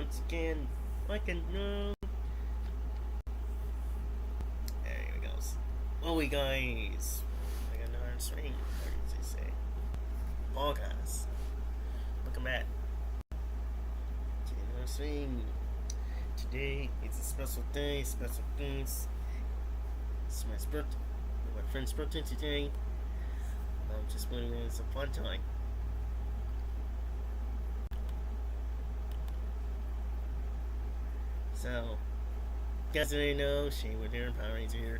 once again. Fucking no. There we goes. Well, we guys. I got another string. What did they say? Podcast. Welcome back. Another string. Today it's a special day. Special things. It's my birthday. My friend's birthday today. I'm just putting in some fun time. So, guys didn't know, Shane with here, Power Rangers here.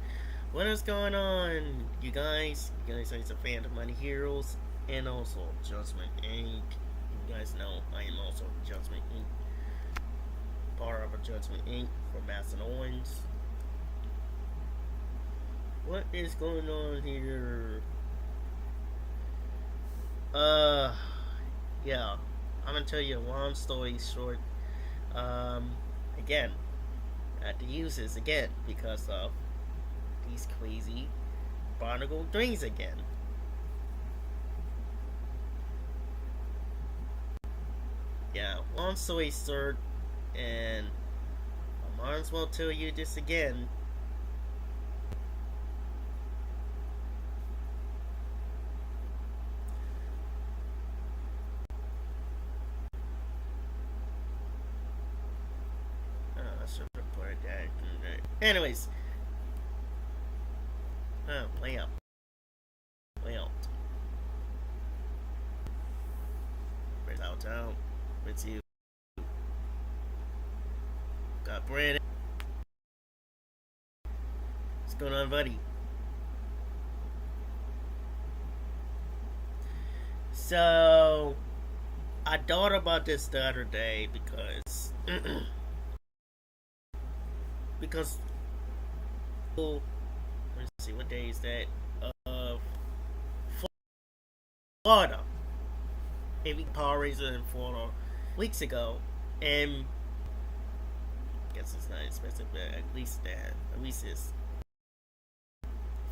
What is going on, you guys? You guys are a fan of Mighty Heroes and also Judgment Inc. You guys know I am also Judgment Inc. Part of a Judgment Inc. for Bass and Owens. What is going on here? Yeah, I'm gonna tell you a long story short. Again, I had to use this again because of these crazy barnacle dreams again. Yeah, long story short, and I might as well tell you this again. Anyways, layout. Where's out with you? Got Brandon. What's going on, buddy? So, I thought about this the other day because let's see, what day is that? Florida. Maybe Power Rangers in Florida weeks ago, and I guess it's not expensive, but at least it's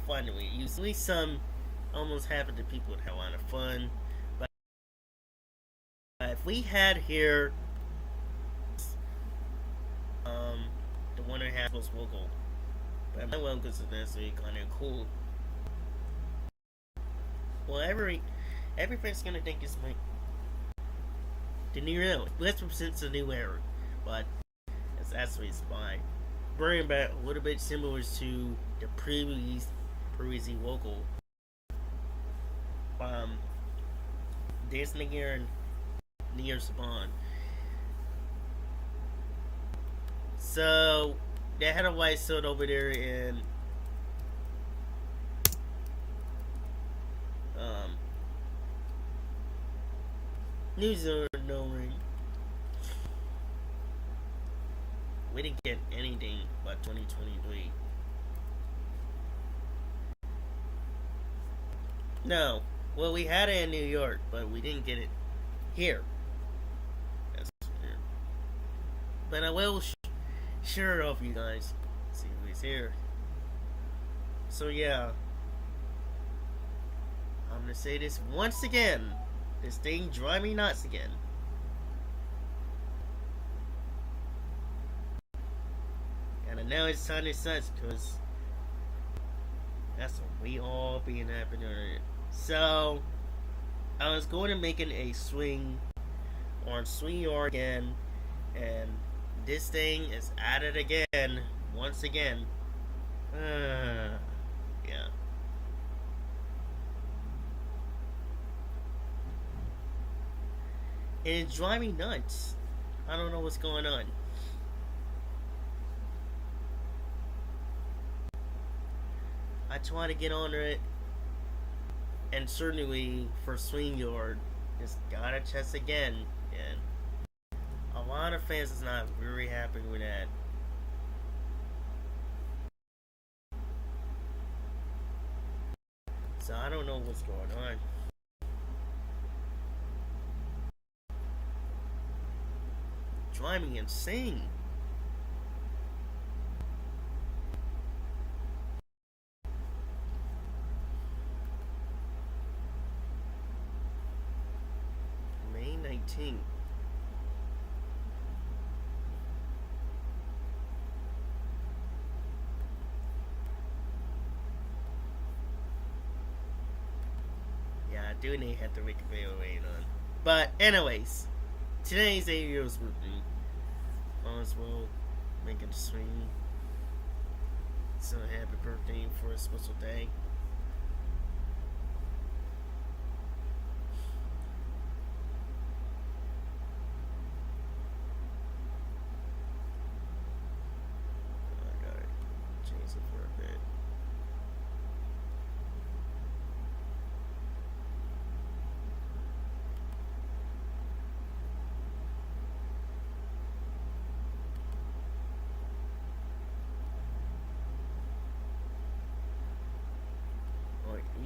fun. We use at least some almost half of the people have a lot of fun. But if we had here, the winner half was Wiggle. But my well because it's necessarily kind of cool. Well, everybody's gonna think it's the new era. This represents the new era, but it's actually by bringing back a little bit similar to the previous vocal. Dancing here and Near Saban. So they had a white suit over there in New Zealand, no ring. We didn't get anything by 2023. No. Well, we had it in New York, but we didn't get it here. That's weird. But I will share it off you guys. See who's here. So yeah, I'm gonna say this once again. This thing drives me nuts again. And I know it's time to such because that's what we all being happening. So I was going to make it a swing on Swing Yard again, and this thing is at it again, once again. Yeah. And it's driving me nuts. I don't know what's going on. I try to get on it, and certainly for Swing Yard, it's gotta test again, and a lot of fans is not very happy with that. So I don't know what's going on. Drive me insane. May 19th. do they have to make a video on? But anyways, today's 8 years birthday. Might as well make it a swing. So happy birthday for a special day. I gotta change it for a bit.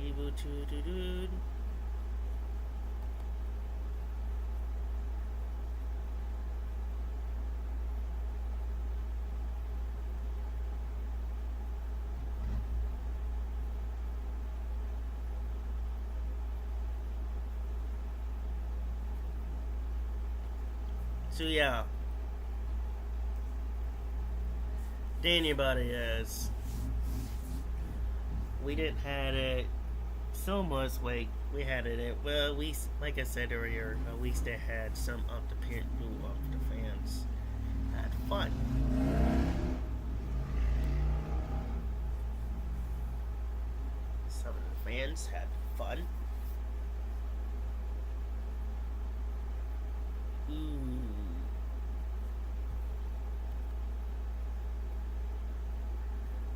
Able to do. So yeah, anybody is. We didn't had it so much like we had it. Well, we like I said earlier, at least they had some of the fans had fun. Some of the fans had fun. Ooh.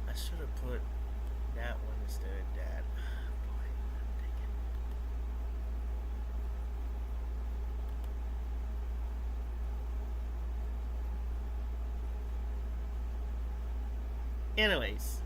I should have put that one instead of that. Boy, I'm thinking. Anyways.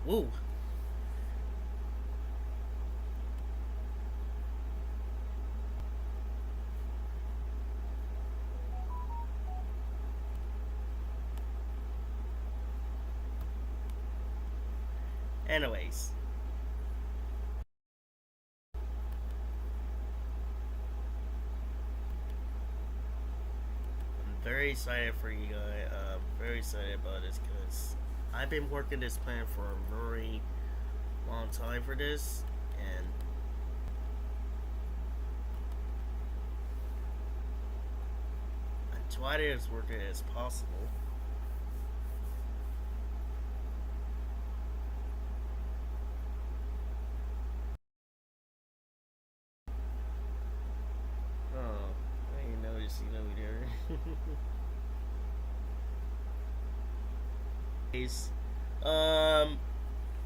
Woo. Anyways. I'm very excited for you guys. Very excited about this because I've been working this plan for a very long time for this, and I tried it as working as possible. Oh, I didn't notice you over there.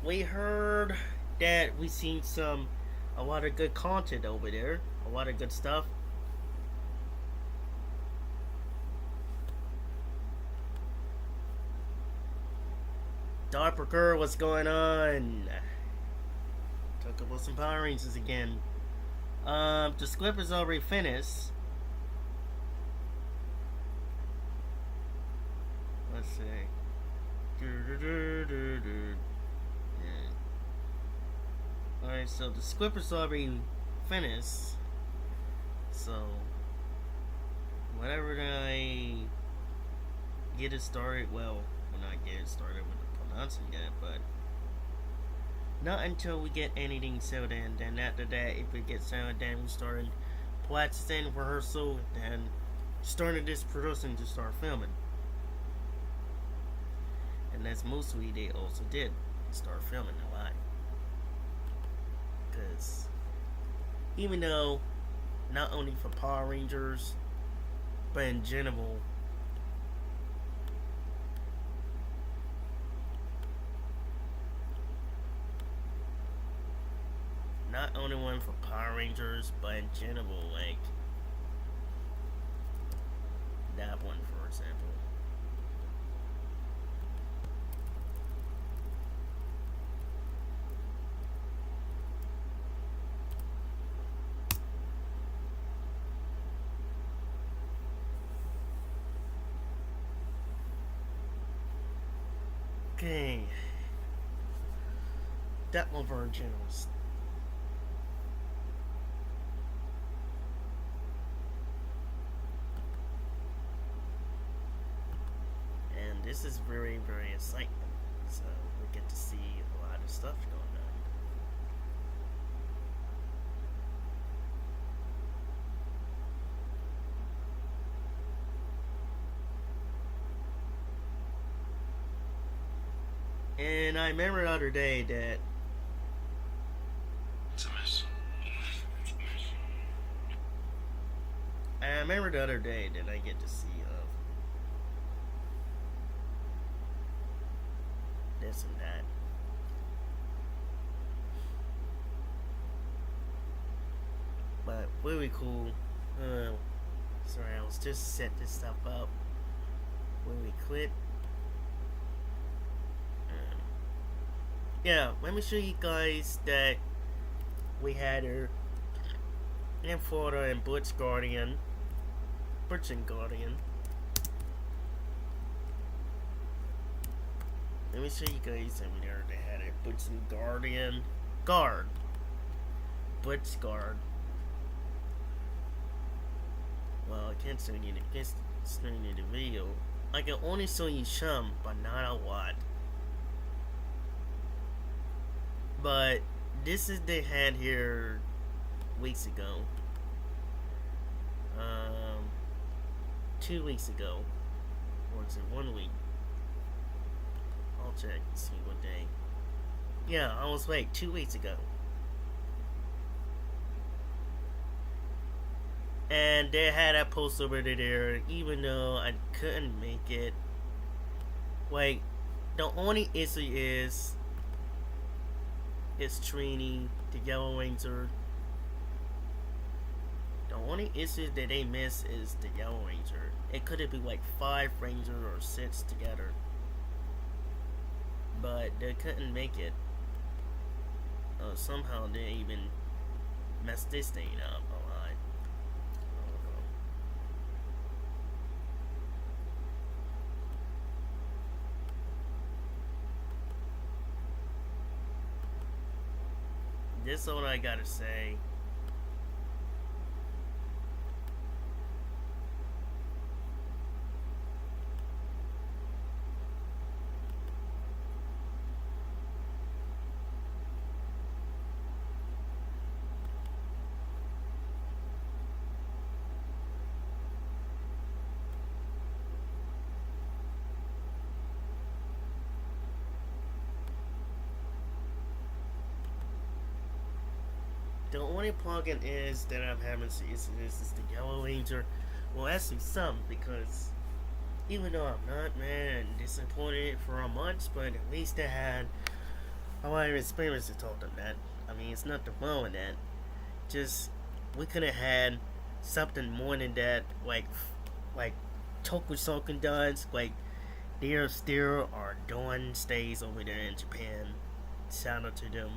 We heard that we seen a lot of good content over there, a lot of good stuff. Darper Girl, what's going on? Talk about some Power Rangers again. The script is already finished. Let's see. Yeah. Alright, so the script is already finished. So, whenever I get it started, well, we're not get it started with the pronouncing yet, but not until we get anything settled in. Then after that, if it gets settled, then we start practicing, rehearsal, then starting this production to start filming. And that's mostly they also did start filming a lot. Because even though not only for Power Rangers, but in general, not only one for Power Rangers, but in general, like that one, for example. Okay. That one very generous. And this is very, very exciting. So we get to see a lot of stuff going on. And I remember the other day that it's a mess. I remember the other day that I get to see this and that. But really cool. Sorry, I was just set this stuff up. When we quit. Yeah, let me show you guys that we had her in Florida and Butch and Guardian. Let me show you guys over there. They had a Butch and Guardian guard. Butch guard. Well, I can't show you the video. I can only show you some, but not a lot. But this is they had here weeks ago. 2 weeks ago. Or is it 1 week? I'll check and see what day. Yeah, I was right, 2 weeks ago. And they had that post over there, even though I couldn't make it. Like, the only issue is it's Trini, the Yellow Ranger. The only issue that they miss is the Yellow Ranger. It could have been like 5 Rangers or 6 together. But they couldn't make it. Somehow they even messed this thing up a lot. This is all I gotta say. The only plugin is that I'm having is the Yellow Ranger. Well, actually some, because even though I'm not, man, disappointed for a month, but at least I had a lot of experience to talk them that. I mean, it's nothing wrong with that. Just, we could have had something more than that, like Tokusoken does, like they're still are doing stays over there in Japan. Shout out to them.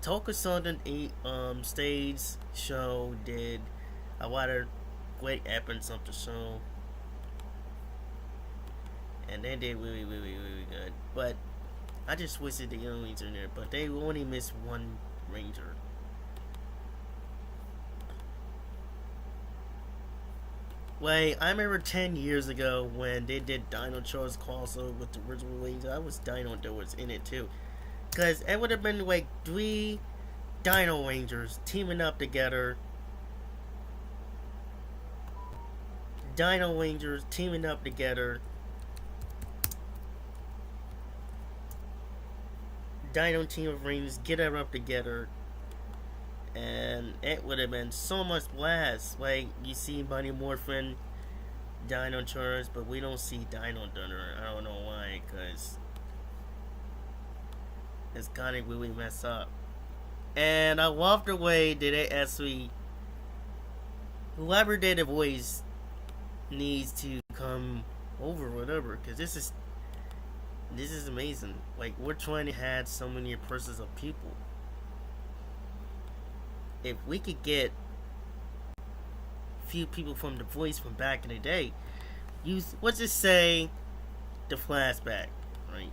Tokusoken stage show did a lot of great episodes of the show, and they did really, really, really good. But I just wish that the young Ranger in there, but they only missed one Ranger. Like, I remember 10 years ago when they did Dino Charge crossover with the original Ranger. I was Dino that was in it too. Because it would have been like 3 Dino Rangers teaming up together. Dino Rangers teaming up together. Dino team of Rangers get up together. And it would have been so much blast. Like, you see Bunny Morphin, Dino Charge, but we don't see Dino Thunder. I don't know why, because it's kind of really messed up. And I love the way that they actually, whoever did the voice needs to come over, whatever, because this is amazing. Like, we're trying to have so many persons of people. If we could get a few people from the voice from back in the day, let's just say the flashback, right?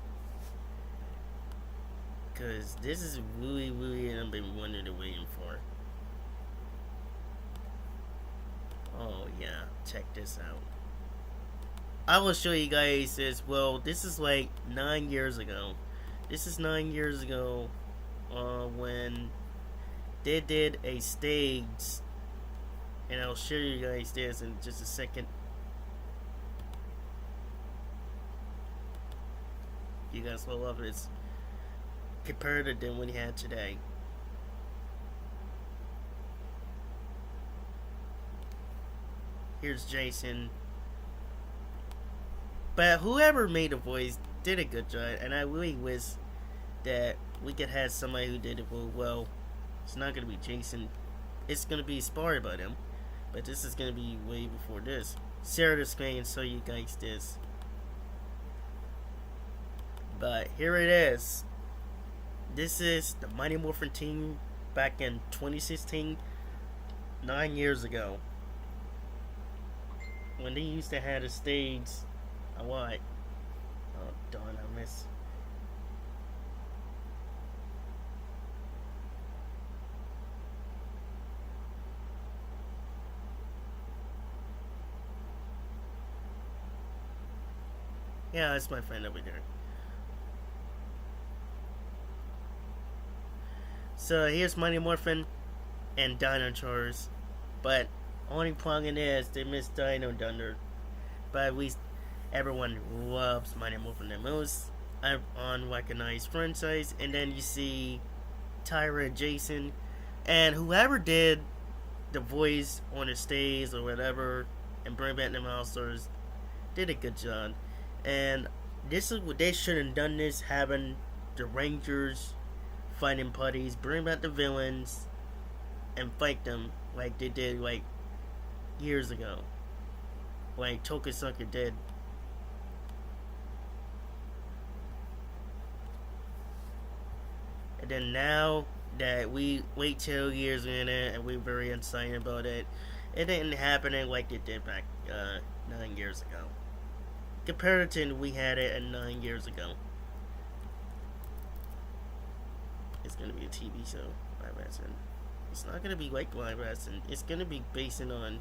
Because this is really, really I've been wanting to waiting for. Oh yeah, check this out. I will show you guys this. Well, this is like 9 years ago. This is 9 years ago when they did a stage, and I'll show you guys this in just a second. You guys will love this compared to than what he had today. Here's Jason. But whoever made the voice did a good job, and I really wish that we could have somebody who did it well. It's not gonna be Jason. It's gonna be inspired by them, but this is gonna be way before this. Share the screen and show you guys this. But here it is. This is the Mighty Morphin team back in 2016, 9 years ago, when they used to have a stage. A what? Oh darn! I missed. Yeah, that's my friend over there. So here's Mighty Morphin and Dino Charge, but only problem is they missed Dino Thunder. But everyone loves Mighty Morphin the most. Unrecognized franchise, and then you see Tyra and Jason, and whoever did the voice on the stage or whatever, and bring back the monsters, did a good job. And this is what they should have done. This having the Rangers fighting putties, bring back the villains, and fight them like they did like years ago, like Tokusuka did. And then now that we wait 2 years in it and we're very excited about it, it didn't happen like it did back 9 years ago. Comparison, we had it 9 years ago. It's gonna be a TV show, live action. It's not gonna be like live action. It's gonna be based on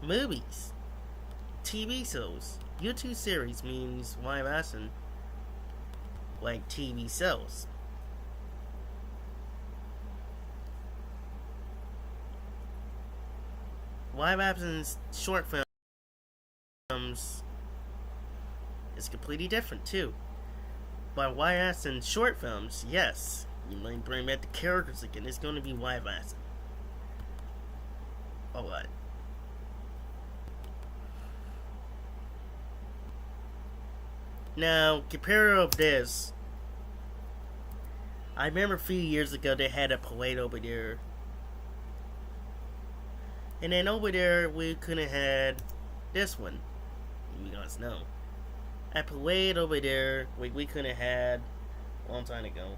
movies, TV shows. YouTube series means live action, like TV shows. Live action short films is completely different too. But live action short films, yes, you might bring back the characters again. It's going to be live action. A lot. Now, compare of this. I remember a few years ago they had a parade over there. And then over there we could have had this one. You guys know. A parade over there we could have had a long time ago.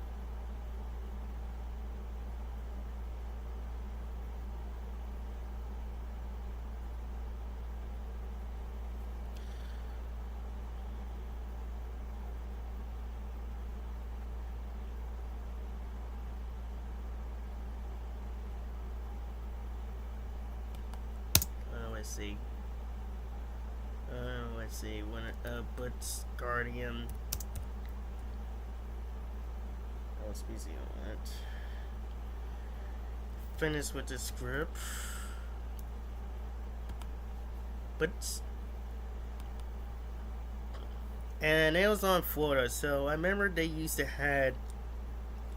Let's see. Let's see. When Butch Guardian. I was busy on that. Finish with the script. But and it was on Florida, so I remember they used to had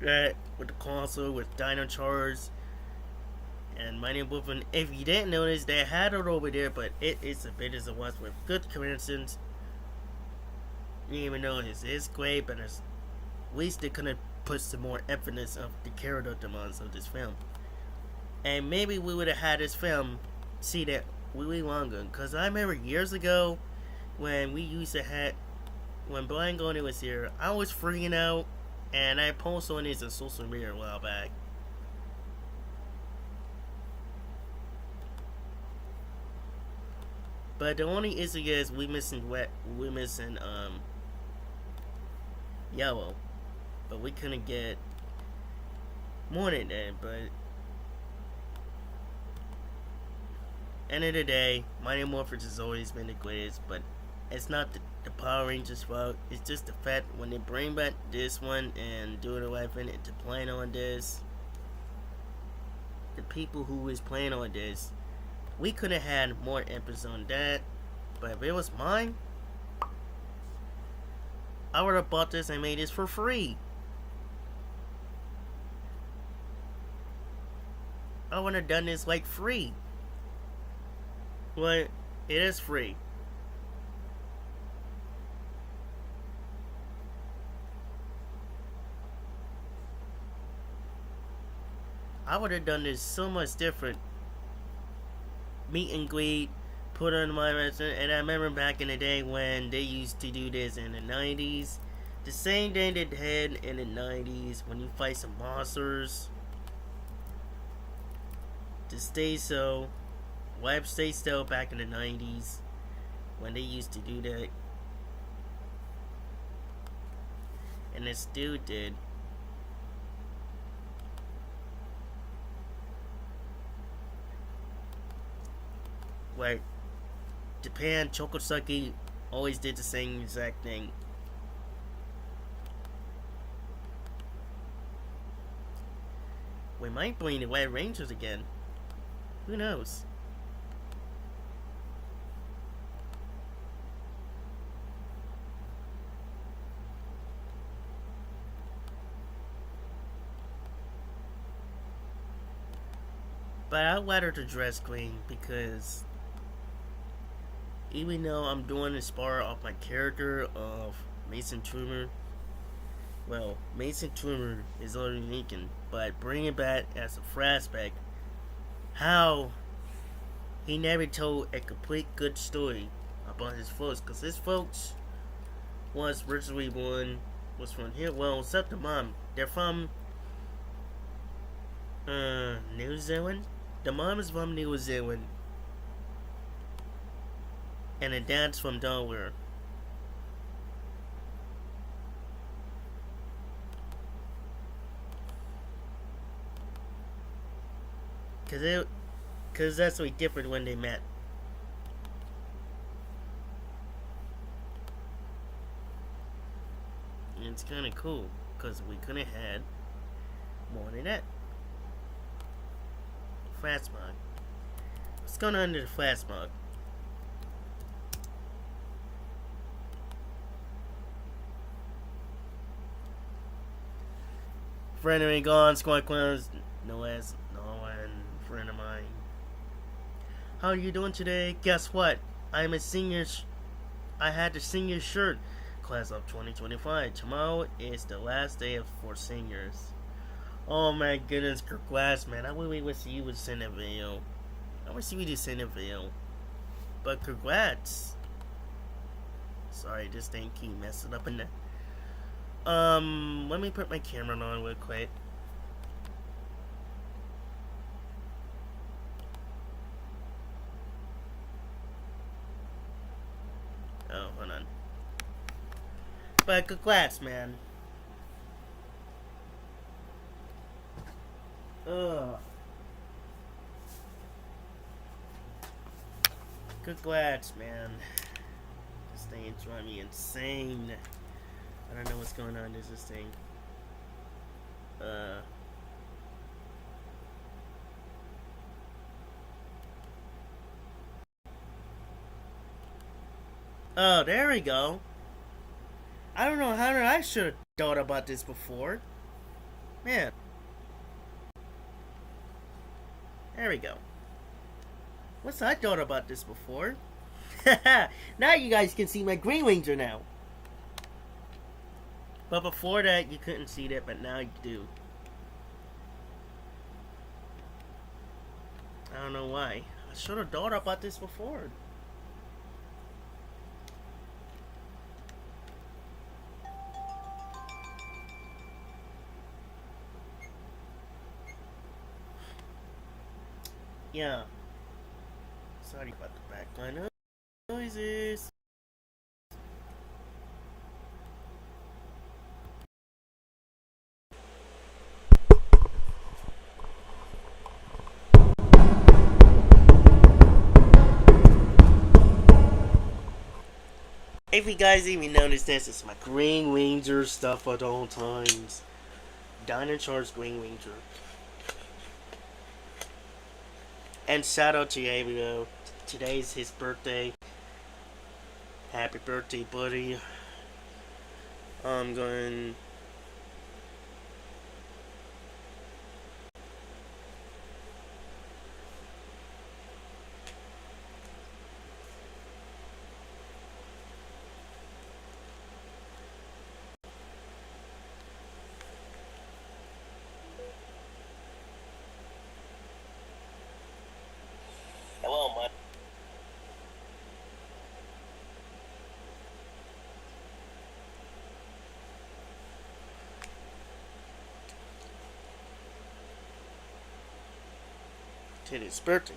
that with the console with Dino Charge and Mighty Morphin. If you didn't notice, they had it over there, but it is a bit as it was with good coincidence. You even know it's great, but at least they could have put some more emphasis of the character demands of this film. And maybe we would have had this film see that really longer. Because I remember years ago when we used to have, when Brian Gordon was here, I was freaking out, and I posted on his social media a while back. But the only issue is we missing yellow, but we couldn't get more than that. But end of the day, Mighty Morphers has always been the greatest, but it's not the Power Rangers' fault. It's just the fact when they bring back this one and do the right thing to playing on this, the people who was playing on this, we could have had more emphasis on that. But if it was mine, I would have bought this and made this for free. I would have done this like free. But it is free. I would have done this so much different. Meet and greet, put on my restaurant, and I remember back in the day when they used to do this in the 90s. The same thing they did in the 90s when you fight some monsters. To stay so, Web stay still back in the 90s when they used to do that. And it still did. Like Japan, Chokosaki always did the same exact thing. We might bring the Red Rangers again. Who knows? But I'd rather to dress green because even though I'm doing inspired off my character of Mason Trumer, well, Mason Trumer is already Lincoln, but bringing it back as a flashback, how he never told a complete good story about his folks, because his folks was originally born, was from here, well, except the mom. They're from New Zealand. The mom is from New Zealand, and the dad's from Delaware. Cause that's what different when they met. And it's kind of cool, cause we could have had more than that. Flash mug. What's going on under the flash mug? Friend of me gone, squad clowns, no one, friend of mine. How are you doing today? Guess what? I'm a senior. I had the senior shirt. Class of 2025. Tomorrow is the last day for seniors. Oh my goodness, congrats, man. I really wish you would send a video. I wish you would send a video. But congrats. Sorry, this thing keep messing up in there. Let me put my camera on real quick. Oh, hold on. But congrats, man. Ugh. Congrats, man. This thing is driving me insane. I don't know what's going on. There's this thing. Oh, there we go. I don't know how I should have thought about this before. Man. There we go. What's I thought about this before? Now you guys can see my Green Ranger now. But before that, you couldn't see that, but now you do. I don't know why. I should have thought about this before. Yeah. Sorry about the background noises. If you guys even notice this, it's my Green Ranger stuff at all times. Dinosaur's Green Ranger. And shout out to Avio. Today's his birthday. Happy birthday, buddy. I'm going. Hello, my. Today's birthday.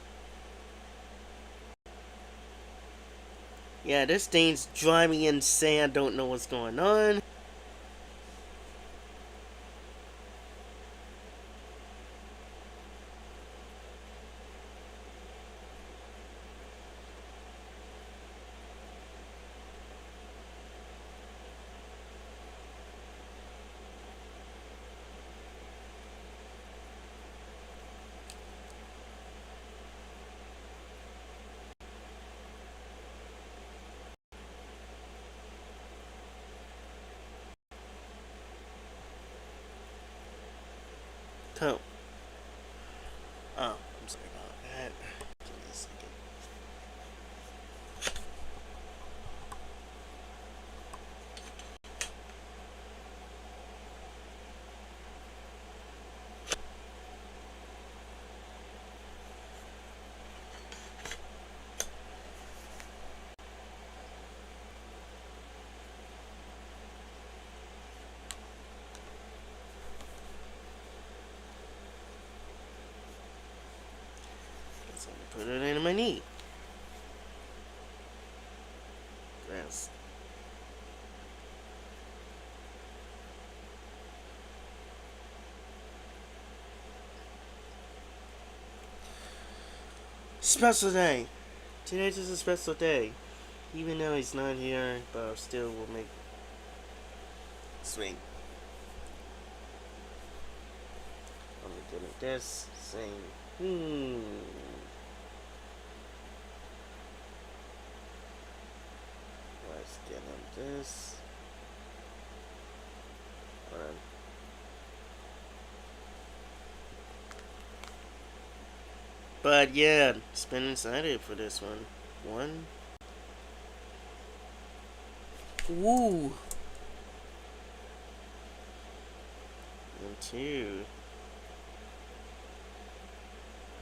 Yeah, this thing's driving me insane. I don't know what's going on. Oh. Oh, I'm sorry about that. Give me a second. Guess I'm gonna put it in my knee. Grass. Special day. Today's just a special day. Even though he's not here, but I still will make swing. I'm gonna do this, saying, let's get on this. Alright. But yeah, it's been excited for this one. One. Woo! And two.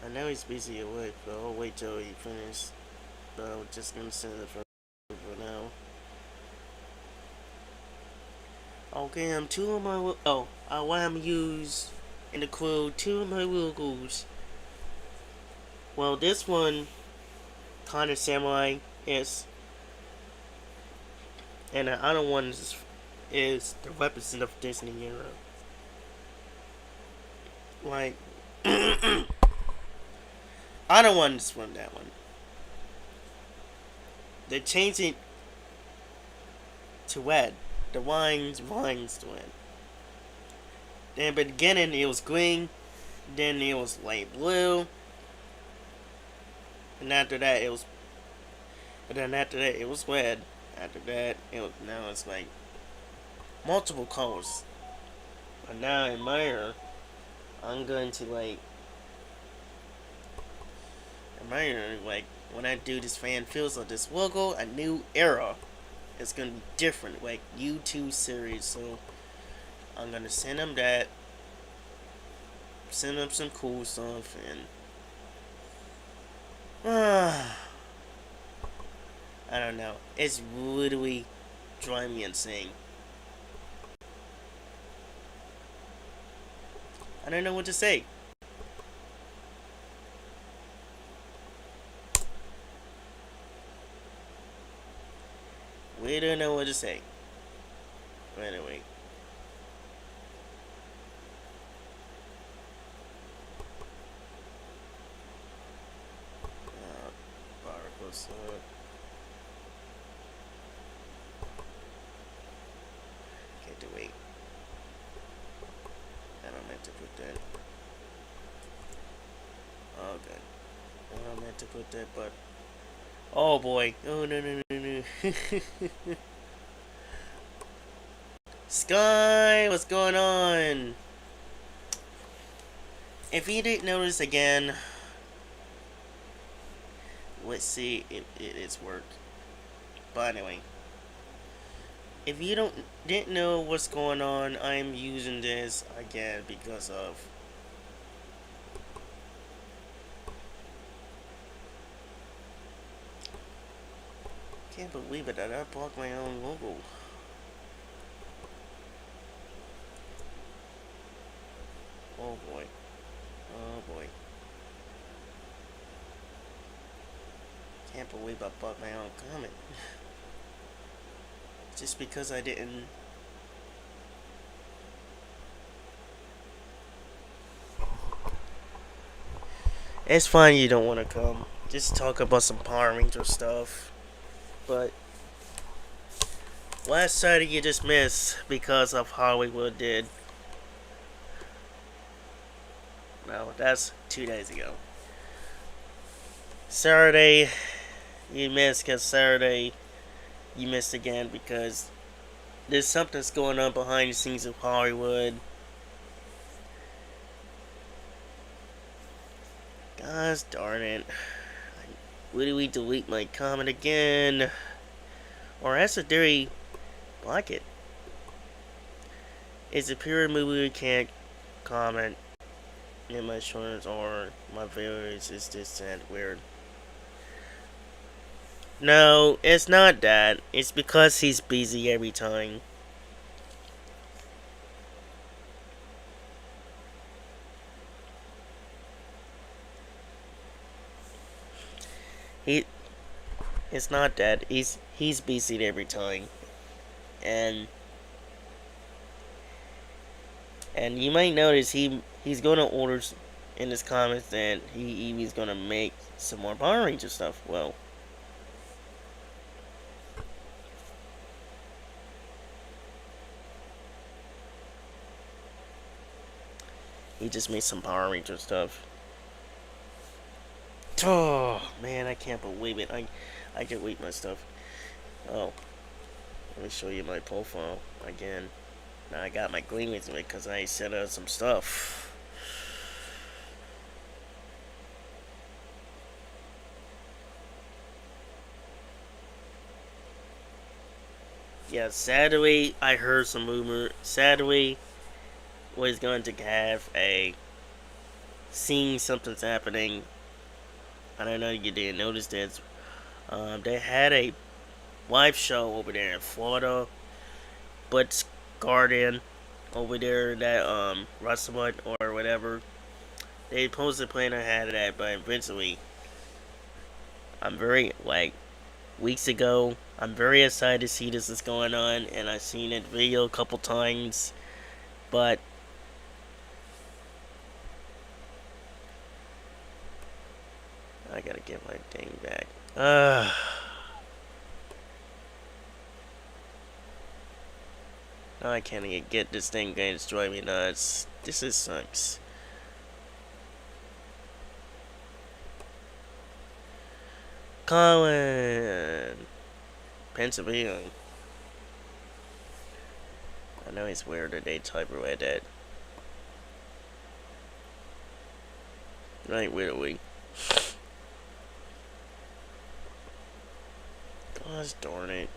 I know he's busy at work, but I'll wait till he finishes. But I'm just gonna send it for now. Okay, I'm two of my I want to use in the crew two of my wiggles. Well, this one, kind of samurai, is, and the other one is the weapons of Disney era. Like, I don't want this one, that one. They changed it to red. The wines to red. Then, at the beginning, it was green. Then it was light blue. And after that, it was. And then after that, it was red. After that, now it's like multiple colors. And now in my era, I'm going to like. In my era, like when I do this fan feels of this logo, a new era. It's gonna be different, like YouTube series. So I'm gonna send them that. Send them some cool stuff and. I don't know. It's literally driving me insane. I don't know what to say. We don't know what to say. But anyway. Particles. I meant to put that, but oh boy, oh no no no no. Sky, what's going on? If you didn't notice again, let's see if it is work. But anyway, if you didn't know what's going on, I'm using this again because of can't believe it that I blocked my own logo. Oh boy. Oh boy. Can't believe I blocked my own comment. Just because I didn't. It's fine you don't want to come. Just talk about some Power Ranger stuff. But last Saturday you just missed because of Hollywood did. No, that's 2 days ago. Saturday you missed because Saturday you missed again because there's something's going on behind the scenes of Hollywood. Gosh darn it. Why do we delete my comment again? Or accidentally block it? It's a pure movie we can't comment in my shorts or my videos. It's just that weird. No, it's not that. It's because he's busy every time. He It's not that. He's busy every time. And you might notice he's going to order in his comments that he's going to make some more Power Ranger stuff. Well, he just made some Power Ranger stuff. Oh man, I can't believe it. I can wait my stuff. Oh, let me show you my profile again. Now I got my green with me because I set out some stuff. Yeah, Saturday I heard some rumor. Saturday was going to have a seeing something's happening. I don't know if you didn't notice this. They had a live show over there in Florida, Butch Garden over there that Russellwood or whatever. They supposed to plan on having that, but eventually, I'm very like weeks ago. I'm very excited to see this is going on, and I've seen that video a couple times, but I gotta get my thing back. Now I can't even get this thing going. It's driving me nuts. This is sucks. Colin, Pennsylvania. I know it's weird that they type like that. Right, weirdly. Gosh darn it.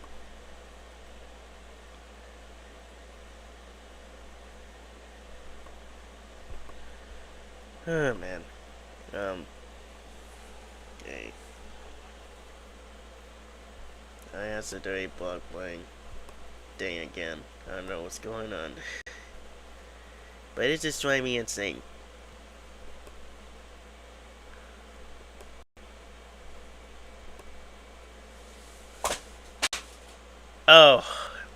Oh man. Okay. I accidentally blocked my thing again. I don't know what's going on. But it's just driving me insane. Oh,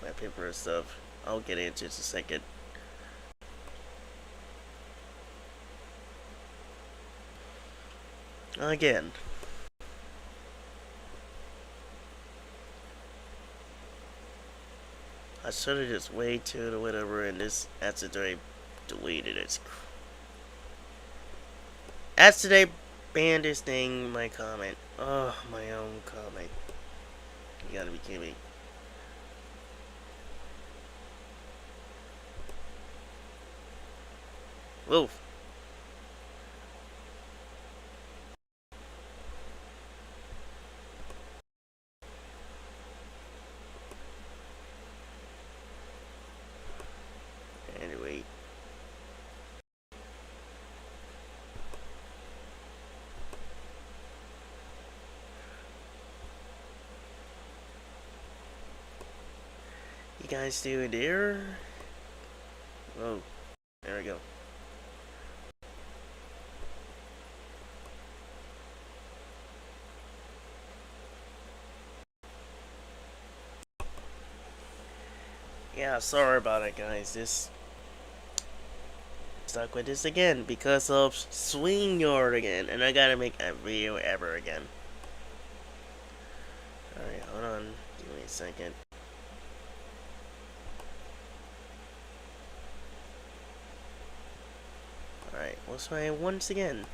my paper and stuff. I'll get it in just a second. Again. I should have just waited or whatever, and this accidentally deleted it. Accidentally ban this thing, my comment. Oh, my own comment. You gotta be kidding me. Whoa. Anyway. You guys still there? Whoa. There we go. Yeah, sorry about it, guys. This stuck with this again because of swing yard again, and I gotta make a video ever again. Alright, hold on. Give me a second. Alright, let's try it once again.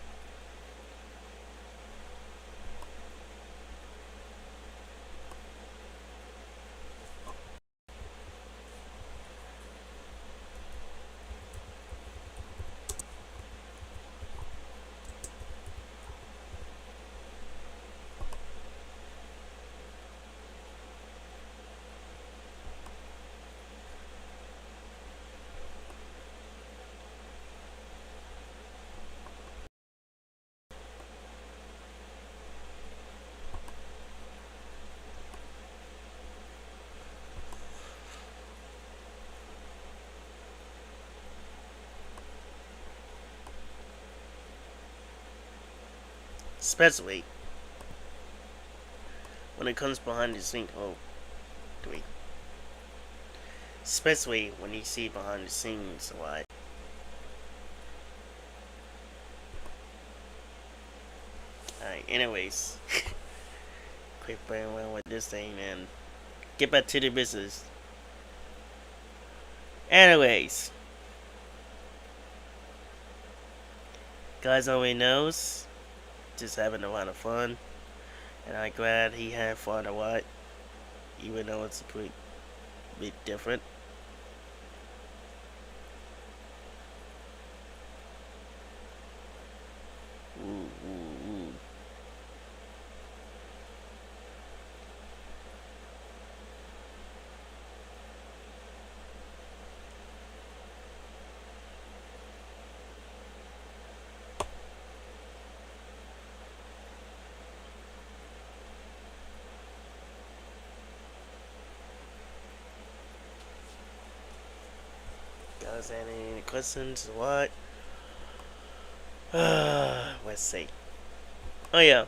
Especially when it comes behind the scenes. Oh, wait. Especially when you see behind the scenes a lot. Alright, anyways. Quit playing around with this thing and get back to the business. Anyways. Guys already knows. Just having a lot of fun. And I'm glad he had fun a lot. Even though it's a pretty bit different. Ooh, ooh, ooh. Guys, any questions? What? Let's see. Oh yeah.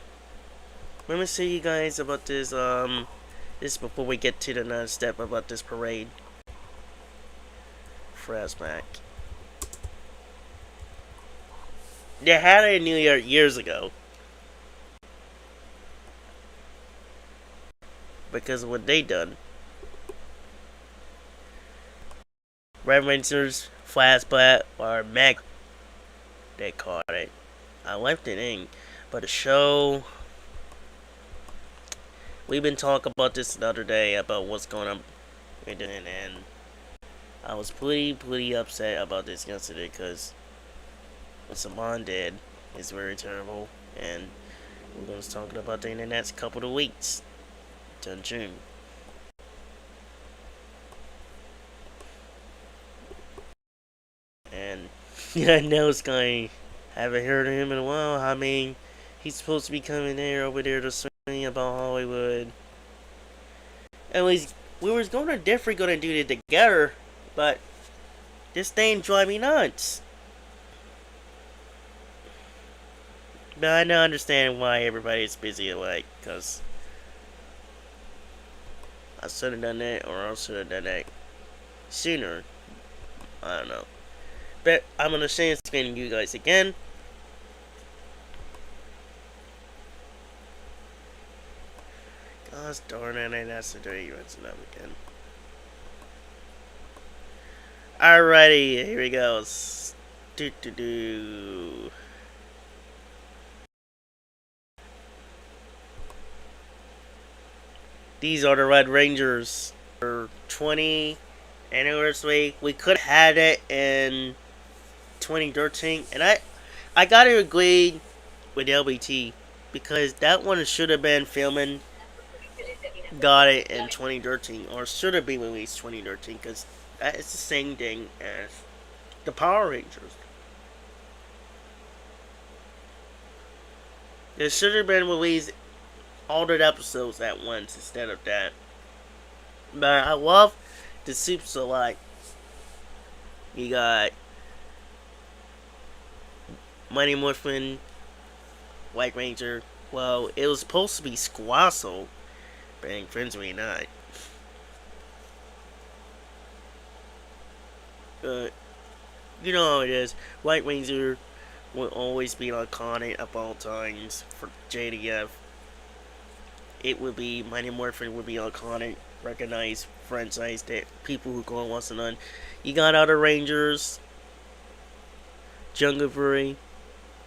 Let me see you guys about this this before we get to the next step about this parade. Flashback. They had it in New York years ago. Because of what they done. Red Rangers, Flashback, or Mag they called it. I left it in. But the show, we've been talking about this the other day about what's going on with it, and I was pretty upset about this yesterday because what Saban did is very terrible, and we're going to be talking about that in the next couple of weeks till June. And yeah, I know this guy, haven't heard of him in a while. I mean, he's supposed to be coming there over there to sing about Hollywood. At least we was definitely gonna do it together, but this thing drive me nuts. But I don't understand why everybody's busy like, cause I should have done that, or I should have done that sooner. I don't know. But I'm gonna share screen you guys again. Gosh darn it, and that's the day you mentioned that again. Alrighty, here we go. Do do do. These are the Red Rangers. For 20th anniversary, we could have had it in 2013, and I gotta agree with LBT because that one should have been filming. Got it in 2013, or should have been released 2013, because that is the same thing as the Power Rangers. It should have been released all the episodes at once instead of that. But I love the soups a lot. You got Mighty Morphin, White Ranger. Well, it was supposed to be Squasso, but infringement not. But you know how it is. White Ranger will always be iconic at all times for JDF. It would be Mighty Morphin would be iconic, recognized franchise that people who go once and on. You got other Rangers, Jungle Fury,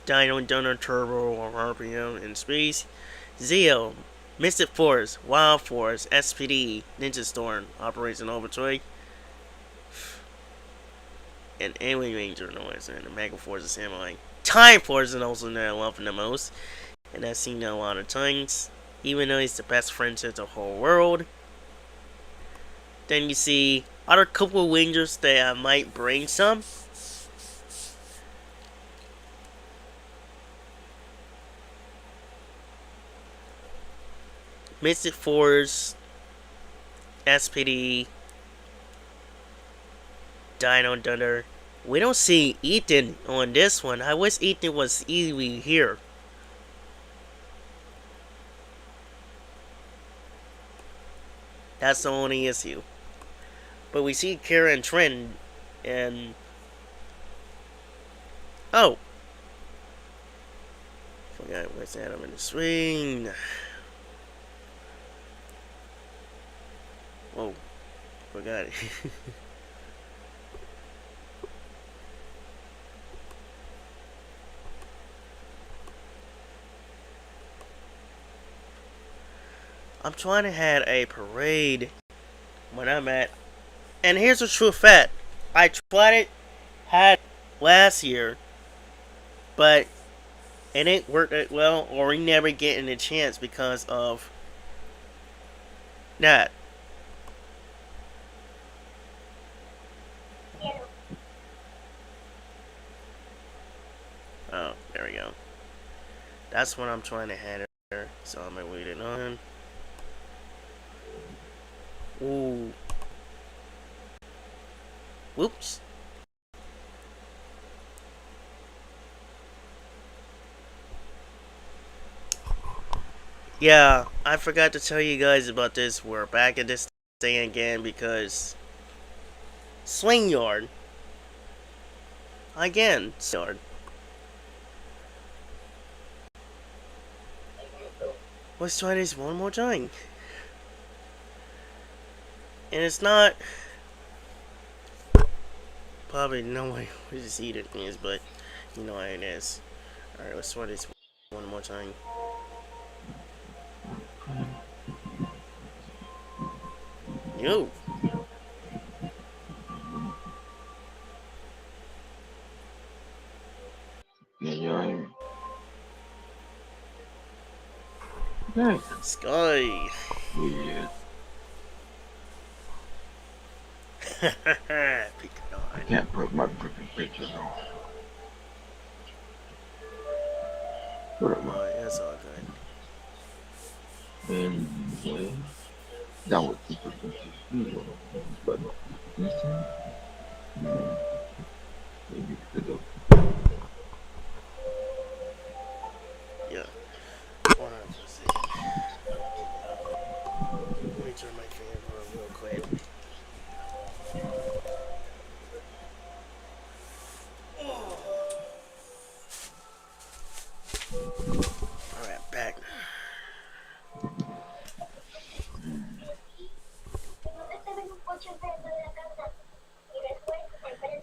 Dino Donor Turbo or RPM in space, Zeo, Mystic Force, Wild Force, SPD, Ninja Storm, Operation Overjoy, and Alien Ranger noise, and the Mega Force is Samurai. Time Force is also that I love the most, and I've seen that a lot of times, even though he's the best friend in the whole world. Then you see other couple of Rangers that I might bring some. Mystic Force, SPD, Dino Thunder. We don't see Ethan on this one. I wish Ethan was easily here. That's the only issue. But we see Kara and Trent, and oh, forgot what's Adam in the swing. Whoa, forgot it. I'm trying to have a parade when I'm at, and here's the true fact. I tried it, had last year, but it ain't worked that well, or we never getting a chance because of that. Oh, there we go. That's what I'm trying to have there. So I'm gonna wait it on. Ooh. Whoops. Yeah, I forgot to tell you guys about this. We're back at this thing again because Swing Yard. Again, Yard. Let's try this one more time. And it's not probably no way we just eat it is, but you know how it is. Alright, let's try this one more time. Yo. Yeah, you're right. Nice. Sky. Yeah. I can't put my freaking pictures on. Put it Oh, it's all good. anyway. That was the freaking picture. But this time, maybe because of Yeah. Hold on for a second. Let me turn my fan on real quick. Alright, back.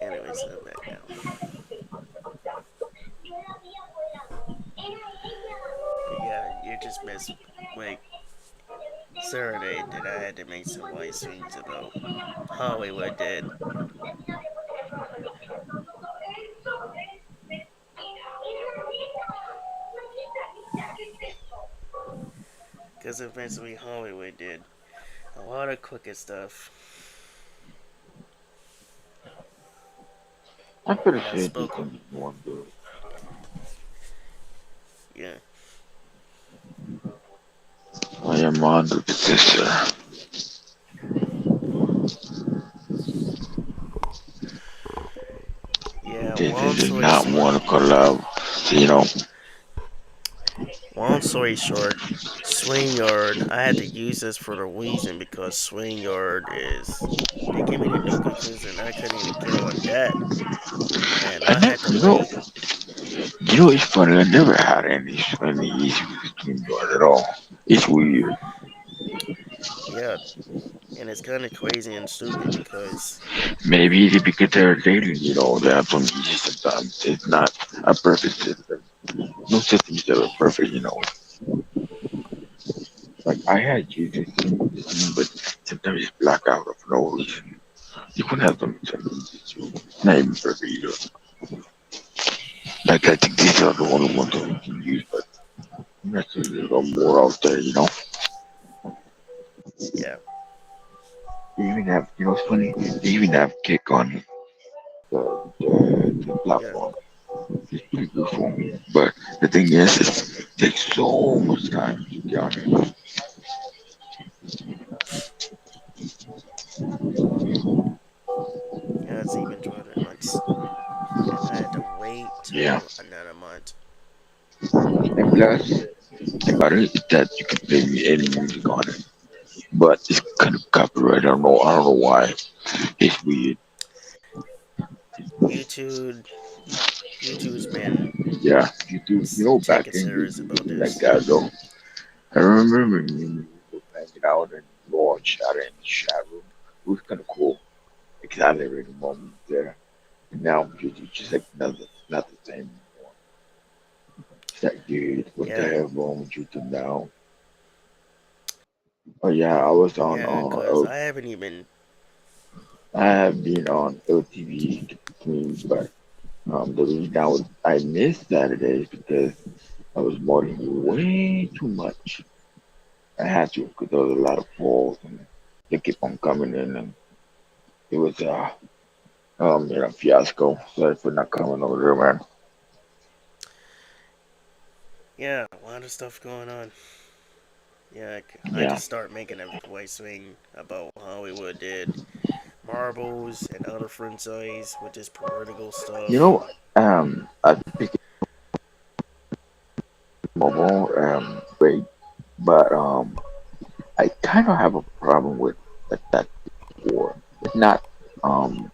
Anyways, so back now. You just missed, like, Saturday that I had to make some white swings about Hollywood did. Because eventually Hollywood did a lot of crooked stuff. I could have And I said this spoke of, thing one day. yeah. I am on the sister. Yeah, They long did story not short, want to collab. You know, long story short, Swing Yard, I had to use this for the reason because Swing Yard is, they give me the Nuka Cruise and I couldn't even get on that. And I I never, had to wait. it's funny. I never had any issues with Dream Guard at all. It's weird. Yeah, and it's kind of crazy and stupid because, Maybe it is because they're dating. They have some issues sometimes. It's not a perfect system. No system is ever perfect. Like I had Jesus, but sometimes it's black out of no reason. You could have some issues too. Not even perfect either. Like I think these are the only ones that we can use, but I'm not sure there's a lot more out there. yeah, They even have, it's funny. They even have kick on the yeah, platform. It's pretty good for me. But the thing is, it takes so much time to get on it. yeah, it's even 12 months. And I had to wait Yeah. till another month. And plus, about it is that you can play any music on it. But it's kind of copyright. I don't know why. It's weird. YouTube, YouTube's been Yeah, you do. Back taking then they serious used to about be like this. that though. I remember when we were hanging out and go on chat in the chat room. It was kind of cool. Exhilarating moment there. And now it's just like not the same anymore. It's like, dude, what the Yeah, hell wrong with you two now? Oh yeah, I was on yeah, cause I haven't even. I have been on LTV Stream, but the reason I missed Saturdays because I was modding way too much. I had to because there was a lot of polls and they keep on coming in and it was fiasco. Sorry for not coming over there, man. Yeah, a lot of stuff going on. Yeah, I Yeah. just start making a voice swing about Hollywood did marbles and other franchise with this political You stuff. know, I think mobile great, but I kind of have a problem with that war. It's not um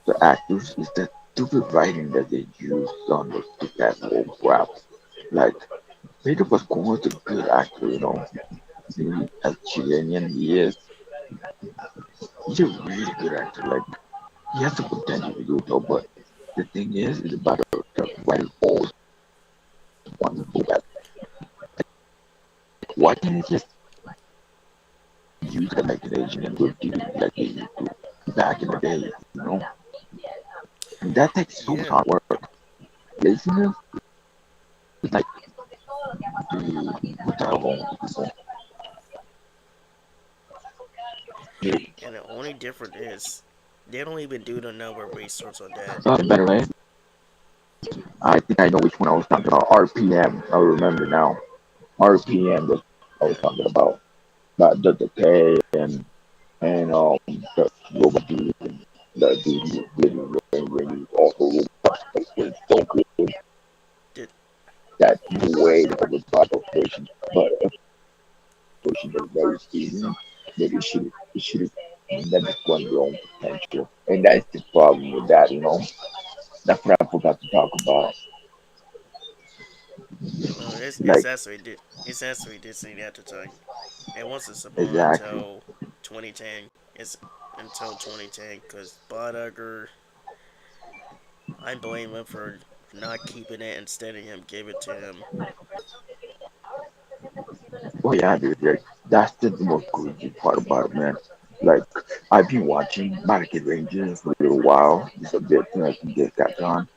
the actors, it's the stupid writing that they use on those stupid old raps. Like Peter was a good actor. As Chilean he is, he's a really good actor. Like he has the potential to do so, but the thing is about the writing always wants to go back. Why can't it just use the imagination and good TV like they used to back in the day? And that takes so much Yeah, hard work. Laziness is like the terrible people. and the only difference is they don't even do the number research on that. Better way. I think I know which one I was talking about. RPM. I remember now. RPM was I was Yeah, talking about. Not the K and the robot dude and the dude who really really also was so good did that way that was about operation, but operation was very easy. Maybe it should have never won your own potential, and that's the problem with that. That's what I forgot to talk about. well, Like it's actually Disney at the time. It wasn't Saban exactly. until 2010. It's until 2010 because Bob Iger, I blame him for not keeping it instead of him give it to him. Oh yeah, dude. Yeah, That's the most crazy part about it, man. Like I've been watching Market Rangers for a little while. It's a bit so I can get that on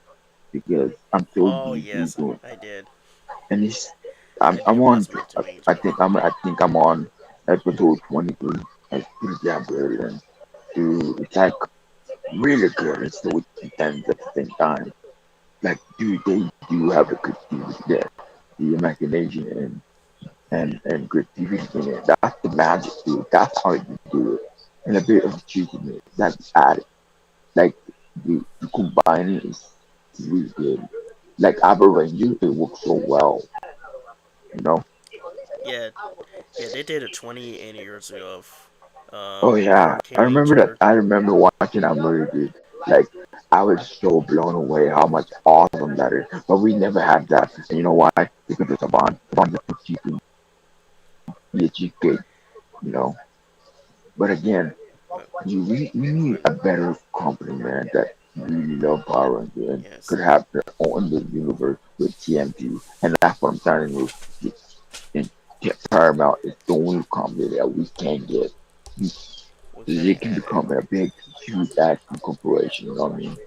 because I'm so Oh busy yes, doing, I did. and it's I I'm did on. watch Mr. Ranger. I think I'm on episode 23. It's pretty damn good, and dude, it's like really good. It's so intense at the same time. Like, dude, they do have a creativity there, the imagination and creativity in it. That's the magic, dude. That's how you do it. And a bit of cheekiness that's added. Like, you combine it is really good. Like, Ranger, it works so well, you know? Yeah, yeah, they did a 20 anniversary of Oh, yeah. Hurricane I remember that. Ranger. I remember watching that movie, dude. Like, I was so blown away how much awesome that is. But we never had that. And you know why? Because it's a bond. Bond is cheap, be a cheapskate, you know? But again, But, we need but a better company, man, that really love Power Rangers and yes, could have their own little universe with TMT. And that's what I'm telling you. And Paramount is the only company that we can get. we kind They of can had it, become a big, huge action corporation, you know what I mean?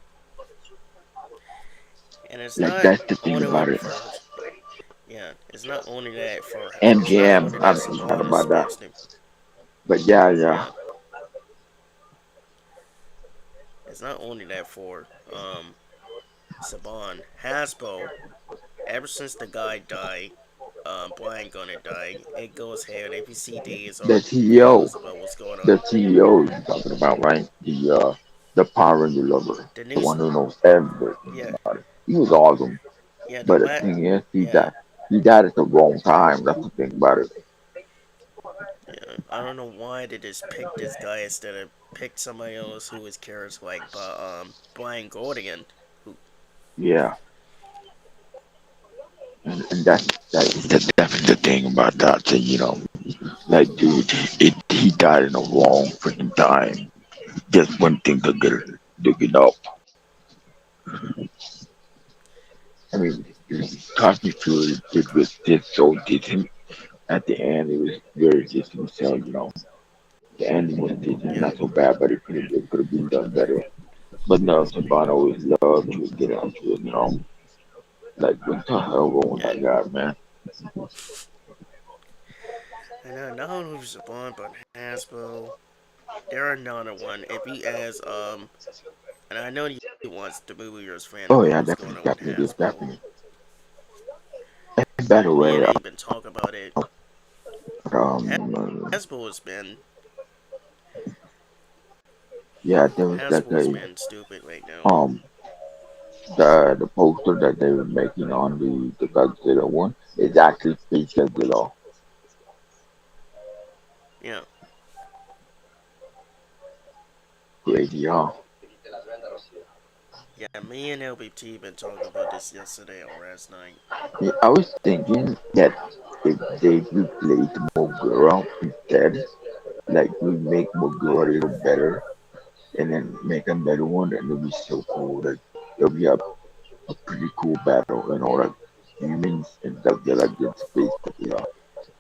and it's Like, not that's the thing only about it. for yeah, it's not only that for it's not MGM, only I that don't know Saban is about that. supposed to But yeah, yeah. yeah, it's not only that for Saban Hasbro. Ever since the guy died, Brian Gunner died, it goes ahead every CDs The or CEO, videos about what's going the on. CEO you're talking about, right? The Power Ranger lover, The the news, one who knows everything yeah, about it. He was awesome. yeah, the But the la thing is, yeah, he died at the wrong time. That's the thing about it. yeah. I don't know why they just picked this guy instead of picked somebody else who was charismatic, but Brian Gordian, who Yeah, and that's definitely the thing about that thing, you know. Like, dude, he died in the wrong freaking time. Just one thing to get it up. I mean, Cosmic Fury did so decent at the end. It was very decent. So you know, the ending was decent, yeah, not so bad, but it could have been done better. But no, Saban always loved to get onto it. You know, like what the hell wrong with yeah. that guy, man? And not only was Saban, but Hasbro. There are another one. If he has and I know you wants the movie years fan Oh about yeah, what's going definitely, on with definitely, Hasbro. definitely. And by the Me and way, Abe been talking about it. um, Hasbro has been yeah, there was that Hasbro has guy. been stupid right now. Um, the poster that they were making on the Godzilla one is actually Space Godzilla. Yeah, Crazy, huh? yeah. Me and LBT been talking about this yesterday or last night. Yeah, I was thinking that if they replaced Mogura instead, like we make Mogura a little better and then make a better one, and it'll be so cool. Like it'll be a pretty cool battle, you know, like humans and Godzilla against space Godzilla.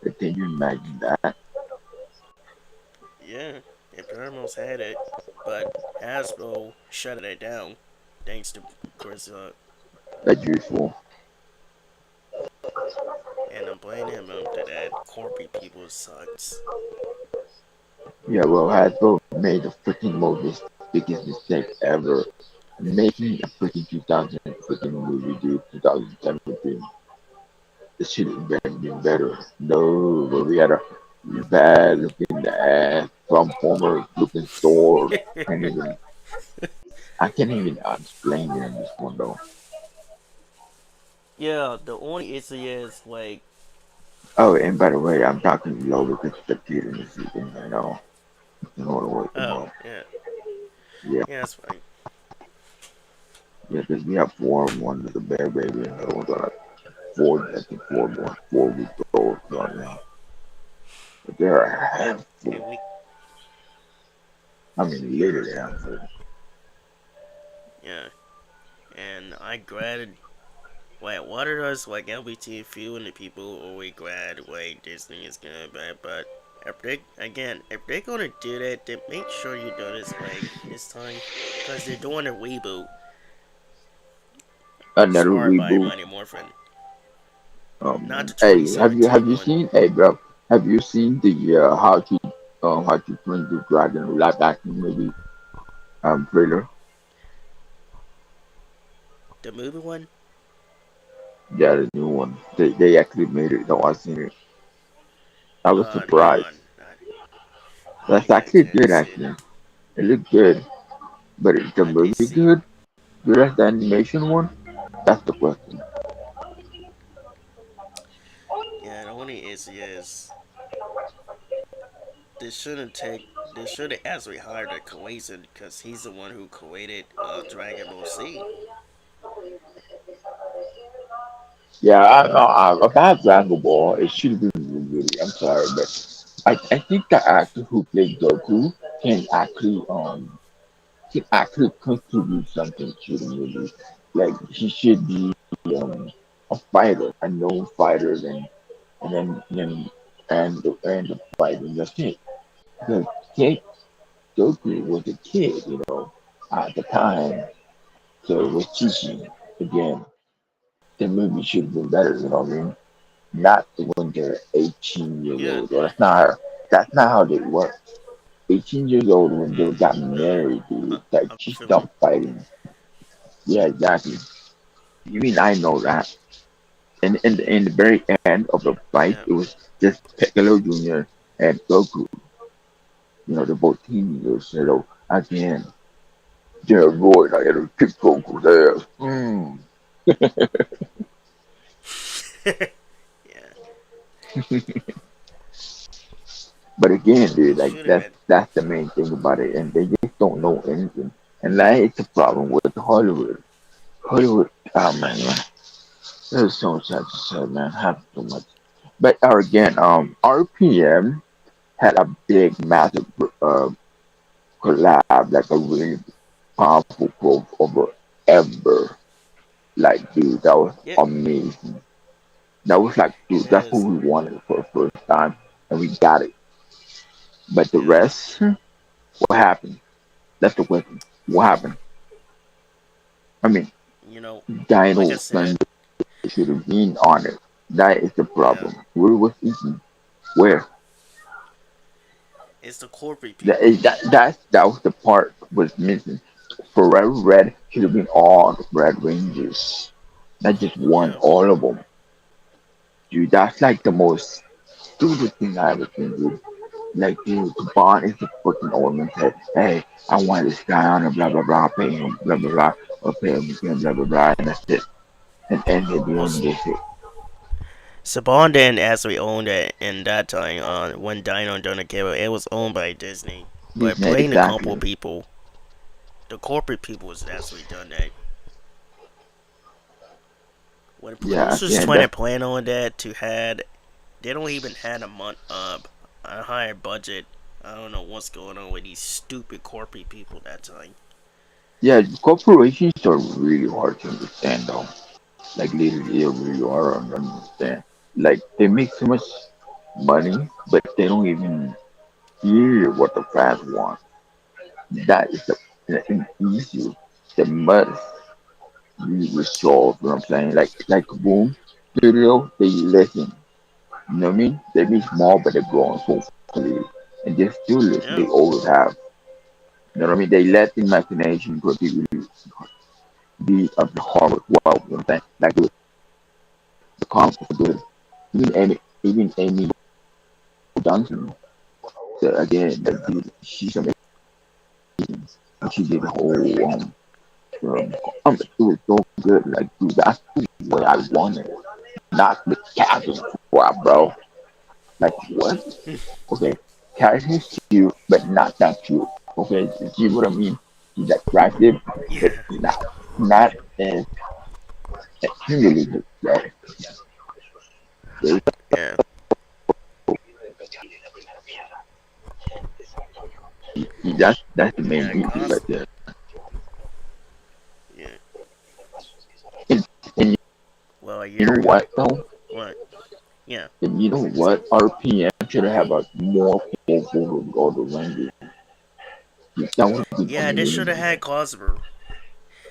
Like, can you imagine that? Yeah, it almost had it, but Hasbro shut it down thanks to Chris. Like usual. And I'm blaming him to that. Corporate people sucks. Yeah, well, Hasbro made the freaking most biggest mistake ever, making a freaking 2000 freaking movie, dude, 2017. This should have been better. No, but we had a bad looking ass Transformers looking sword. Can't even, I can't even explain it in this one though. Yeah, the only issue is like, Oh, and by the way, I'm talking low because the kid in the season, you know what, oh yeah, yeah, yeah, that's fine. yeah, because we have four, one is a bear baby, and the other one's like four, I think four weeks old right now. But they're a And handful. we, I mean, literally a handful. yeah, and I glad. Wait, what are those like LBT few and the people always glad like Disney is gonna bad, but If they're gonna do that, then make sure you do this way this time, because they're doing a reboot, Another starred by reboot. Mighty Morphin, Oh not man. the Hey, have 2017 you one. seen? Hey, bro, have you seen the how to train the dragon live action movie trailer? The movie one? Yeah, the new one. They actually made it. No, I seen it. I was No, surprised. I That's got a actually chance to good. see it. Actually, it looked good. But is the I did movie see. good? Good as the animation one? That's the question. Yeah, the only issue is they shouldn't take. They should have actually hired a Kawaiian because he's the one who created Dragon Ball Z. Yeah, about Dragon Ball, it should have been really good. I'm sorry, but I think the actor who played Goku can actually can actually contribute something to the movie. Like he should be a fighter, a known fighter, and the fighting. That's it. Because kid Goku was a kid, at the time, so it was teaching again. The movie should have been better. You know what I mean? Not when they're 18 years Yeah. old. Or that's not how they work. 18 years old when they got No. married, I, dude. Like I'm she familiar. stopped fighting. Yeah, exactly. You mean I know that? And in the very end of the fight, Yeah. it was just Piccolo Jr. and Goku. They're both teenagers. Again, they're boy, I had to kick Goku's ass. Yeah. But again, dude, It like should have that's been. that's the main thing about it, and they just don't know anything. And that is the problem with Hollywood. Hollywood, oh man, there's so much to say, man. Have so much. But again, RPM had a big, massive collab, like a really powerful crossover ever. Like, dude, that was Yeah. amazing. That was like, dude, that's what Because we wanted for the first time, and we got it. But the yeah, rest, what happened? That's the question. What happened? I mean, you know, like I Dino said, Thunder should have been on it. That is the yeah, problem. Where was Ethan? Where? it's the corporate That people. is that was the part was missing. Forever Red should have been all the Red Rangers, not just one. Yeah. All of them, dude. That's like the most stupid thing I ever seen, dude. Like, dude, Bond is the fucking old man said, "Hey, I want this guy on and blah blah blah, pay him blah blah blah, or pay him blah blah blah," and that's it. And they Well, doing this shit. Saban didn't actually own it in that time. When Dino Donut came out, it was owned by Disney. But Disney, playing the couple exactly. people, the corporate people was actually done that. When Yeah, producers again, trying to that's plan on that they don't even have a higher budget. I don't know what's going on with these stupid corporate people that time. yeah. Corporations are really hard to understand, though. Like literally, they really hard to understand. Like they make so much money, but they don't even hear what the fans want. That is an issue. The must be resolved. You know what I'm saying? Like Boom Studio, they listen. You know what I mean? They be small, but they're growing so quickly, and they still listen. Yeah. They always have. You know what I mean? They let the imagination continue to be of the horror as well. You know what I'm saying? Like the comics are good. Even Amy Johnson. So again, she's amazing. And she did the whole it was so good. Like, dude, that's what I wanted. Not the Captain Crab, bro. Like, what? Okay, Captain's cute, but not that cute. Okay, you see what I mean? He's attractive, but Yeah. not as accumulated. Right? Yeah. That's the main Yeah. issue right there. Yeah. And Well, a you year know ago. what though? What? Yeah, And you know what? RPM should have a more over all the language. That would be yeah. They should have amazing. had crossover.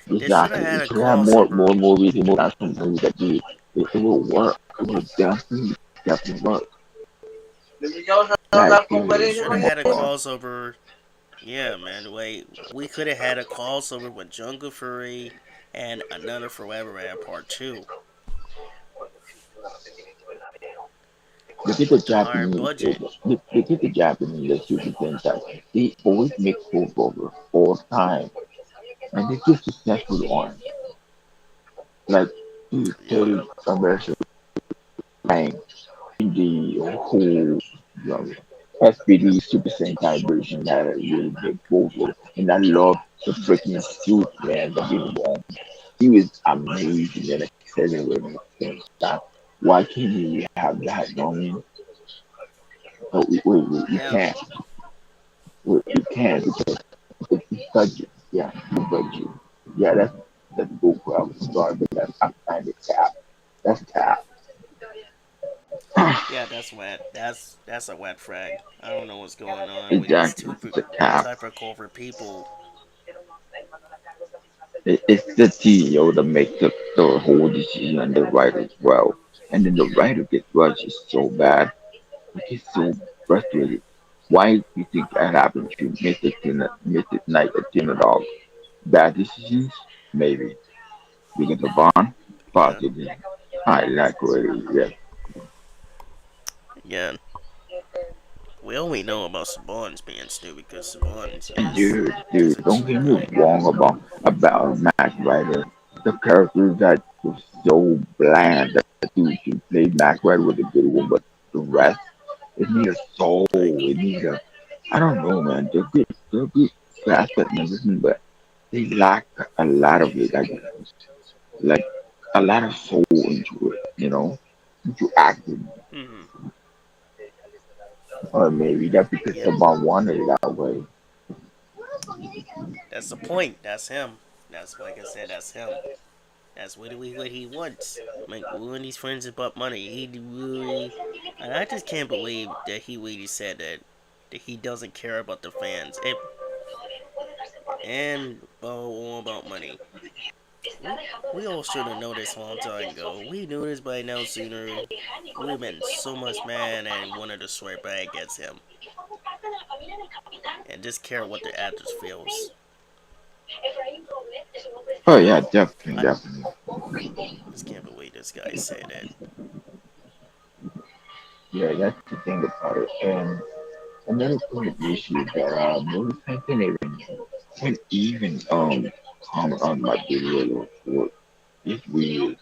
They should have Exactly. had It a should have more crossover. movies and more national movies that do it will work. It will definitely work. Like, They should have come had a on. crossover. Yeah, man. Wait, we could have had a crossover with Jungle Fury and another Forever Man Part Two Look at the with a higher Japanese. budget. Look at the Japanese. Let's do the things that they always make food over all the time, and they just successful on. Like, you Yeah, take American Bang, the whole SPD Super Sentai version that I really big over, and I love the freaking suit, man. Don't get me wrong, he was amazing and excellent and stuff. Why can't we have that going? But we yeah, can't. We can't because it's budget. Yeah, the budget. Yeah, that's bull crap. Sorry, but I'm kind of cap. That's cap. yeah. That's wet. That's a wet frag. I don't know what's going on with these Exactly, two it's a cap. type of corporate people. It's the CEO that makes the whole decision and the writer as well. And then the writer gets rushed is so bad. He gets so frustrated. Why do you think that happened to Mr. Knight at Dinner Dog? Bad decisions? Maybe. Because of Bond? Yeah, Possibly. I like really, yeah. yeah. We only know about Saban's being stupid because Saban's And is dude, a don't cheap get me guy. wrong about Mac Rider. The character that was so bland that the dude can play Mac Rider with a good one, but the rest, it needs a soul. Like, It needs a, I don't know, man. They're good aspect and everything, but they lack a lot of it, like a lot of soul into it, into acting. hmm, Or maybe that's because yeah. someone wanted it that way. That's the point. That's him. That's like I said. That's him. That's what he wants. Like when he's friends about money, he really, and I just can't believe that he really said that he doesn't care about the fans and all about money. We all should have known this a long time ago. We knew this by now sooner. We'd have been so much mad and wanted to swear back against him and just care what the actors feels. Oh yeah, definitely, I definitely. just can't believe this guy said that. Yeah, that's the thing about it. And another point of issue is that most I can't even comment on my video or it's weird.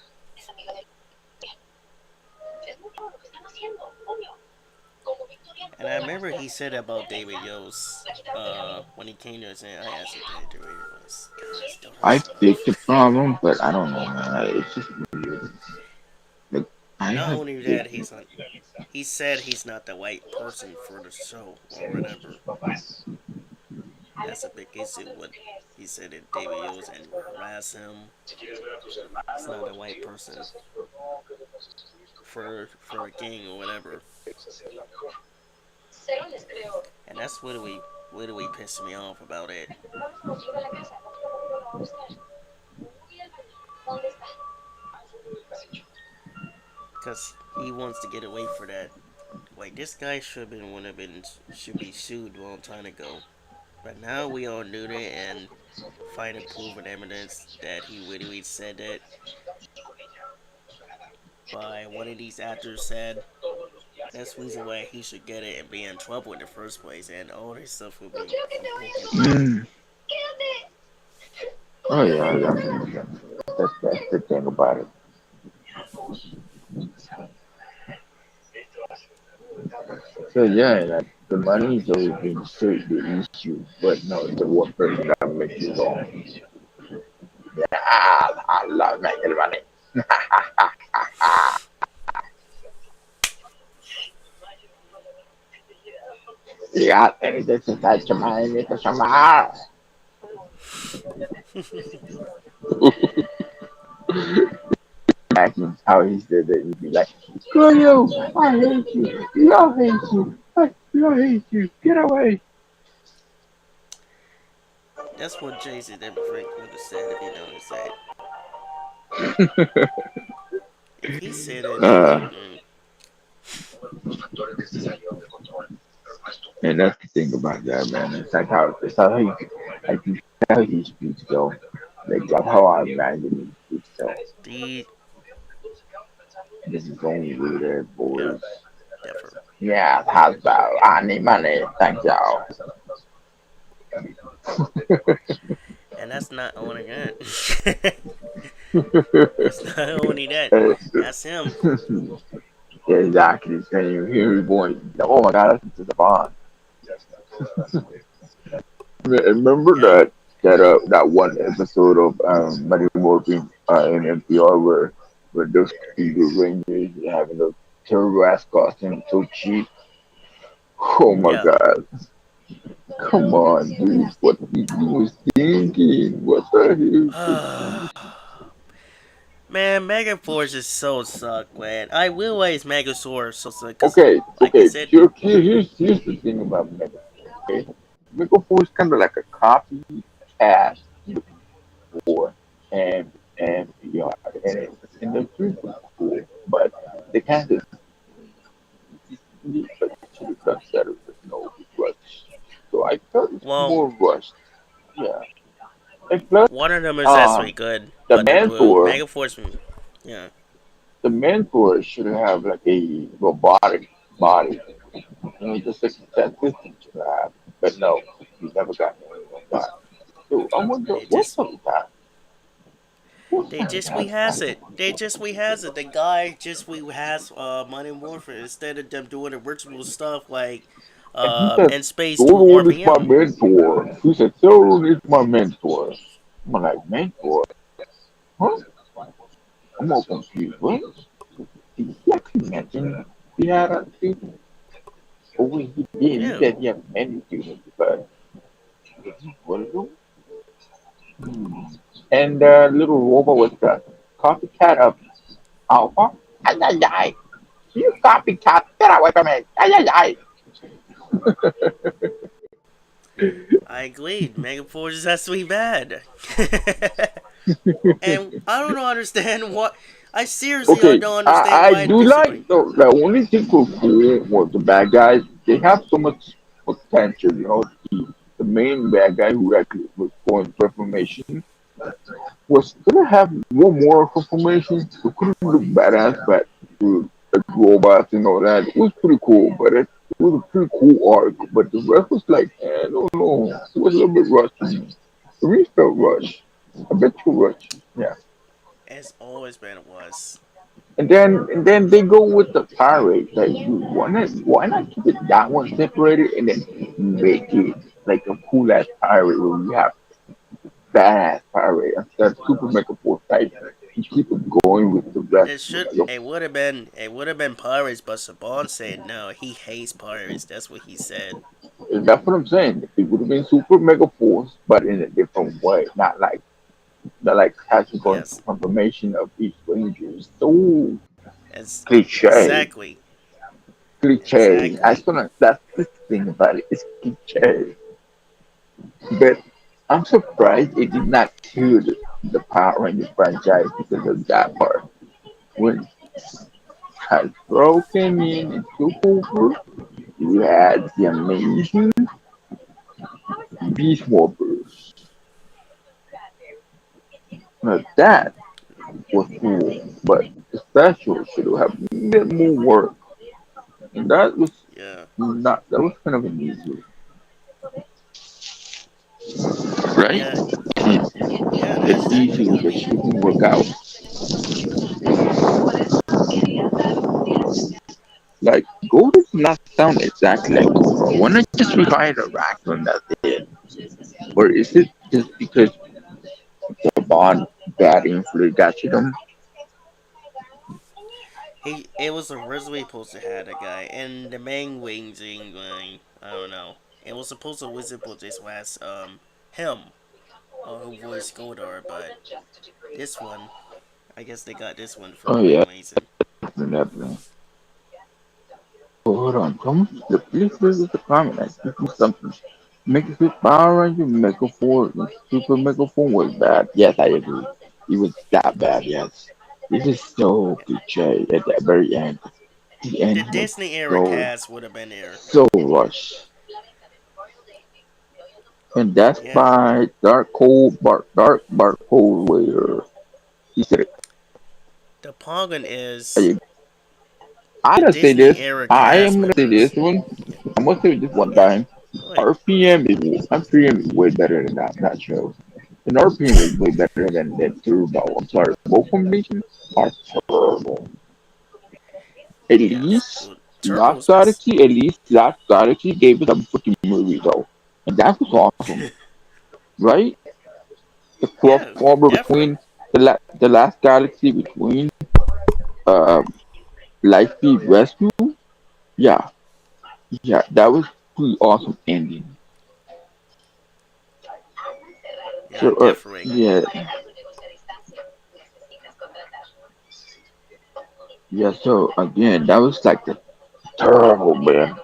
And I remember he said about David Yost when he came to us and I asked him to do it was God, it still hurts I so bad. fixed the problem, but I don't know, man. It's just weird. Like I Not have only that, fixed he said he's not the right person for the show or whatever. That's a big issue. What he said that David Yost and harass him. He's not the right person for a gang or whatever. And that's what we pissed me off about it. Cause he wants to get away for that. Like this guy should be sued a long time ago. But now we all knew that and find proven evidence that he literally said that by one of these actors said that's the reason why he should get it and be in trouble in the first place and all this stuff will be broken down. it. Oh yeah, definitely. That's the thing about it. So yeah, like the money is always been straight the issue, but no, it's the one person that makes it wrong. Yeah, I love making money. Yeah, this is such a money, this is a money. how he said that he'd be like, screw you, I hate you, we all hate you, we all hate you, get away. That's what Jason and Frank would have said if you noticed that. If he said it, uh, mm, and that's the thing about that man. It's how he, like you how he speaks though. Like that's how I imagine he speaks though. the This is only with their yeah, boys. different. Yeah, how's about I need money, thank y'all. And that's not only that. It's not only that. That's him. Yeah, exactly. Can you hear me boy? Oh my god, that's just a bond. Remember Yeah, that one episode of Mighty Morphin in NPR where those people rangers having those terrible ass costumes so cheap. Oh my yeah. god. Come on, dude. What he was thinking? What the Man, Mega Force is so suck, man. I will always Megasaur so suck hell? because, like I Okay. said, Here's the thing about Mega. Okay, Mega Force is kind of like a copy cat before, and and and they're pretty cool, but they kind of but it should have done better with no rush. So I felt it's well, more rushed. Yeah, and plus, one of them is actually um, good, the but mentor, Mega Force, yeah, the mentor should have like a robotic body, just like that system should have. But no, he never got any of that. So I wonder they what's just up with that. What's they up with just we that? has it. They just we has it. The guy just we has Money Warfare instead of them doing the virtual stuff like And he said, in space 2 Zoro is my RPM. mentor. He said, Zoro is my mentor. I'm like, mentor? Huh? I'm all confused. What? Did he actually mention he had a student? Oh, he did. He Yeah, said he had many students, but was he one of them? Hmm. And the little robot was the copycat of Alpha. Ay, ay, ay. You copycat. Get away from me. Ay, ay, ay. I agree. Mega Force is actually bad. And I don't understand what. I seriously Okay, don't understand I why I do disagree. like the only thing for cool was the bad guys. They have so much potential, the main bad guy who actually was going for information was gonna have one more information. It couldn't look badass, but with the robots and all that, it was pretty cool. But it was a pretty cool arc. But the rest was like, I don't know, it was a little bit rushed. To me. The real felt rushed, a bit too rushed. Yeah. It's always been it was. And then they go with the pirate. Like, why not keep it that one separated and then make it like a cool ass pirate where you have badass pirate instead of super mega force type. You keep it going with the rest. It should. It would have been. It would have been pirates, but Saban said no. He hates pirates. That's what he said. That's what I'm saying. It would have been super mega force, but in a different way. Not like actually going for Yes. confirmation of each ranger. It's so As cliche. exactly. Cliche. Exactly. That's the thing about it. It's cliche. But I'm surprised it did not kill the Power Rangers franchise because of that part. When has broken in and took over, you had the amazing Beast Whoppers. Now that was cool, but the special should have a bit more work. And Yeah. that was kind of an easy, right? Yeah. Yeah. That's It's exactly easy because with I the mean, shooting work out. Like Gold does not sound exactly like Gold. Why not just revive the Raccoon that's it? Or is it just because the bond bad influence got you them? he it was originally supposed to have a guy, and the main wings thing. I don't know. It was supposed to was supposed to last him who voiced Goldar, but this one I guess they got this one for Oh the yeah, right reason. definitely. Oh, hold on. Come, please visit the comment. I give you something. Make a Fit Power Ranger Mega Force and Super Mega Force was bad. Yes, I agree. It was that bad. Yes. It was so Yeah. cliche at the very end. The The end was Disney era so cast would have been there. so rushed, and that's Yeah. by Dark Cold Warrior. He said it. The Pongon is I'm the gonna say Disney this. era I cast am gonna say this members. one. Yeah. I'm gonna say this one Yeah. time. Go ahead. RPM is way better than that show. And RPM is way better than Turbo. I'm sorry. Both combinations are terrible. At Yes. least Well, Turbos was. Lost Galaxy gave us a freaking movie though. And that was awesome. Right? The Yeah. crossover Definitely. between the Last Galaxy between uh Lightspeed Rescue. Yeah, yeah, that was pretty awesome ending. Yeah. So Definitely. yeah, yeah. So again, that was like the terrible man.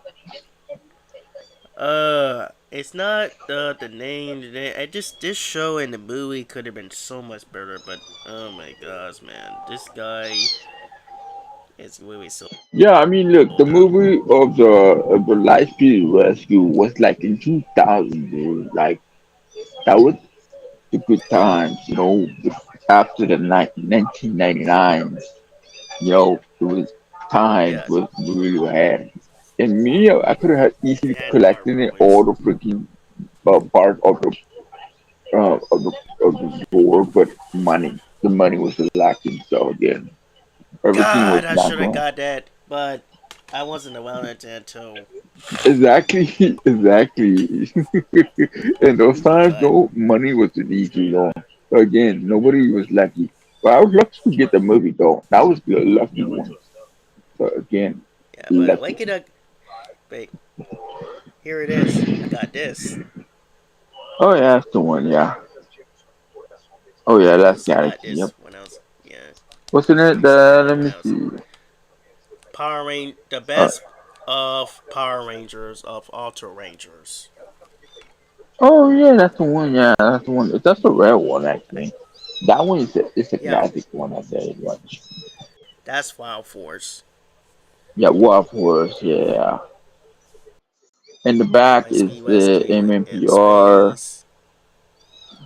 It's not the name. I just this show and the movie could have been so much better. But oh my gosh, man, this guy is really so Yeah, I mean, look, the bad. movie of the Lightspeed Rescue was like in 2000, dude. Like that was the good times, after the 1999. It was times Yes, was really had. And me, I could have it easily had dark collected it all moments. the freaking part uh, of the of the war, but the money was lacking. So again, everything was God, I not should have going. got that, but I wasn't around at that until. Exactly, exactly. And those times, But no money was an easy, Again, nobody was lucky. But I was lucky to get the movie though. That was the lucky one. So again, yeah, but lucky. wake it up. Wait, here it is. I got this. Oh yeah, that's the one. Yeah. Oh yeah, I that's used to got Galaxy. Yep. this when I was yeah. What's in I it? used to got Let it when me I was see. The Uh, best of Power Rangers of Ultra Rangers. oh yeah, that's the one. Yeah, that's the one. That's the rare one I, actually. That one is it's a yeah, classic one. I say much. that's Wild Force. Yeah, War Force. Yeah. In the back is Lightspeed the Rescue in MMPR Space.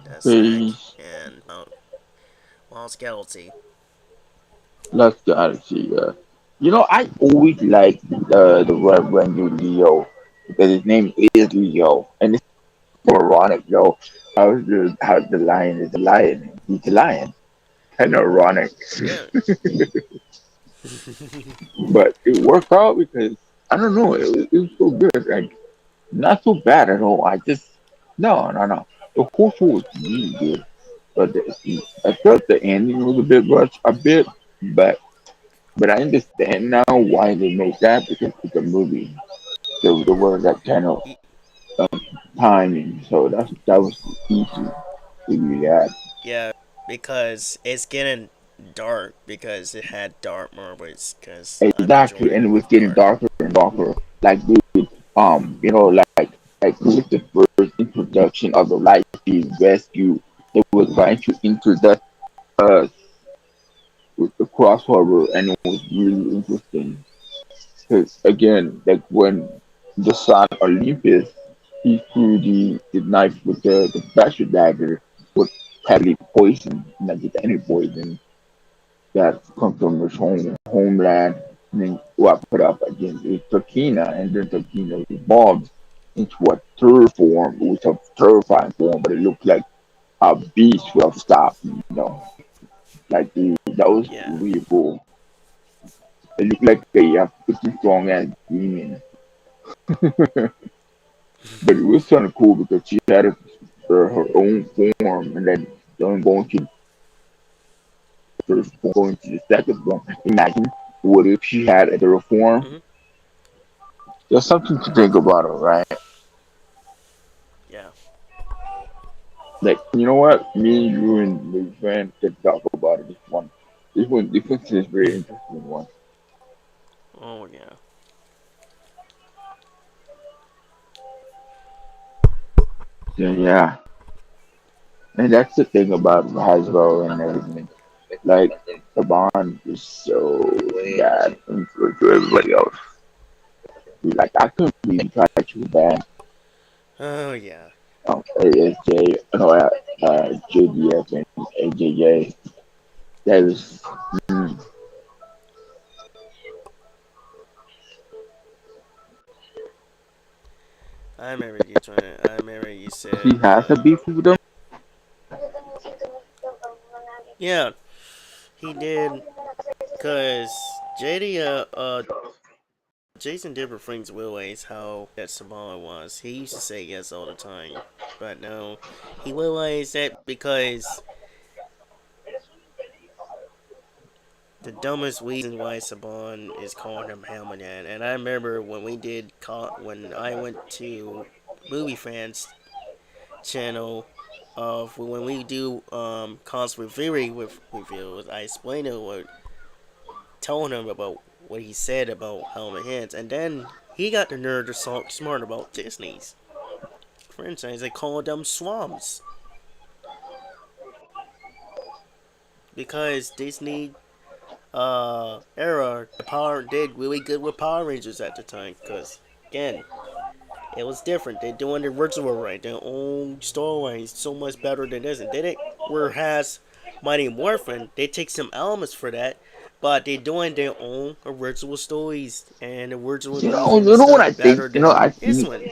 That's Zack page. and Wild Skeleton. Let's Galaxy. I always like the Red Ranger Leo because his name is Leo, and it's so ironic, though. How the lion is a lion? He's a lion. Kind of ironic, Yeah. but it worked out because I don't know. It was so good, like not so bad at all. I just no, no, no. The whole show was really good, but I felt the ending was a bit rushed, a bit, but. But I understand now why they made that because it's a movie. So there was that kind of Y- timing. So that was easy to do that. yeah, because it's getting dark because it had dark moments. Because I'm Exactly, enjoying and it it was with getting dark. darker and darker. Like dude, like with the first introduction of the Lightspeed Rescue, they were trying to introduce us with the crossover, and it was really interesting. Because again, like when the son Olympus, he threw the knife with the pressure dagger was heavily poisoned, not just any poison that comes from his homeland, and then got put up against Turkina, and then Turkina evolved into a third form, it was a terrifying form, but it looked like a beast would have stopped, like that was Yeah, really cool. It looked like a pretty strong ass demon. But it was kind of cool because she had her own form, and then going to the first form, going to the second form. Imagine what if she had a third form? hmm There's something to think about, it, right? yeah, Like, you know what? Me, you, and my friend can talk about it this one. This one is very interesting one. Oh yeah. Yeah, yeah. And that's the thing about Hasbro and everything. Like the bond is so bad influence to everybody else. Like I couldn't even try to ban Oh yeah. ASJ, no, JDF and AJJ. That was mm, I remember you trying. I remember you he said. has a beef with them. Yeah, he did. Cause JD, Jason did reference Willways how that Samoa was. He used to say yes all the time, but no, he realized that because the dumbest reason why Saban is calling him Hammerhead. And I remember when we did when I went to movie fans channel of when we do cosplay theory with reviews, I explained to what telling him about what he said about Helmet Hands, and then he got the nerve to talk smart about Disney's franchise. They called them swamps because Disney era the Power did really good with Power Rangers at the time. Because again, it was different. They're doing the original right, their own storyline so much better than this. And did it? Whereas Mighty Morphin, they take some elements for that, but they're doing their own original stories and original music and You know what stuff I think? better than I this think one.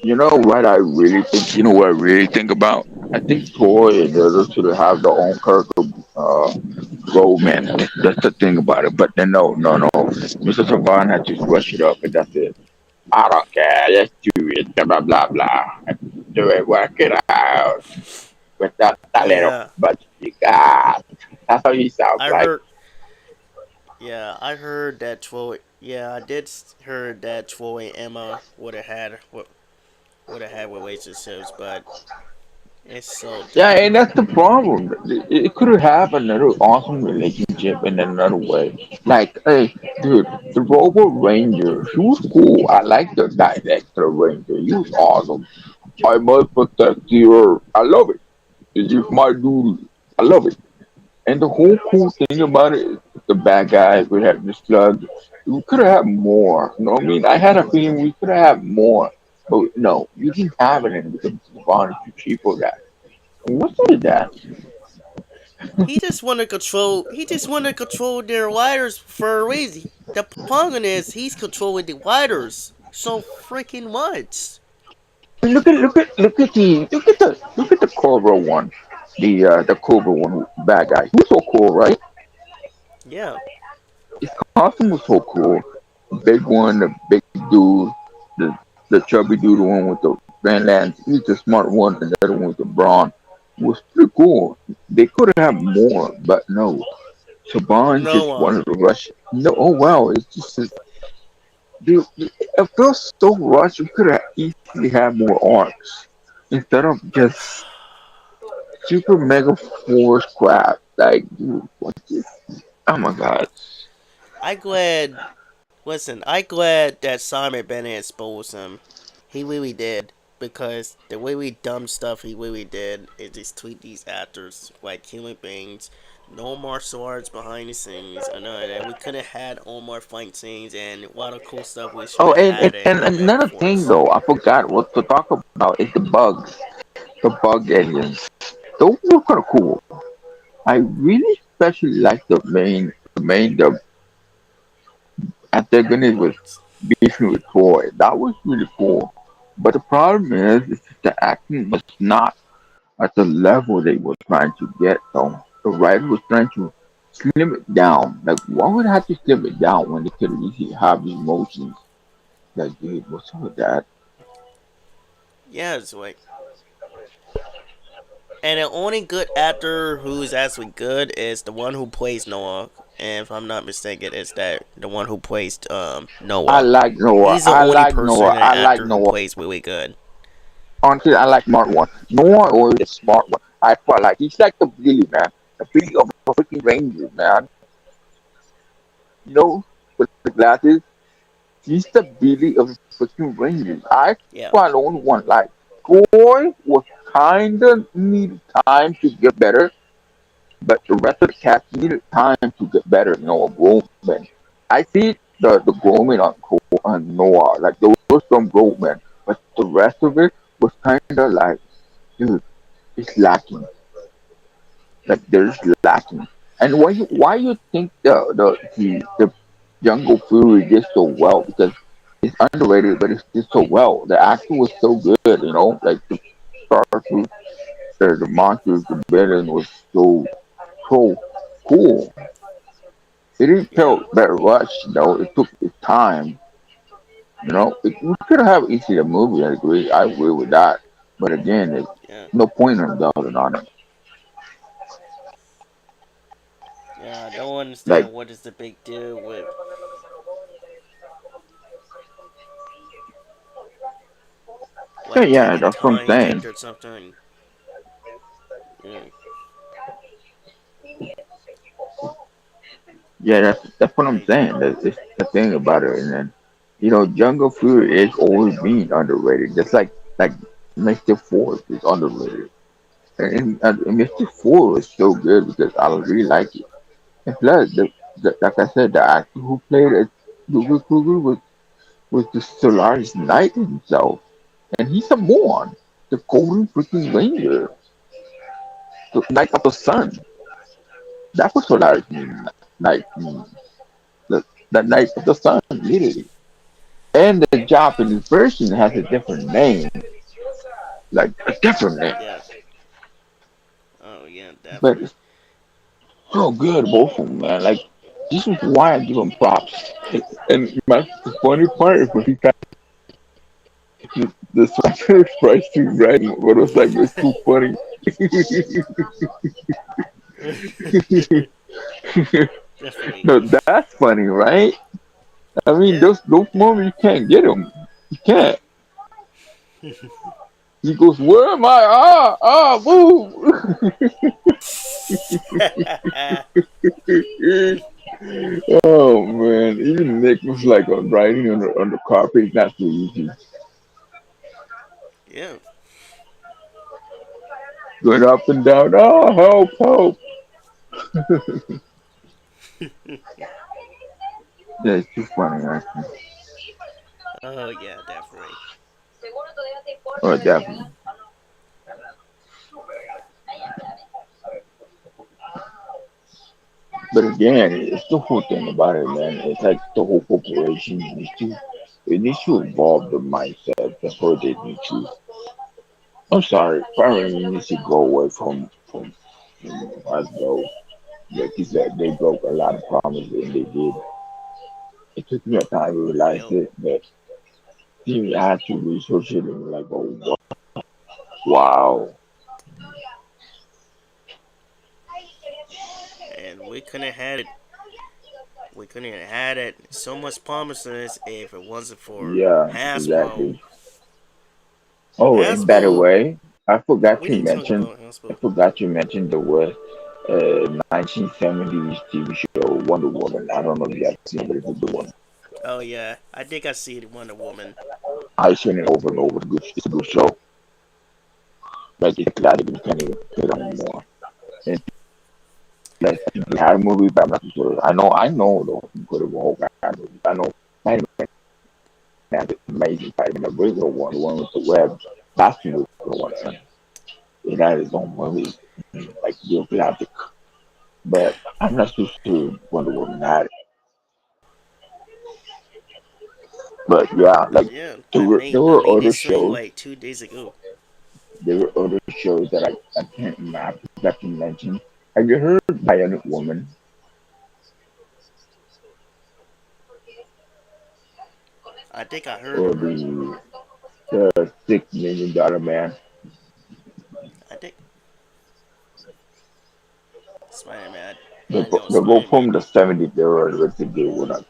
you know what I really think. You know what I really think about? I think Troy and the others should have their own character role, man. That's the thing about it. But then no, no, no. Mr. Saban had to rush it up, and that's it. I don't care. Let's do it. Blah blah blah blah. Do it. Work it out with that little Yeah, budget you got. That's how he sounds I like. heard. Yeah, I heard that Troy. Yeah, I did heard that Troy and Emma would have had relationships, but it's so Yeah, and different. that's the problem. It could have another awesome relationship in another way. Like, hey, dude, the Robo Ranger, he was cool. I like the guy next to the Ranger. He was awesome. I must protect the Earth. I love it. It's just my duty. I love it. And the whole cool thing about it is the bad guys we had the slug. We could have had more. You know what I mean? I had a feeling we could have had more. But no, you didn't have it in because the bond is too cheap for that. What's with that? He just want to control. He just want to control their writers for a reason. The problem is he's controlling the writers so freaking much. Look at the Cobra one, the Cobra one, bad guy. He was so cool, right? Yeah, His costume was so cool. The big one, the big dude, the the chubby dude, the one with the Van Lance. He's the smart one, and the other one with the brawn. It was pretty cool. They could have had more, but no. Saban just Noah. wanted to rush. No, oh wow, it's just dude, it feels so rushed. We could have easily had more arcs instead of just super mega force crap. Like, dude, what is? Oh my god. I glad. Listen, I glad that Simon Bennett exposed him. He really did because the really dumb stuff he really did is just treat these actors like human beings. No martial arts behind the scenes. I know that we could have had all more fight scenes and a lot of cool stuff we should Oh, have had in and Omega another thing Force. though, I forgot what to talk about is the bugs, the bug engines. Those were kind of cool. I really especially like the antagonist was beefing with Troy. That was really cool. But the problem is that the acting was not at the level they were trying to get though. The writer was trying to slim it down. Like why would I have to slim it down when they could easily have the emotions? Like dude, what's up with that? Yeah, it's like, and the only good actor who's actually good is the one who plays Noah. And if I'm not mistaken, it's that the one who plays I Noah. like Noah. He's the I only like person Noah. and I like actor who Noah. plays really good. Honestly, I like smart one. Noah or the smart one. I quite like. He's like the Billy man, the Billy of freaking Ranger, man. You know, with the glasses, he's the Billy of the freaking Rangers. I Yeah. find the only one like Goy was kinda needed time to get better, but the rest of the cast needed time to get better, you know, grown. I see the grooming on on Noah, like there was some grooming, but the rest of it was kinda like, dude, it's lacking. Like there's lacking. And Yeah. why you think the Jungle Fury did so well? Because it's underrated, but it's did so well. The acting was so good, you know, like the star fruit, the monsters, the villain was so cool. It didn't Yeah. feel that rushed, though. It took its time. You know, we could have easily a movie. I agree with that. But again, there's Yeah. no point in dwelling on it. Yeah. I don't Like, understand what is the big deal with yeah, like yeah, taking that's what I'm time saying. after something. Yeah. Yeah, that's what I'm Like saying. That's the thing about it. And then, Jungle Fury is always being underrated. Just like Mr. Force is underrated. And Mr. Force is so good because I really like it. And plus, like I said, the actor who played it, Google Kruger was the Solaris Knight himself, and he's a Samoan, the Golden freaking Ranger, the Knight of the Sun. That was Solaris Knight, the, the Knight of the Sun, literally. And the Japanese version has a different name, like a different name. yeah. Oh yeah, But definitely. it's so good, both of them, man. Like, this is why I give them props. And the funny part is when he got the Spanish price too, right? But it was like, it's too funny. Definitely. No, that's funny, right? I mean, Yeah. those moments you can't get them. You can't. He goes, "Where am I? Move!" Oh man, even Nick was like riding on the carpet. Not so easy. Yeah. Going up and down. Oh, help, help! Yeah, it's too funny, actually. Oh yeah, definitely. Oh, definitely. But again, it's the whole thing about it, man. It's like the whole corporation it needs to evolve the mindset before they need to. I'm sorry, family needs to go away from Hasbro. Like you said, they broke a lot of promises and they did. It took me a time to realize Yep. it, but then I had to research it and like, oh wow, And we couldn't have had it. We couldn't have had it. So much promises if it wasn't for yeah, Hasbro. exactly. Oh, in better Hasbro. way, We didn't talk about I Hasbro. forgot you mentioned the word 1970s TV show Wonder Woman. I don't know if you have seen it, but it's a good one. Oh yeah, I think I see it. Wonder Woman. I've seen it over and over. It's a good show. Like it's glad that you can't even put it on anymore. And like they had a movie, but I'm not too sure. I know though. Put it whole kind of movie. I know Spider-Man has an amazing Spider-Man, the original one, the one with the web. That's the movie the one. It had its own movie, like Bill Classic. But I'm not too sure Wonder Woman had it. But yeah, like Yeah, there were there I were made other this stream shows. like 2 days ago. There were other shows that I can't remember that you mentioned. Have you heard Bionic Woman I think I heard or of her. the $6 million man? I think Spider Man. They're, I know they're both Spider Man. from the 70s. They were really good one.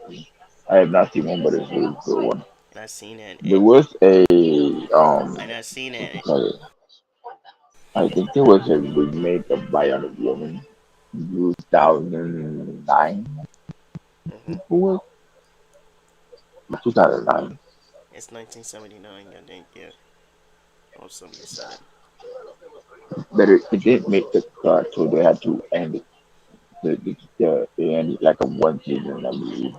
I have not seen one, but it's a really good one. And I seen it. There was a And I seen what you it. call it? I think there was a remake of Bionic Woman. 2009. Hmm. It was 2009. It's 1979, I think, yeah, or 77. But it didn't make the cut, so they had to end it. They ended like a one season, I believe.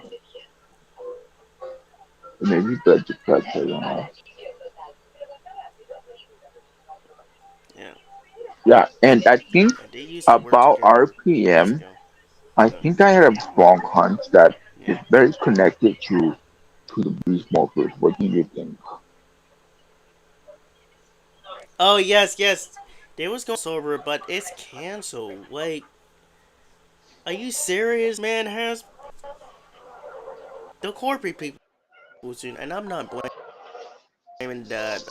Maybe budget cuts, I don't know. Yeah, Yeah, and I think and they used to work about together years RPM, ago. I Yeah, think I had a strong hunch that yeah. it's very connected to the Beast Morphers. What do you think? Oh yes, yes. They was going crossover, but it's canceled. Like, are you serious, man? Has the corporate people soon? And I'm not blaming that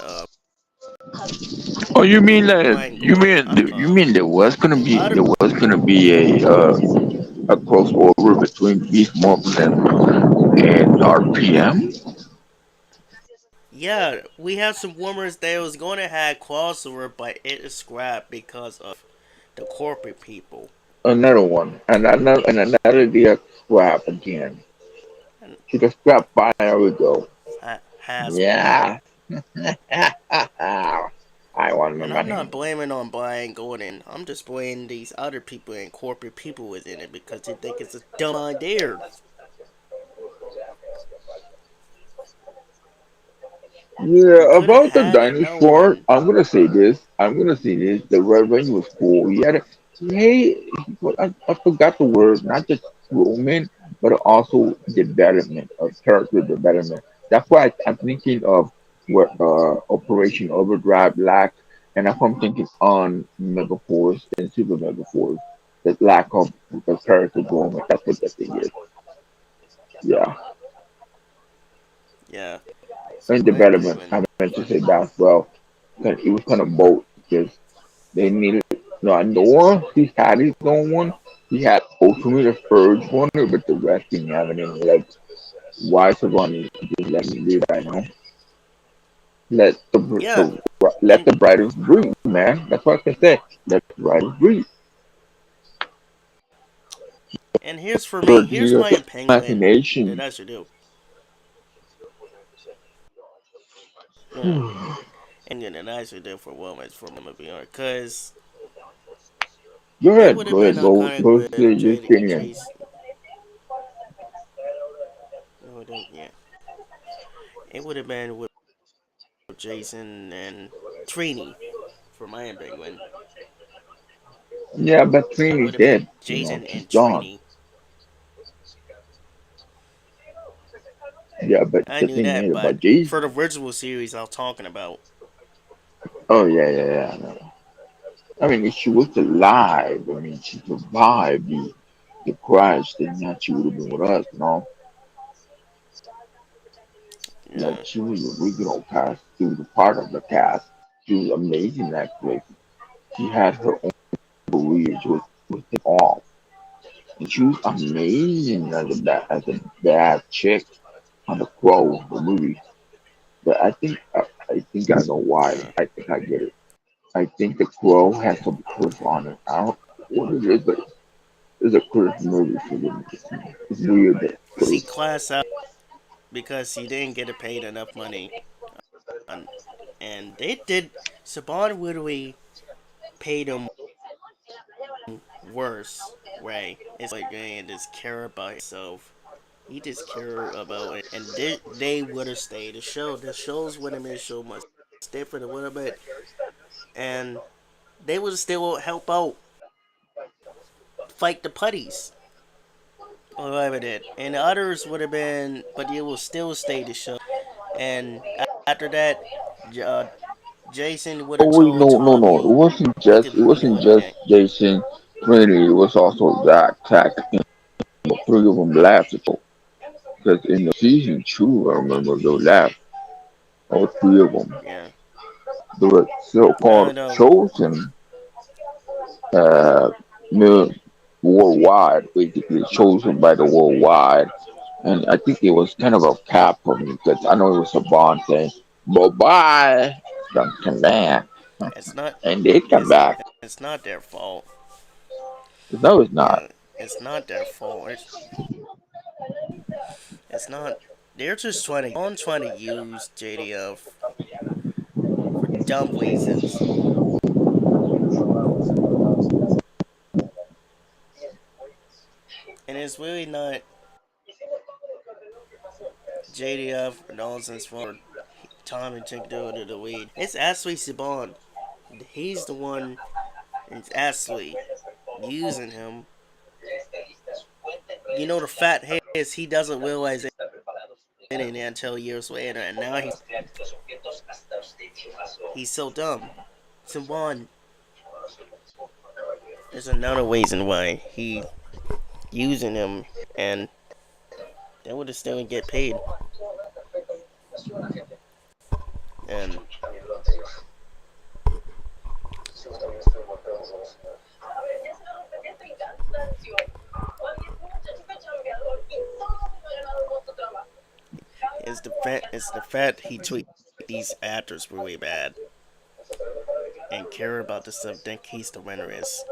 Oh, you mean that? Brian Gordon. You mean The other. there was gonna be a crossover between Beast Morphers and RPM? Yeah, we have some rumors that it was going to have crossover, but it is scrapped because of the corporate people. Another one, and another deal scrap again. And She got scrapped 5 hours ago. Hasbro. Yeah. I want my And I'm money. not blaming on Brian Gordon. I'm just blaming these other people and corporate people within it because they think it's a dumb idea. We Yeah, could have about the had another dinosaur, one. I'm gonna say this. I'm gonna say this. The Reverend was cool. Hey, I forgot the word. Not just grooming, but also development of character development. That's why I'm thinking of what Operation Overdrive lacked, and that's what I'm thinking on Megaforce and Super Megaforce. The lack of the character grooming. That's what that thing is. Yeah, Yeah, and I agree development. with. I meant to say that as well. 'Cause it was kind of both because they needed. No, Noah, he had his own one. He had ultimately the first one, but the rest didn't have any legs. Why Savani just let me do that, you know? Let Yeah, let and the brightest breathe, man. That's what I can say. Let the brightest breathe. here's for me. But Here's your my opinion that imagination. I should do. Yeah, Go and that I should do for Wilmot for Mama VR because it ahead, would have go been ahead, iconic go say with your opinion. Jace. Yeah, it would have been with Jason and Trini for my Penguin. Yeah, but It Trini's would have been dead. You know, Jason she's and gone. Trini. Yeah, but I the knew thing that, is but about Jason. for the original series I was talking about, Oh yeah, yeah, yeah. No. I mean, if she was alive, I mean, she survived the crash, then yeah, she would have been with us, you know? Like, yeah, she was the original cast. She was a part of the cast. She was amazing, actually. She had her own career. She was taking off. And she was amazing as a bad chick on the Crow, the movie. But I think I know why. yeah, I think I get it. I think the Crow has some curse on it. I don't know what it is, but it's a curse movie for them. It's weird that she curse. class out because she didn't get paid enough money, on, and they did. Saban Woodley paid him worse way. It's like man just care about himself. He just care about it, and they would have stayed. The shows would have been so much different. It would have been, and they would still help out fight the putties. Or whatever did, and the others would have been, but it will still stay the show. And after that, uh, Jason would have Oh wait, told no. Tommy he could It be wasn't doing just anything. Jason, Trinity. It was also Zach, Tack, and the three of them left. Because in the season two, I remember they left. All three of them. Yeah, They were I so-called know. chosen, uh, mil- worldwide, basically chosen by the worldwide. And I think it was kind of a cap for me because I know it was a bond thing. Bye bye, don't come back, It's not. and they come It's back. it's not their fault. No, it's not. Yeah, it's not their fault. It's not. They're just trying to use JDF for dumb reasons, and it's really not JDF or Nelson's fault for Tommy to go to the lead. It's Ashley Saban. He's the one. It's Ashley using him. You know the fact is he doesn't realize anything until years later, and now he's so dumb. Saban is another reason why he using him, and they would have still get paid. And it's the fact he treat these actors really bad and care about the stuff that he's the winner is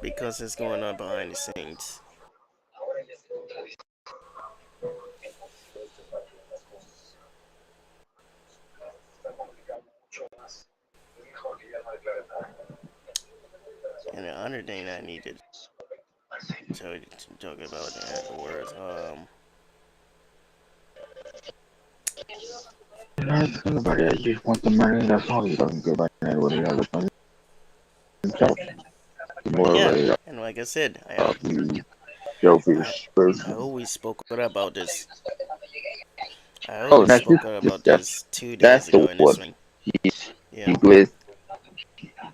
because it's going on behind the scenes. And the other thing I needed to talk about afterwards, That's nobody. I just want the money. That's all. He doesn't care about anybody else but himself. More of yeah, a and like I said, I selfish I person. always spoke about this. I Oh, always that's spoke just about this two that's days the ago in this word. ring. He's Yeah, egoist,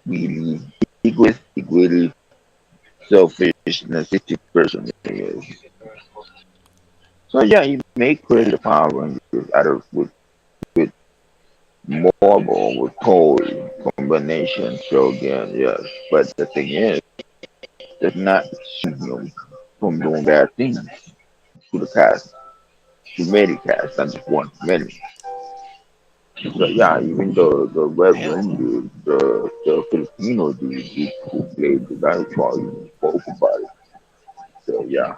really egoist, selfish, narcissistic person. He is. So yeah, he may create yeah, the Power Rangers out of with marble with toy combination. So again, yes. But the thing is, that's not him from doing bad things to the cast, to many cast, not just one, many. So yeah, even the yeah. Reverend dude, the Filipino dude who played the dinosaur, even spoke about it. So yeah,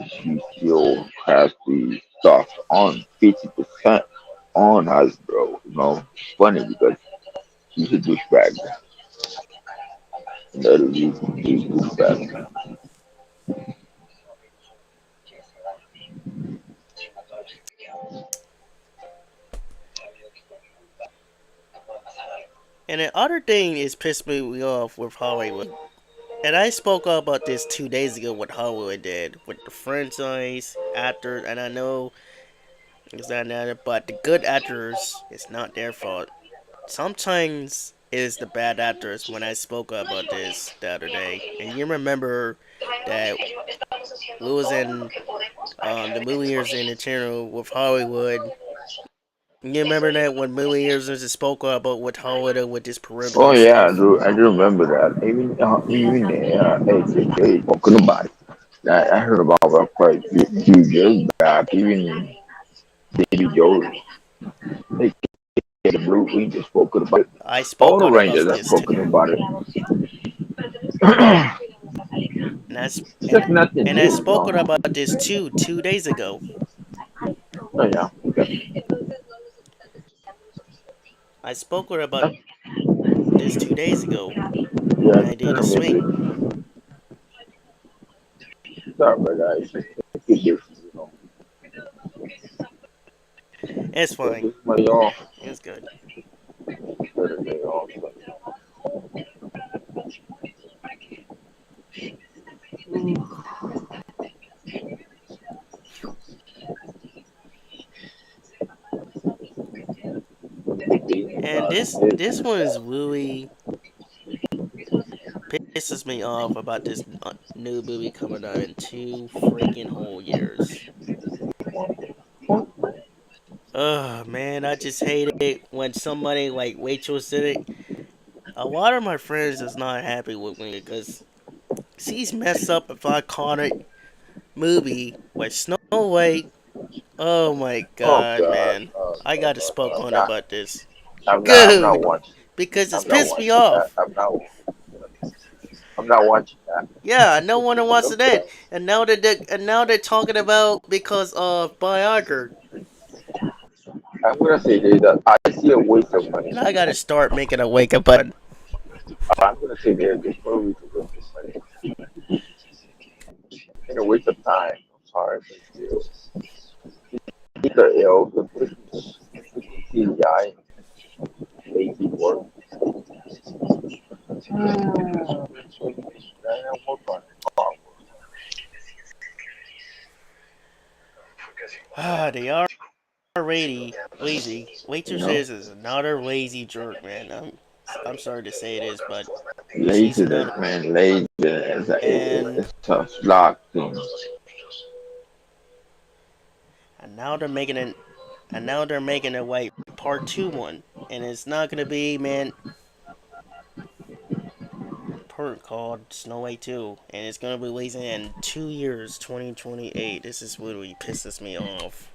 he still has the stock on 50% on Hasbro. You know, it's funny because he's a douchebag. That is he's a douchebag. And the other thing is pissed me off with Hollywood. And I spoke about this 2 days ago. What Hollywood did with the franchise actors, and I know it's not that, but the good actors, it's not their fault. Sometimes it is the bad actors. When I spoke about this the other day, and you remember that we was in the movie years in the channel with Hollywood. You remember that when movie years spoke about with Hollywood with this Oh Peruvian yeah, stuff. I do remember that. Even AKA talking about it. I heard about that quite a few years back. Even Davy Jones, they the Blue Rangers spoken about it. I All spoke the out Rangers about have this too, spoken about it. and I That's nothing and I new, spoke bro. out about this too 2 days ago. Oh yeah, okay. I spoke out about That's, this 2 days ago yeah, when I did kind a of miss swing. it. Sorry about that. It's just a good difference, you know. It's But fine. this is my y'all. It's good. Better day off. And this one is really pisses me off about this new movie coming out in 2 freaking whole years. Ugh, man, I just hate it when somebody like Rachel said it. A lot of my friends is not happy with me because she's messed up if I call it movie with Snow White, Oh my Oh god, God. man. I got to spoke on Nah, about this. I'm not Good! watching. Because it's I'm not pissed me watching that. off. I'm not watching that. Yeah, no one wants that. Okay. And now they're talking about because of Biographer. I'm gonna say this. I see a waste of money. And I gotta start making a wake up button. I'm gonna say this movie is a waste of money and a waste of time. I'm sorry, but still, either ill, the CGI, lazy work. Ah, they are lazy. You know, Waitresses is another lazy jerk, man. I'm sorry to say it is, but she's laziness, another. man, laziness. And It's a slog thing. and now they're making an and now they're making a white part two one, and it's not gonna be man part called Snow White 2, and it's gonna be releasing in 2 years, 2028. This is what really pisses me off.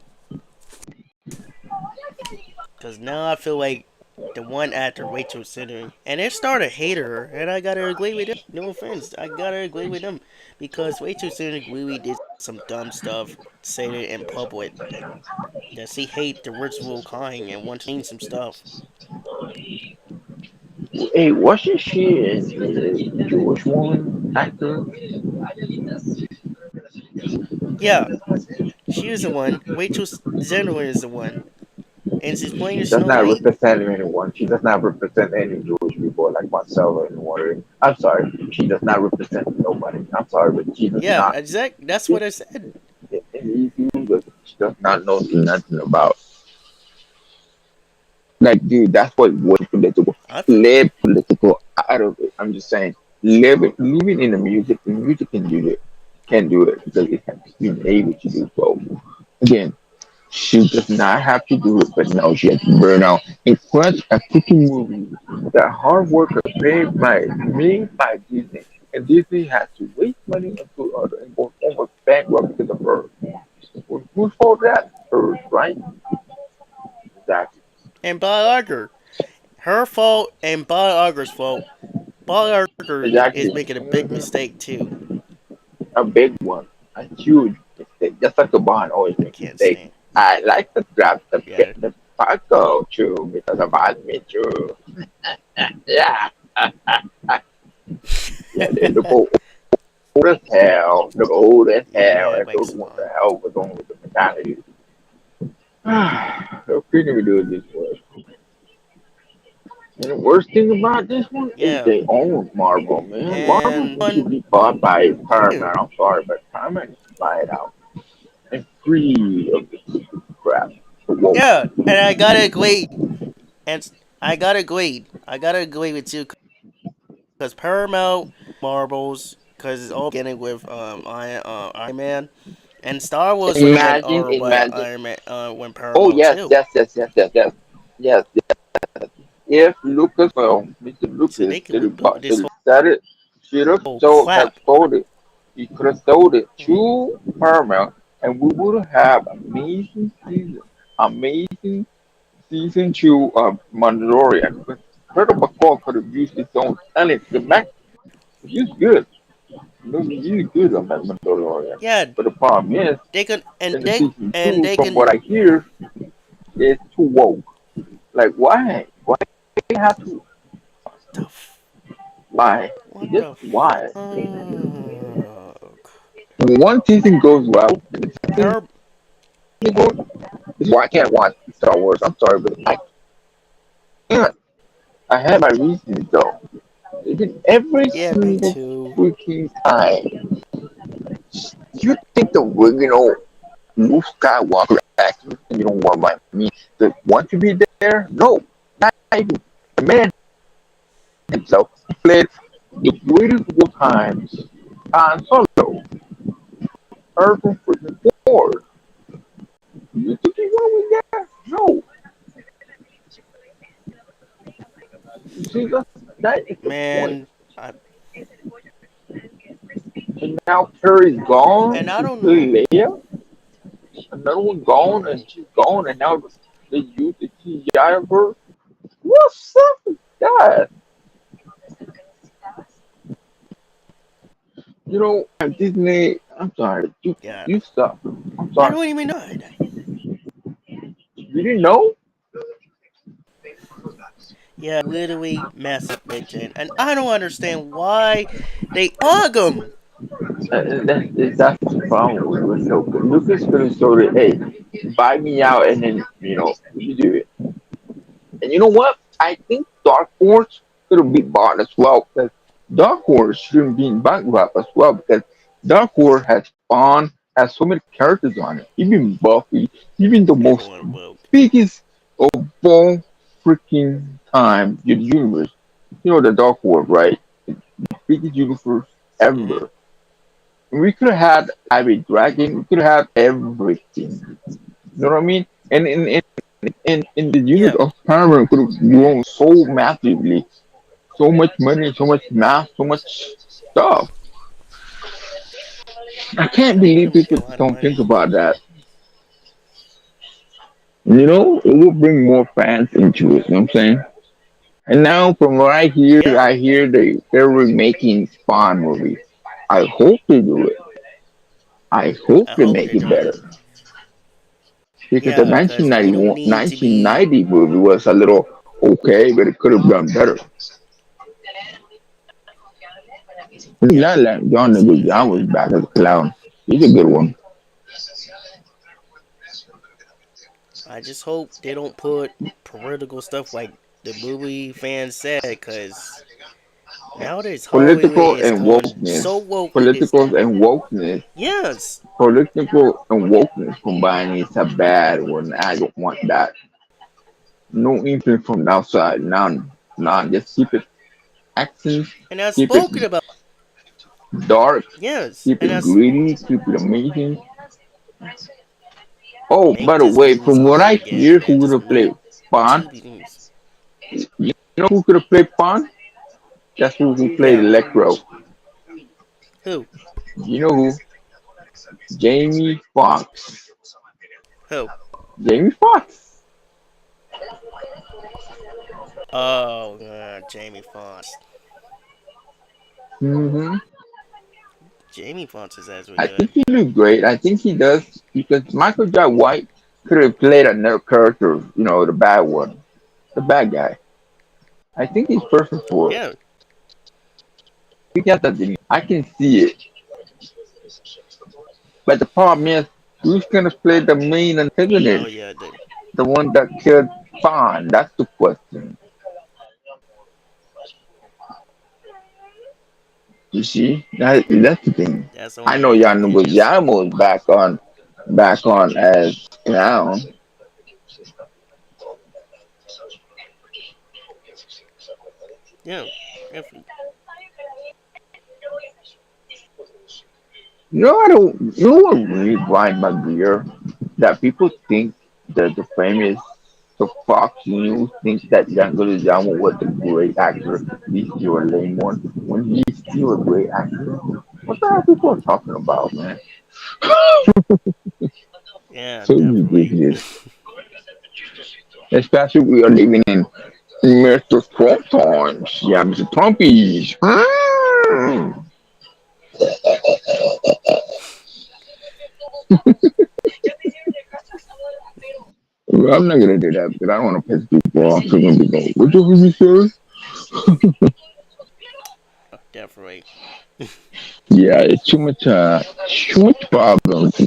Cause now I feel like the one actor way too considering, and it started hater her, and I gotta agree with them. No offense, I gotta agree with them because way too soon really did some dumb stuff, say it in public. That she hate the ritual kind and want to change some stuff. Hey, wasn't she a Jewish woman actor? Yeah, she was the one. Rachel Zenner is the one, and she's playing the She does Snow not White. represent anyone. She does not represent any Jewish people like Marcella and Warren. I'm sorry, she does not represent nobody. I'm sorry, but she does Yeah, not. exact. That's She, what I said. she does not know nothing about. Like, dude, that's what political. I f- Live political out of it. I'm just saying, live it in the music. The music can do it. Can do it because it has been able to do both. Again, she does not have to do it, but now she has to burn out in such a cooking movie that hard worker made by Disney, and Disney has to waste money into other and go almost bankrupt because of her. Whose fault that? Hers, right? Exactly. and Bob Iger. Her fault and Bob Iger's fault. Bob Iger is Exactly. making a big mistake too. A big one, a huge mistake. Just like the bond always I makes can't mistakes. stand. I like to grab Yeah, the Paco too because about me too. Yeah. Yeah, they look old as hell. Look old as hell. yeah, And makes those what fun. the hell was on with the mentality. How couldn't we do it this way? And the worst thing about this one is Yeah, they own Marvel, man. Marvel and needs to one be bought by too. Paramount. I'm sorry, but Paramount needs to buy it out and free of this crap. Whoa. Yeah, and I gotta agree. And I gotta agree with you because Paramount Marvels because it's all beginning with Iron Man, and Star Wars would have been what Imagine. Iron Man when Oh Paramount yes, too. yes, yes, yes, yes, yes, yes. If Lucas, well, Mr. So Lucas they could should reboot this have said it, should have whole crap. sold it. He could have sold it Hmm. to Paramount, and we would have amazing season two of Mandalorian. But Pedro Pascal could have used his own talent. The Mac, he's good. He's good on that Mandalorian. Yeah, But the problem is, they could in the season two, from can what I hear, it's too woke. Like, why? Why do you have to? the f- Why? what Just the why? fuck. When one season goes well, and the second Per season goes, this is why I can't watch Star Wars. I'm sorry, but I can't. I had my reasons though. Even every yeah, me single too. freaking time. You think the original Luke Skywalker actor, and you know what I mean, that want to be there? No, not even. The man himself played the greatest of all times on Solo, Urban freaking Ford. You think he want to be there? No. You see, that is the point. Man, I And now Carrie's gone and I to don't know. play Leia. Another one gone, and she's gone, and now they use the CGI of her. What's up with that? Disney. I'm sorry. Yeah, You stop. I'm I sorry. don't even know it. You didn't know? Yeah, literally massive mention, and I don't understand why they hug him. That's the problem with Lucas. Lucas could have told it, hey, buy me out, and then you do it. And you know what? I think Dark Horse could have been bought as well because Dark Horse shouldn't be bankrupt as well because Dark Horse has Spawn, has so many characters on it. Even Buffy, even the most Everyone woke. biggest of all freaking time in the universe. You know the Dark Horse, right? Biggest universe Mm-hmm. ever. We could have a dragon. We could have everything. You know what I mean? And in the unit Yeah, of Paramount could have grown so massively, so much money, so much math, so much stuff. I can't they believe could make a people lot of don't think money. about that. It will bring more fans into it. You know what I'm saying? And now, from what Yeah, I hear they're remaking Spawn movie. I hope they do it. I hope I they hope make they it do it. better because the Yeah, because we don't 1991, need to be. 1990 movie was a little okay, but it could have done better. Yeah, John that's what I'm Leguizamo saying. was back as a clown. He's a good one. I just hope they don't put political stuff like the movie fans said, because nowadays Hollywood Political is and going wokeness, so woke with this political stuff. and wokeness, Yes, political and wokeness combined is a bad one. I don't want that. No influence from the outside. None. None. Just keep it accents. and I've Keep it spoken about. dark. Yes, Keep and it gritty. Keep it amazing. Oh, make by the this way, news from what good I again, hear, man. who would Just have played make Spawn? TV news. You know who could have played Spawn? That's who played Yeah, Electro. who? You know who? Jamie Foxx. Who? Jamie Foxx. Oh, Jamie Foxx. hmm Jamie Foxx is actually I think good. he looked great. I think he does because Michael J. White could have played another character, the bad one, the bad guy. I think he's perfect for it. Yeah. He got that in. I can see it. But the problem is, who's gonna play the main Oh antagonist? yeah. The one that killed Fawn? That's the question. You see? That's the thing. That's I only know Anthony Jan Daniels. Guillermo is back on as clown. Yeah. Definitely. I don't. You know what really grinds my gear? That people think that the famous the Fox News thinks that Django Django was a great actor. He's still a lame one. When he's still a great actor. What the hell people are talking about, man? Yeah. So Definitely. ridiculous. Especially we are living in Mr. Trump times. Yeah, Mr. Trumpies. Well, I'm not gonna do that because I don't want to piss people off. So I'm gonna be going, what the hell you say? Definitely. Yeah, it's too much problems.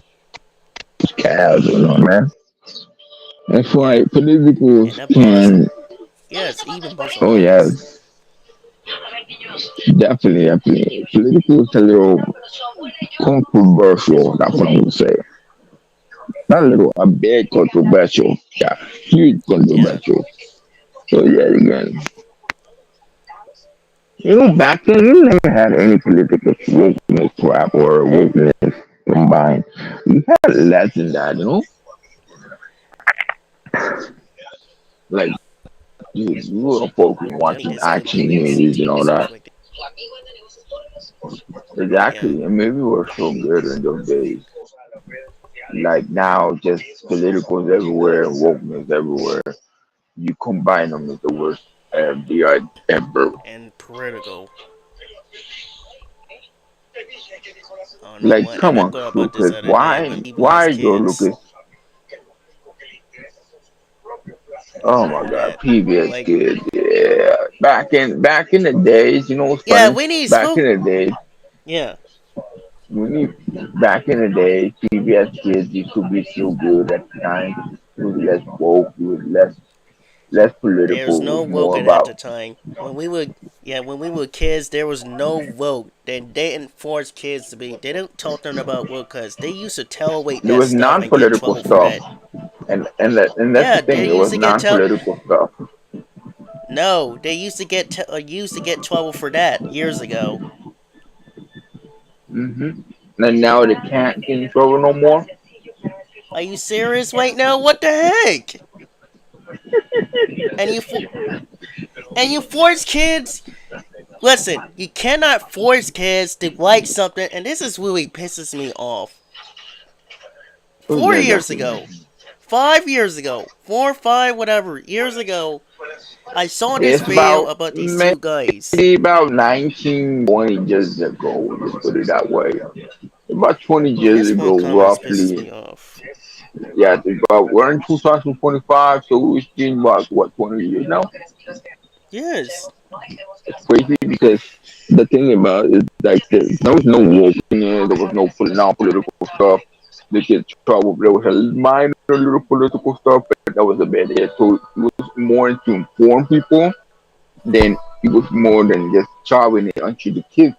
Cows, man. That's Yeah. why politicals And that bothers. can. Yes, even bothers a Oh lot of us. yes, definitely. Politicals are a little controversial. That's what I'm gonna say. Not a little, a big controversial. Yeah, huge Yeah. controversial. So yeah, again, back then you never had any political wokeness crap or wokeness combined. You had less than that, like you were focused on Definitely watching this could action be movies and TV all series that. like that. Yeah. Exactly, and maybe we were so good in those days. Like now, just politicals everywhere, wokeness everywhere. You combine them is the worst idea ever. and political. I don't know Like, what, and come I on, thought about this Lucas, other day when why, people has why, go, kids. Lucas? Oh my God, That PBS like, kids, yeah. Back in the days, you know what's yeah, funny? we need Back in school. the days, Yeah, when you back in the day, PBS kids used to be so good at the time. It was less woke, it was less there's political, it no was woke more at the about. time when we were. Yeah, when we were kids, there was no woke. They didn't force kids to be. They didn't talk them about woke because they used to tolerate There that was stuff and get in non-political trouble for stuff, that. and that's the Yeah, thing. they It used was to get non-political stuff. no, they used to used to get trouble for that years ago. Hmm. And now they can't get in trouble no more. Are you serious right now? What the heck? And you force kids. Listen, you cannot force kids to like something, and this is really pisses me off. Who 4 did that years to you? ago, 5 years ago, 4 or 5, whatever years ago, I saw this It's video about about these maybe two guys. about 19, 20 years ago. Let's put it that way. About 20 And years this one ago, comment pisses roughly. me off. Yeah, it's about we're in 2025, so we're still about what 20 years now. Yes, It's crazy because the thing about it is like there was no war in there, there was no non-political stuff. They get trouble. There was a minor little political stuff, but that was about it. So it was more to inform people than it was more than just charging it onto the kids,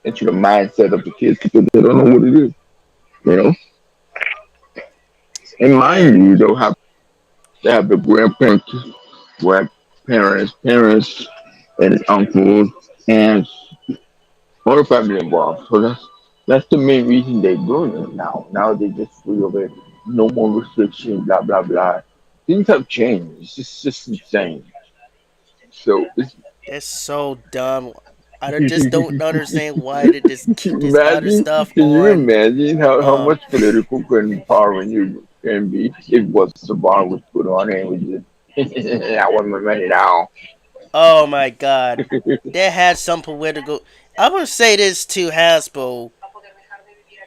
into the mindset of the kids because they don't know what it is, you know. And mind yeah, you, they have the grandparents, parents, and uncles, aunts, all the family involved. So that's the main reason they're doing it now. Now they just free of it, no more restriction, blah blah blah. Things have changed. It's just insane. So it's that's so dumb. Just don't understand why did this keep this other imagine, stuff can you on. imagine how Um, much political power you can be if what Saban was put on it was just I want my money now. oh my God, they had some political. I'm gonna say this to Hasbro.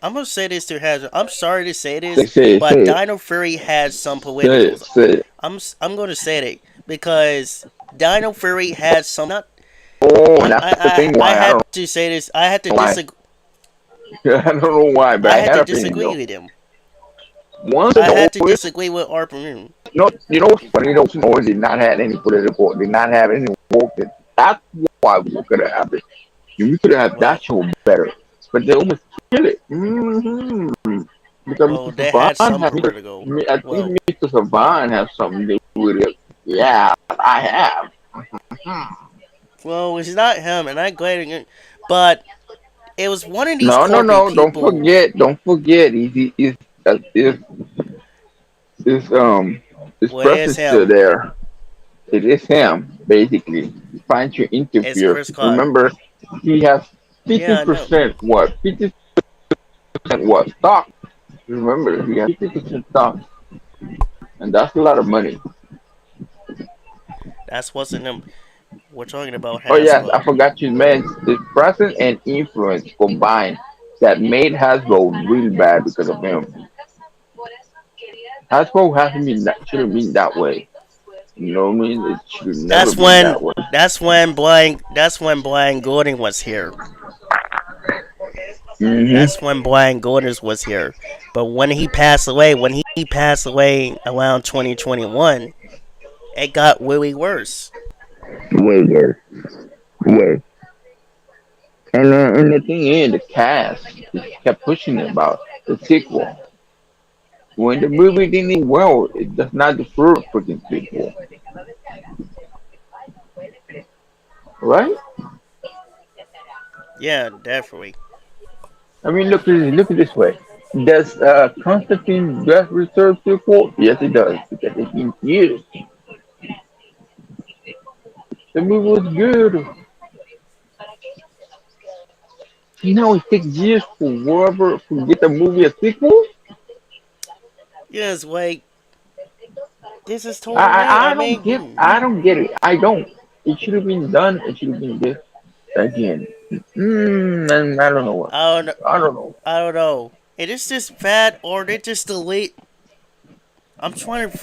I'm gonna say this to Hasbro. I'm sorry to say Say this, say it, but say it, Dino Fury has some say it, politicals. say it. I'm gonna say it because Dino Fury had some. Not Oh, and that's the thing I why I had don't to say this. I had to know why. disagree. I don't know why, but I I had had to an opinion disagree though. with him. Once I and had to always, disagree with Arpamoon. you know what's funny though? Always did not have any political, did not have any woke. That's why we could have happened. We could have had that Well, show better, but they almost kill it. Mm-hmm. Because well, Mr. they had Savant some has, political. I think Well, Mr. Savant has something to do with it. Yeah, I have. well, it's not him, and I'm glad. But it was one of these No, no, corporate no. Don't people. forget. Don't forget. Is his Well, it is presence still him. there? It is him, basically. Trying to It's interfere. Chris Clark. Remember, he has Yeah, I know. 50% what? 50% what? Stock. Remember, he has 50% stock. And that's a lot of money. That's what's in them. We're talking about Oh, yes, I Hasbro. forgot you mentioned his presence and influence combined that made Hasbro really bad because of him. Hasbro hasn't been that, should have been that way. You know what I mean? It should have never That's been when. that way. That's when Brian Gordon was here. Hmm. That's when Brian Gordon was here. But when he passed away around 2021, it got really worse. Way worse. Way. And the thing is, the cast kept pushing it about the sequel. When the movie didn't do well, it does not deserve a freaking sequel, right? Yeah, definitely. I mean, look at this way. Does Constantine Death Reserve sequel? Yes, it does because it's been years. The movie was good. You know, it takes years for whoever to get the movie a sequel. Yes, like this is I, total man. I I don't mean, get I don't get it. I don't. It should have been done. It should have been this again. And I don't know what. I don't, I don't know. I don't know. It is just bad, or they just delete.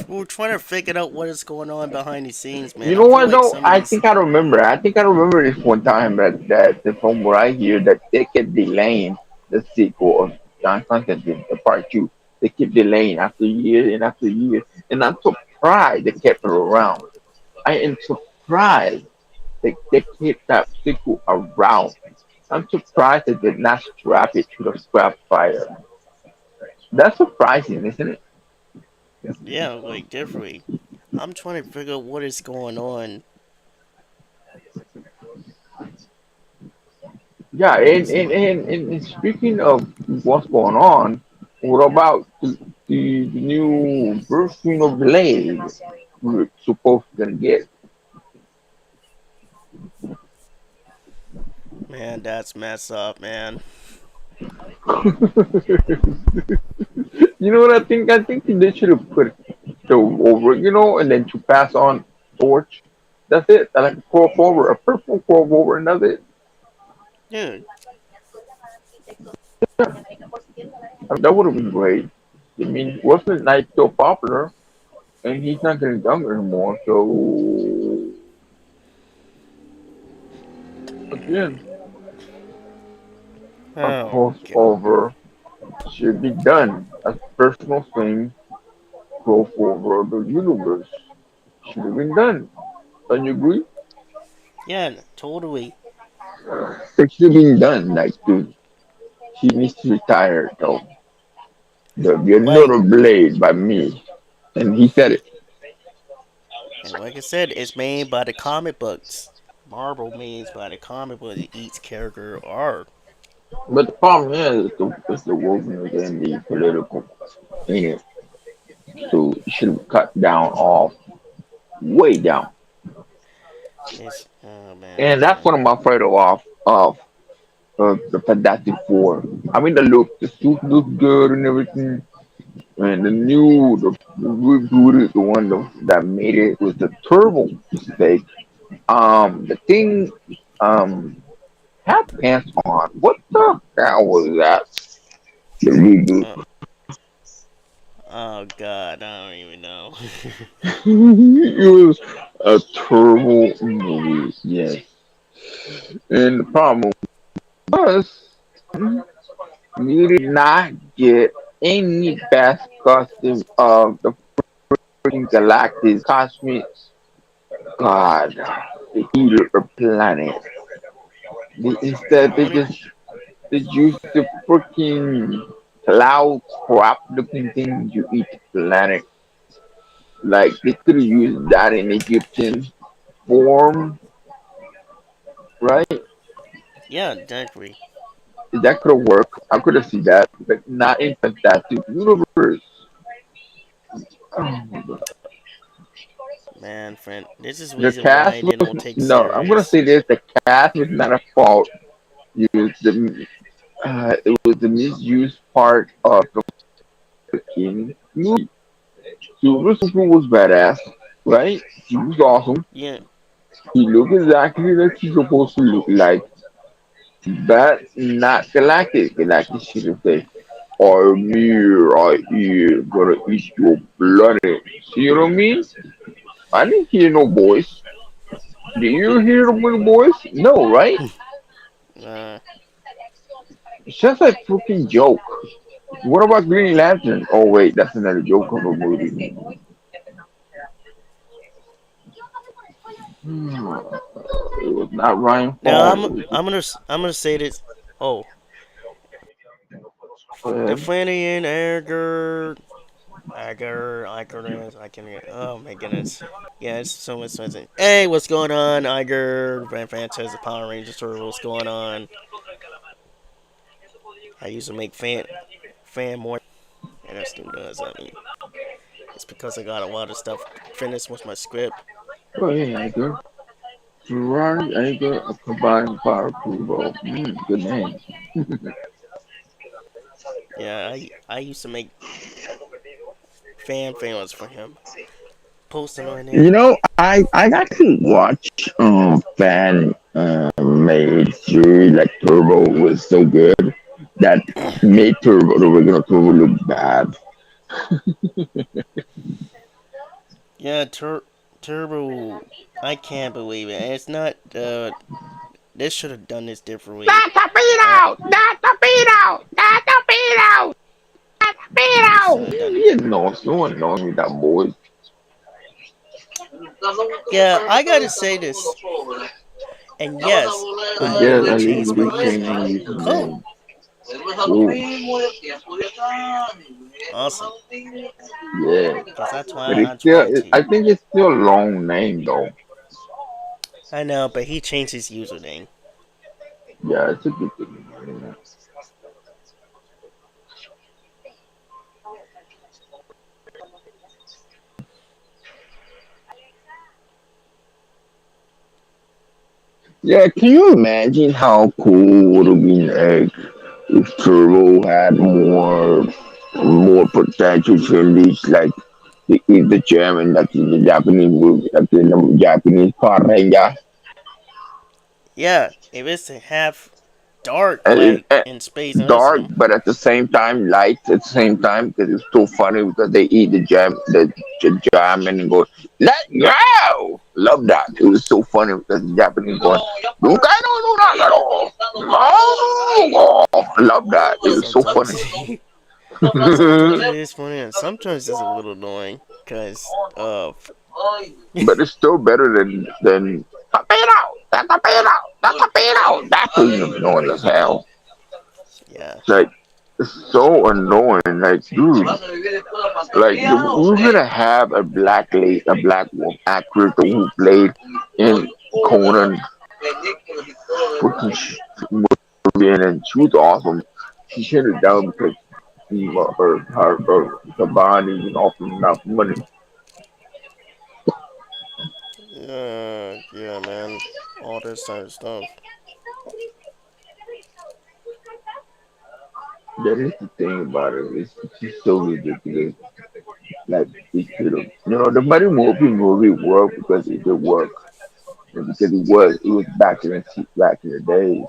We're trying to figure out what is going on behind the scenes, man. You I know feel what like though? some of I these, think I remember. I think I remember this one time that from what I hear that they kept delaying the sequel of John Constantine, the part two. They keep delaying after years and after years, and I'm surprised they kept it around. I am surprised they kept that sequel around. I'm surprised they did not scrap it to the scrap fire. That's surprising, isn't it? yeah, like definitely. I'm trying to figure out what is going on. Yeah, Cause and speaking of what's going on, what about the new version of Blade we're supposed to get? man, that's messed up, man. You know what I think? I think they should have put the over, and then to pass on torch. That's it. I like a crossover, a purple crossover, and that's it. Dude, I mean, that would have been great. I mean, wasn't Knight so popular, and he's not getting younger anymore. So again, a oh god, crossover should be done. A personal thing, crossover of the universe should have been done. Don't you agree? yeah, totally. It should have been done. Like, dude, he needs to retire though. There'll be Like, another blade by me, and he said it. and like I said, it's made by the comic books. Marvel means by the comic book that each character are. But the problem is the wokeness and the political in it. So it should have cut down off, way down. It's oh And that's man, what I'm afraid of the Fantastic Four. I mean, the suit looks good and everything, and the rebooted, the one that made it was the turbo mistake. The thing, um, had pants on. What the hell was that? The reboot. uh, oh god, I don't even know. It was a turbo movie, yes. And the problem was, we did not get any best costume of the freaking Galactus cosmic god, the healer planet. Instead, Only they used the freaking cloud crap looking thing to eat the planet. Like, they could have used that in Egyptian form, right? yeah, exactly. That could have worked. I could have seen that, but not in Fantastic Universe. Oh my God. Man, friend, this is the The reason why cast they was don't take no. I'm gonna serious. say this: the cast was not a fault. It was the misused part of the freaking movie. Silver Surfer was badass, right? He was awesome. Yeah, He looked exactly like he's supposed to look like, but not Galactic. Galactic should have said, I'm here, gonna eat your planet. See what I mean? I didn't hear no voice. Did you hear the voice? No, right? uh, It's just a freaking joke. What about Green Lantern? Oh wait, that's another joke of a movie. It was not Ryan now Paul. It was I'm gonna say this. Oh, the uh, Flanagan, I can. Oh my goodness. Yeah, it's so much something. Hey, what's going on, Iger? Van Fantastic Power Rangers Turtle, what's going on? I used to make fan more, and I still does. I mean, it's because I got a lot of stuff finished with my script. oh yeah, Anchor. Ferrari Anchor, a combined power approval. Good name. Yeah, I used to make fan famous for him. Posting on there. You know, I actually watch fan made series like Turbo was so good that made Turbo the original Turbo look bad. Yeah, Turbo. I can't believe it. It's not. They should have done this differently. That's a Uh, pedo! That's a pedo! That's a pedo! That's a they should pedo! have done. You know, no one knows me that boy. Yeah, I gotta say this. And yes, So I yes, will at least change my we changing username. username. Cool. Ooh, Awesome. yeah. Because that's But why it's I'm still, trying to. I think it's still a long name though. I know, but he changed his username. Yeah, it's a good thing. Yeah, can you imagine how cool would have been like if Turbo had more potential to release like the German that's in the Japanese movie, that's in the Japanese Power Ranger. Yeah, if it's to have dark And like it, in space and dark, awesome. but at the same time light at the same time because it's so funny because they eat the jam and go let go. Love that. It was so funny because the Japanese going you guys don't do that at all. No. Love that. It was so funny. Sometimes, sometimes it is funny, and sometimes it's a little annoying because of. But it's still better than torpedo. That torpedo. That torpedo. That's annoying as hell. Yeah. Like it's so annoying. Like, dude, like we're gonna have a black woman actress who played in Conan freaking movie, and she was awesome. She shut it down because her body was offering enough money. Yeah, man. All this type of stuff. That is the thing about it. It's just so ridiculous. Like it should have, the Buddy movie worked because it did work, and because it was back in the days.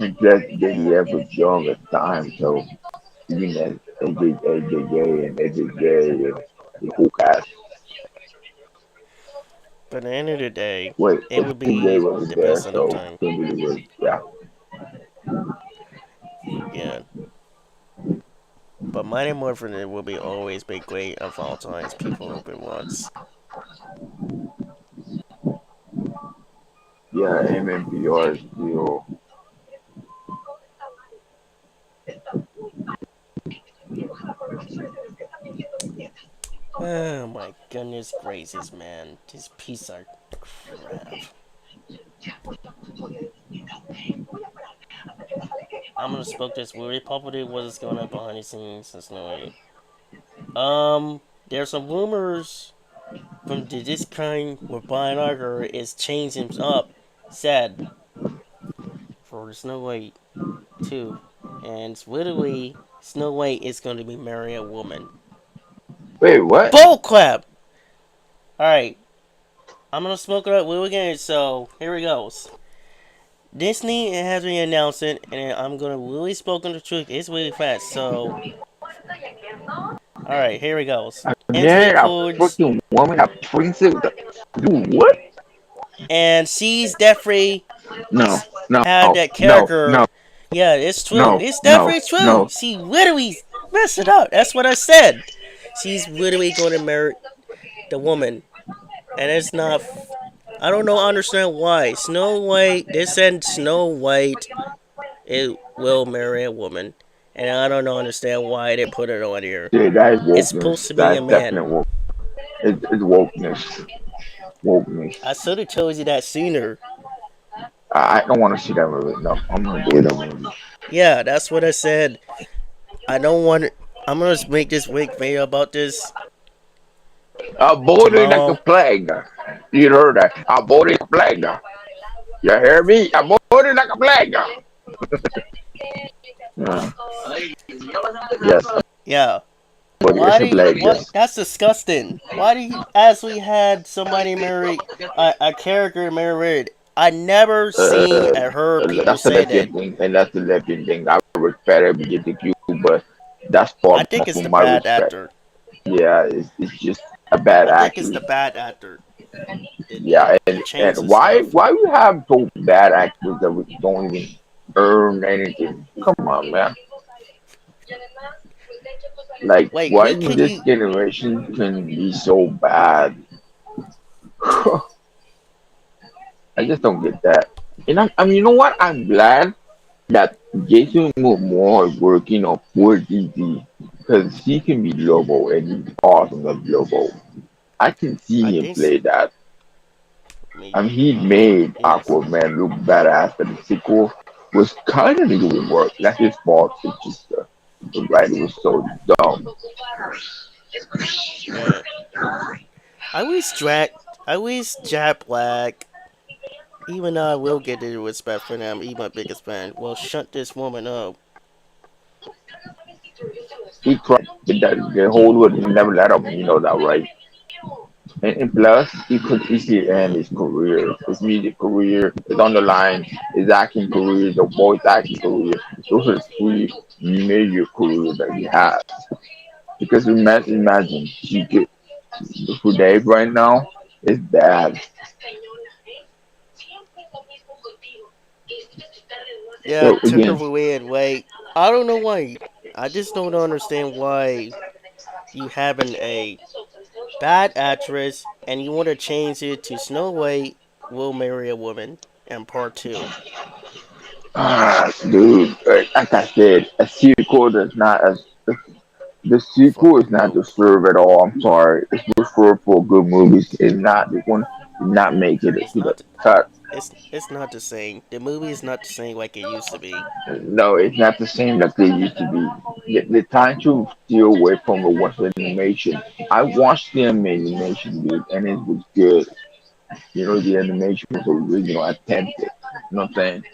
And just Yeah. JDF was young at the time, so even that AJJ and AJJ and the whole cast. But at the end of the day, Wait, it would AJJ be wasn't the there, best of the so time. Kimberly was, yeah. Yeah. But Mighty Morphin will be always be great of all times. People have been once. Yeah, MMPR is still. Oh my goodness gracious, man. This piece of crap. I'm gonna spoke this really probably what's going on behind the scenes and Snowy. There's some rumors from this kind where Brian Arger is changing up said for Snow White 2. And it's literally Snow White is gonna be marrying a woman. Wait, what? Bullcrap! Alright. I'm gonna smoke it up Will again, so here it goes. Disney has been announced it, and I'm gonna really spoke on the truth. It's really fast, so alright, here it goes. Enter the Then a codes freaking woman, a princess. Dude, what? and she's definitely No, no, had that no, character. no, Yeah, it's true. no, It's no, definitely true. no. She literally messed it up. That's what I said. She's literally going to marry the woman, and it's not. I don't know. Understand why Snow White? They said Snow White it will marry a woman, and I don't know. Understand why they put it on here. Yeah, that is It's wokeness. supposed to be a That's man. definite woke. It's wokeness. Wokeness. I should have told you that sooner. I don't want to see that movie. No, I'm gonna do that movie. Yeah, that's what I said. I don't want. I'm gonna make this week video about this Aborted like a tomorrow. plague. You heard that? Aborted like a plague. You hear me? Aborted like a plague. Yeah. Yes, Yeah, But it's Why do you, what? hilarious. That's disgusting. Why do you, as we had somebody marry a character married? I never seen Uh, or heard people that's the say that. lesbian thing, and that's the lesbian thing. I respect LGBTQ, but that's I far think it's from the my bad respect. actor. Yeah, it's just a bad I think it's actor. the bad actor Yeah, that changed and the why stuff. why we have so bad actors that we don't even earn anything? Come on, man. Like, Wait, why who could this you? generation can be so bad? I just don't get that. And I mean, you know what? I'm glad that Jason Momoa is working on 4DD because he can be Lobo and he's awesome as Lobo. I can I see him think. play that. Me. I mean, he made Yes. Aquaman look badass, but the sequel was kind of doing work. That's his fault. It's just the writer was so dumb. Yeah. I wish Jack. I wish Jack Black. Even though I will get the respect for them, he's my biggest fan. Well, shut this woman up. He tried, but the whole world never let him. You know that, right? And plus, he could easily end Yeah. his career, his music career, his on the line, his acting career, the voice acting career. Those are three major careers that he has. Because imagine you get for Dave right now is bad. Yeah, So took her again, away and wait. I don't know why. I just don't understand why you having a bad actress and you want to change it to Snow White will marry a woman in part two. dude, like I said, a sequel does not the Fuck sequel is not nope. deserved at all. I'm sorry. It's deserved for good movies. It's not this one did not make it It's to the not. cut. It's not the same. The movie is not the same like it used to be. No, it's not the same that they used to be. They're trying to steer away from the Western animation. I watched the animation, dude, and it was good. You know, the animation was original, authentic. You know what I'm saying?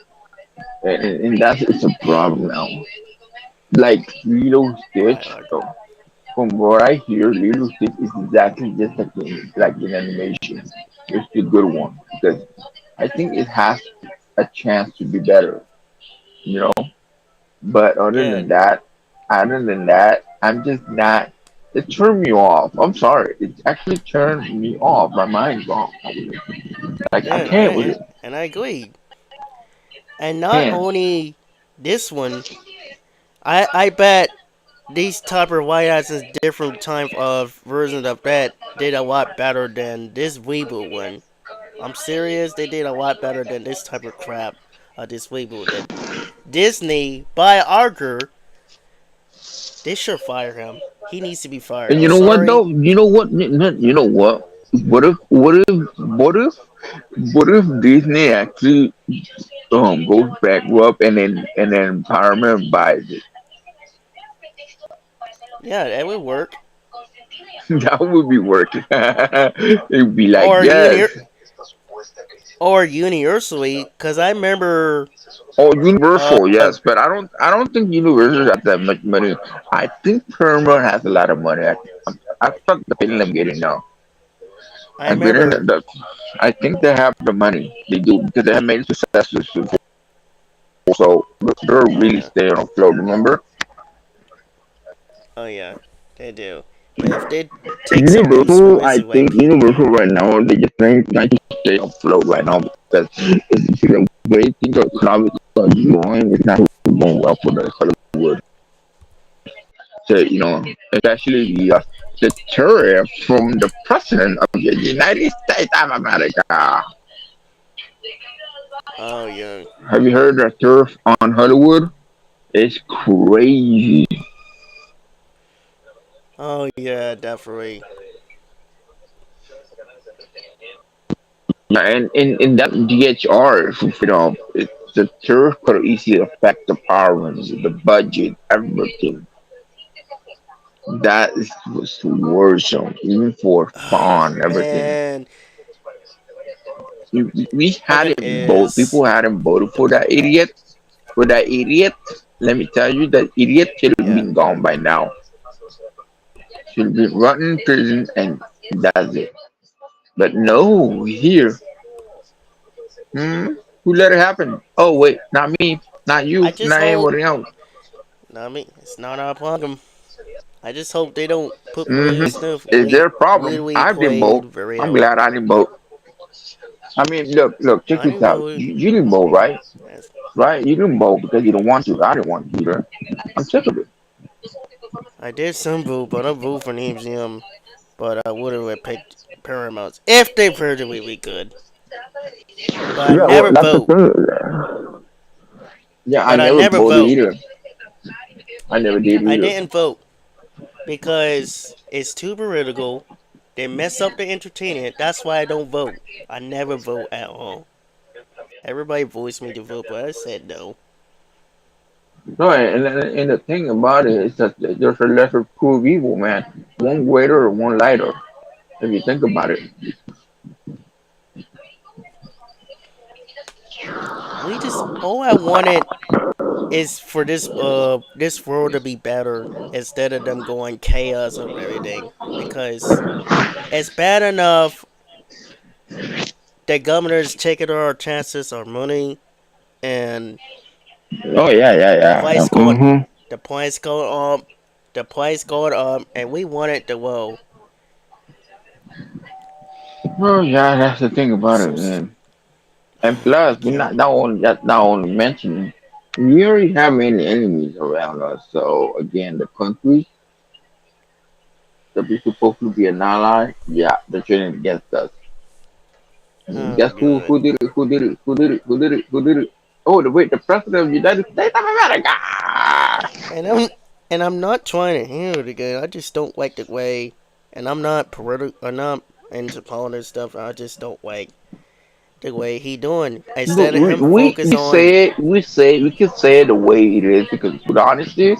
And that's it's a Yeah, problem now. Like Lilo I Stitch, agree. from what I hear, Lilo Stitch is exactly just like an animation. It's the good one because I think it has a chance to be better. You know, but Yeah, other than that, I'm just not. It turned me off. I'm sorry. It actually turned me off. My mind's gone. Like I yeah, can't with it. and I agree. And not Can't. only this one, I bet these type of white asses different type of versions of that did a lot better than this reboot one. I'm serious, they did a lot better than this type of crap. This reboot that Disney by Arger, they should fire him. He needs to be fired. And I'm you know what sorry. though? You know what? You know what? What if Disney actually goes bankrupt and then Paramount buys it? Yeah, that would work. That would be working. It'd be like Or yes. or universally, because I remember. Oh, Uh, Universal, yes, but I don't think Universal has that much money. I think Paramount has a lot of money. I thought the feeling I'm getting now. I I'm getting remember. that. I think they have the money. They do because they have made successes before. So they're Oh really yeah. staying afloat. Remember? Oh yeah. They do. But if they take some Universal, I responsibility, think like Universal right now, they just trying to stay afloat right now because the way things are economically going, it's not going well for the Hollywood. So, especially the tariff from the president of the United States of America. oh yeah. Have you heard the tariff on Hollywood? It's crazy. Oh yeah, definitely. Yeah, and that DHR, the tariff could easily affect the powers, the budget, everything. That is was worrisome, even for fun, everything. Man, We if it hadn't voted. is, People hadn't voted for that idiot. For that idiot, let me tell you, that idiot should have yeah, been gone by now. Should be rotten in prison and that's it. But no, here, hmm, who let it happen? Oh wait, not me, not you, I just not hope. anybody else. I mean, it's not our problem. I just hope they don't put William Hmm. Smith Is there a where problem? we I didn't played vote. very I'm well. glad I didn't vote. I mean, look, check I this didn't out. vote. You didn't vote, right? Yes, Right? You didn't vote because you don't want to. I didn't want to either. I'm sick of it. I did some vote, but I voted for the museum. But I would have picked Paramounts if they proved it we could. But I Yeah, well, never that's the vote. thing. Yeah, I But I never never voted vote. either. I never did I either. didn't vote because it's too political. They mess up the entertainment. That's why I don't vote. I never vote at all. Everybody voiced me to vote, but I said no. No, and the thing about it is that there's a lesser proof evil, man. One greater or one lighter, if you think about it. We just all I wanted is for this world to be better instead of them going chaos of everything. Because it's bad enough the governors taking our chances, our money, and Oh yeah, yeah, the yeah. price going, Mm-hmm. the price going up, the price going up, and we want it to well. Oh yeah, that's the thing about So it, man. And I plus, we're can't. not only mentioning, we already have many enemies around us. So again, the countries that we're supposed to be an ally, yeah, they're turning against us. Oh Guess god. who did it? Who did it? Who did it? Who did it? Who did it? Oh, the president of the United States of America. And I'm not trying to hear it again. I just don't like the way, and I'm not political. I'm not into politics stuff. I just don't like the way he doing. Look, Instead of him focus on, we can say it the way it is because, with honesty,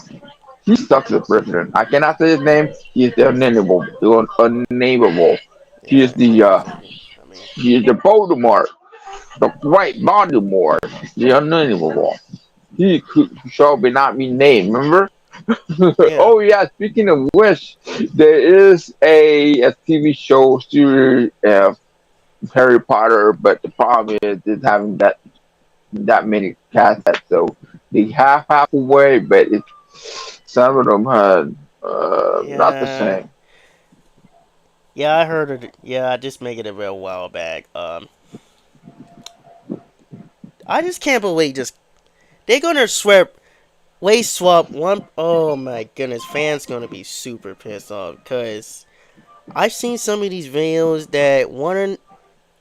he sucks as president. I cannot say his name. He is the unnameable. The unnameable. He is yeah, the I mean, he is the Voldemort, the white Voldemort, the unnameable. He could shall be not be named. Remember? yeah, Oh yeah. Speaking of which, there is a TV show series of Harry Potter, but the problem is having that many cast that so they half away, but it's some of them had not the yeah, same. yeah. I heard it. Yeah, I just make it a real while back. I just can't believe just they're gonna swap one. Oh my goodness, fans gonna be super pissed off because I've seen some of these videos that one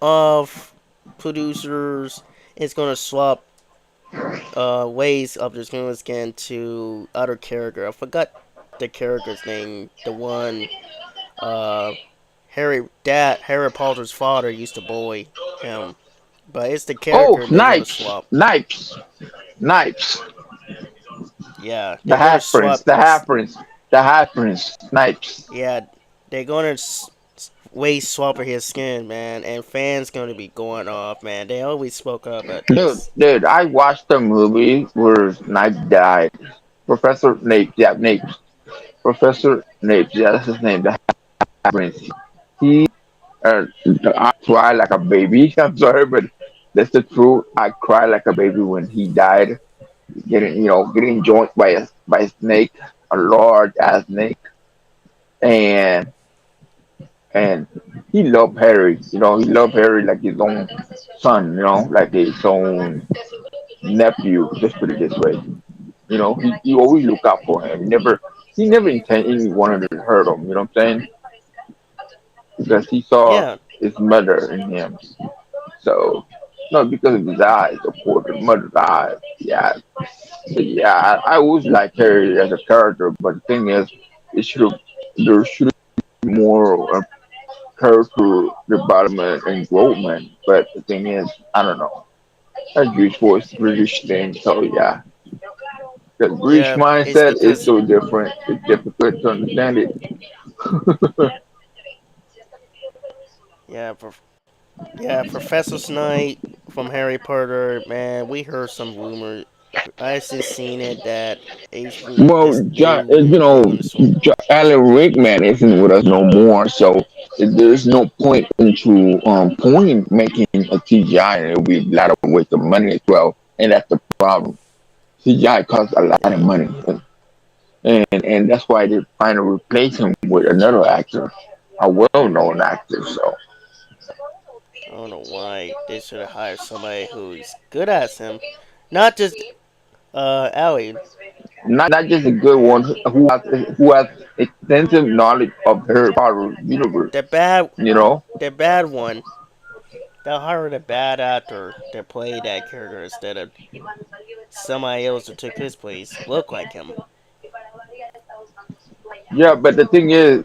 of producers is gonna swap ways of this human skin to other character. I forgot the character's name. The one uh Harry Potter's father used to bully him. But it's the Oh, character they're gonna Snipes, swap. Snipes, Yeah, the they're gonna half prince, swap. Snipes. Yeah, they're gonna waste swap his skin, man, and fans gonna be going off, man. They always spoke up about this. Dude, I watched the movie where Snipes died. Professor Nape, yeah, Nape. Professor Nape, yeah, that's his name. The half prince. He, I cried like a baby. I'm sorry, but that's the truth. I cried like a baby when he died, getting joined by a snake, a large ass snake, and and he loved Harry. He loved Harry like his own son. Like his own nephew. Just put it this way. He always looked out for him. He never intentionally wanted to hurt him. You know what I'm saying? Because he saw Yeah, his mother in him. So, not because of his eyes, of course, his mother's eyes. Yeah, yeah. I always liked Harry as a character, but the thing is, there should be more character development and growth. But the thing is, I don't know. A British voice, British thing. So yeah, the British yeah. It's mindset is because so different. It's difficult to understand it. yeah, Professor Snape from Harry Potter, man. We heard some rumors. I just seen it that HBO Well, this they you know, redoing this one. Alan Rickman isn't with us no more, so there's no point into point making a CGI, and it'll be a lot of waste of money as well, and that's the problem. CGI costs a lot of Yeah, money, and that's why they're trying to replace him with another actor, a well-known actor. So I don't know why they should have hired somebody who's good as him, not just Ellie. not just a good one who has extensive knowledge of Harry Potter universe. The bad You know, the bad one. They'll hire a bad actor to play that character instead of somebody else who took his place, look like him. yeah. But the thing is,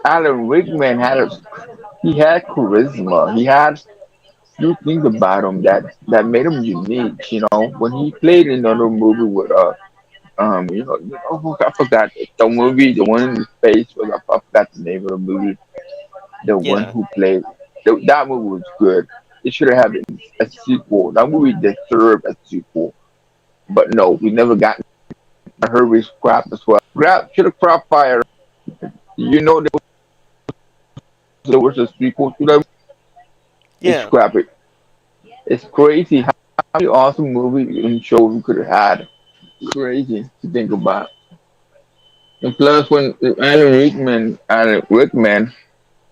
Alan Rickman he had charisma. He had few things about him that made him unique. You know, when he played in another movie with I forgot the movie, the one in space was I forgot the name of the movie. The one Yeah, who played that movie was good. It should have had a sequel. That movie deserved a sequel, but no, we never got. I heard we scrapped as well. Scrap should have crop fire. You know there was a sequel to that. They yeah, scrap it. It's crazy how many awesome movies and shows we could have had. Crazy to think about. And plus, when Alan Rickman,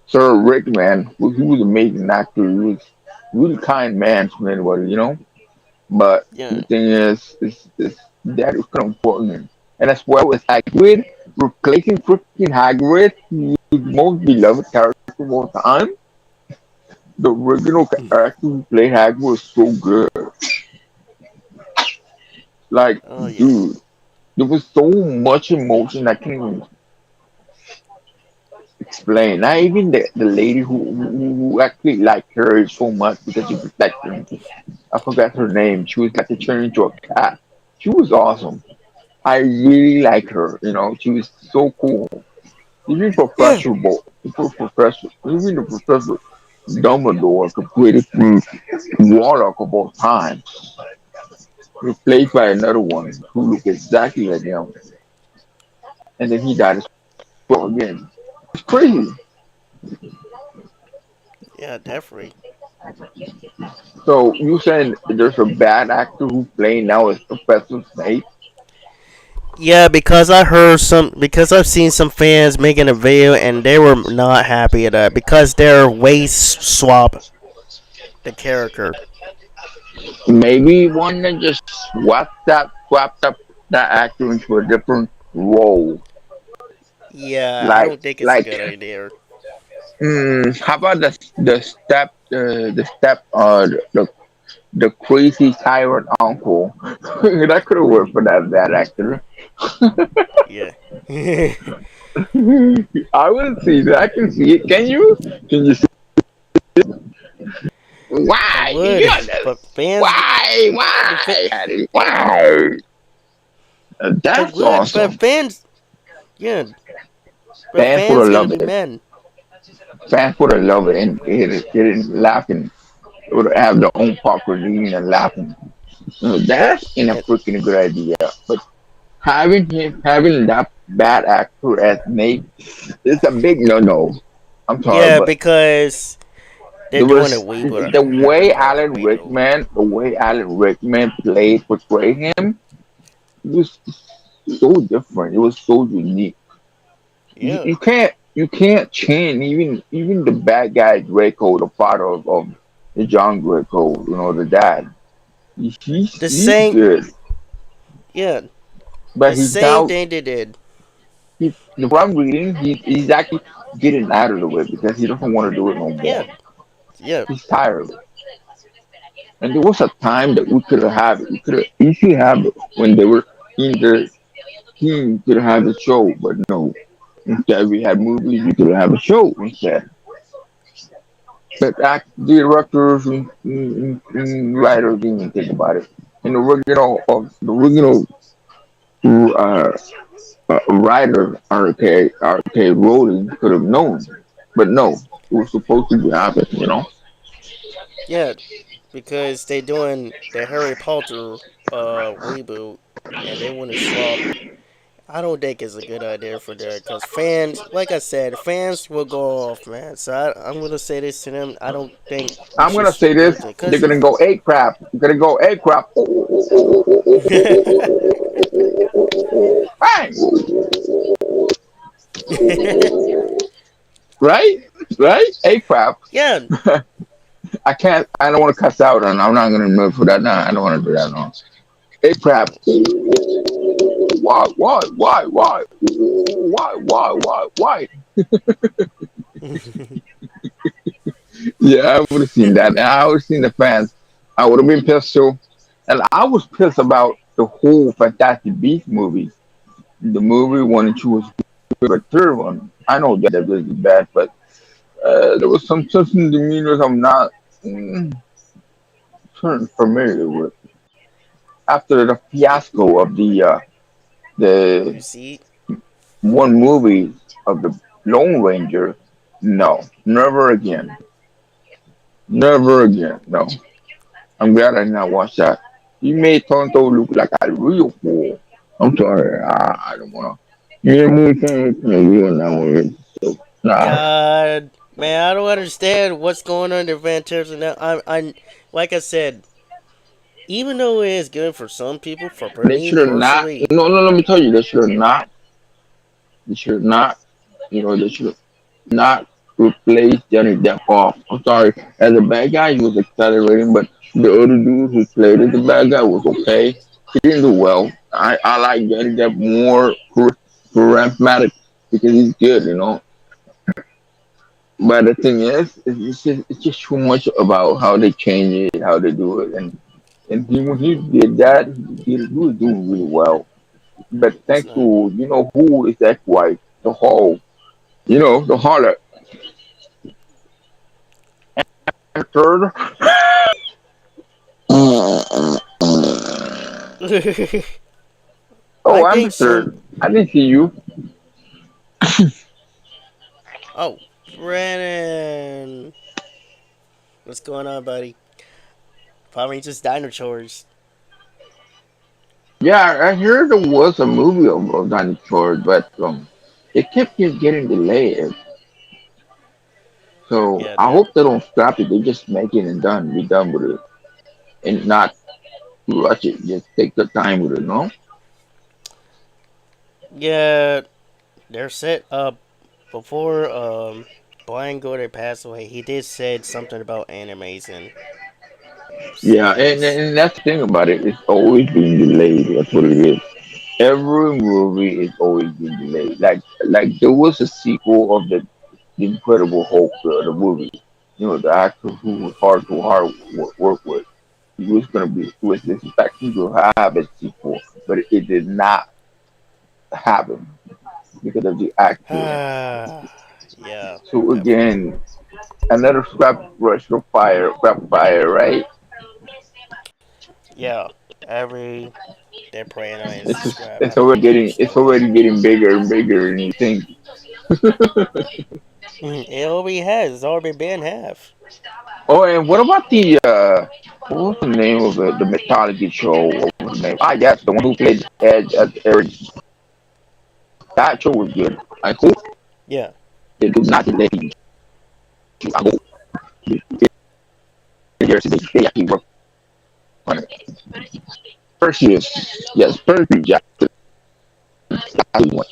Sir Rickman, he was an amazing actor. He was a really kind man to anybody, you know. But the yeah, thing is that is kind of important. And as well as Hagrid, replacing freaking Hagrid, who's the most beloved character of all time. The original character who played Hagrid was so good. Like, oh yeah, dude, there was so much emotion I can't even explain. Not even the lady who actually liked her so much because she protected him. I forgot her name. She was got to turn into a cat. She was awesome. I really like her. You know, she was so cool. Even yeah, Even the Professor Dumbledore, completed through Warlock of all time, replaced by another one who looked exactly like him, and then he died as well again. It's crazy. yeah, definitely. So you saying there's a bad actor who's playing now as Professor Snape? Yeah, because I've seen some fans making a video and they were not happy at that because they're waist swap the character. Maybe one that just swapped up that actor into a different role. Yeah, I Like don't think it's a like good idea. how about the crazy tyrant uncle? That could have worked for that actor. Yeah. I would see that. I can see it. Can you? Can you see? I Why? would, Yeah, but fans, why? the fa- Why? Hattie? Why? I That's would, but awesome. fans, yeah, but Fans would fans have gonna loved be it. mad. Fans would have loved it and get it laughing. It would have their own popcorn eating and laughing. That's in a And, freaking good idea. But having that bad actor as Nate is a big no. I'm sorry, yeah, but because they're there doing it was way better. the They're way doing it Alan way though. Rickman, the way Alan Rickman portrayed him, it was so different. It was so unique. You, Yeah, you can't you can't change even the bad guy Draco, the father of the John Draco, the dad. the He's same, good, yeah, but the he's same now thing they did. what I'm reading, he's actually getting out of the way because he doesn't want to do it no Yeah, more. yeah, He's tired of it. And there was a time that we could have had it. We could have easily had it when they were in the team could have had a show, but no. Instead, we had movies. We could have a show instead. But directors and writers didn't even think about it. And the original uh, writer RK Rowling could have known, but no, it was supposed to happen. yeah, because they doing the Harry Potter. reboot and they want to swap, I don't think it's a good idea for that because fans, like I said, fans will go off, man. So I'm gonna say this to them. I don't think we I'm should gonna say this. switch it They're because gonna go egg crap. They're gonna go egg crap. Bang! Right? Right? Egg crap. yeah, I can't. I don't want to cuss out, and I'm not gonna move for that. No, I don't want to do that. No. Egg crap. Why? Why? Why? Why? Why? Why? Why? Why? Yeah, I would have seen that. And I would have seen the fans. I would have been pissed too. And I was pissed about the whole Fantastic Beasts movies. The movie one and two was good, but third one, I know that was bad, but there was some certain demeanors I'm not certain familiar with. After the fiasco of the you see, one movie of the Lone Ranger, no, never again, never again, no. I'm glad I did not watch that. He made Tonto look like a real fool. I'm sorry, I don't wanna. Yeah, movie thing, ruin that movie. So, nah. yeah, man, I don't understand what's going on in the Phantasm now. Like I said, even though it is good for some people, for They me should have not. personally, No, no. Let me tell you, they should have not. They should have not. They should have not replaced Johnny Depp off. I'm sorry. As a bad guy, he was accelerating, but the other dude who played as the bad guy was okay. He didn't do well. I like Johnny Depp more charismatic because he's good. But the thing is, it's just too much about how they change it, how they do it, and when he did that, he was doing really well. But it's thanks not. to who is that wife, the whole the harlot, and third. I Oh, I'm the think some. third. I didn't see you. Oh, Brennan, what's going on, buddy? Probably just dino chores. Yeah, I heard there was a movie of dinosaurs, but it kept getting delayed. So Yeah, I there. hope they don't scrap it. They just make it and done, be done with it, and not rush it. Just take the time with it, no? Yeah, they're set up before. Brian Gorder passed away. He did said something about animation Yeah, and, series. and that's the thing about it. It's always being delayed. That's what it is. Every movie is always being delayed. Like there was a sequel of the Incredible Hulk, the movie. The actor who was hard to work with. He was expecting to have a sequel, but it did not happen because of the actor. Yeah, So definitely. again, another scrap fire, right? Yeah, every they're praying on is It's just, scrap every it's story. already getting bigger and bigger, and you think. It already has. It's already been half. Oh, and what about what was the name of it? The mythology show. What was the name? Ah, yes, the one who played Edge as Eric. That show was good. I hope Yeah, they do not delay you. I hope they actually work on it. Perseus, yes, Perseus Jackson. That's the one.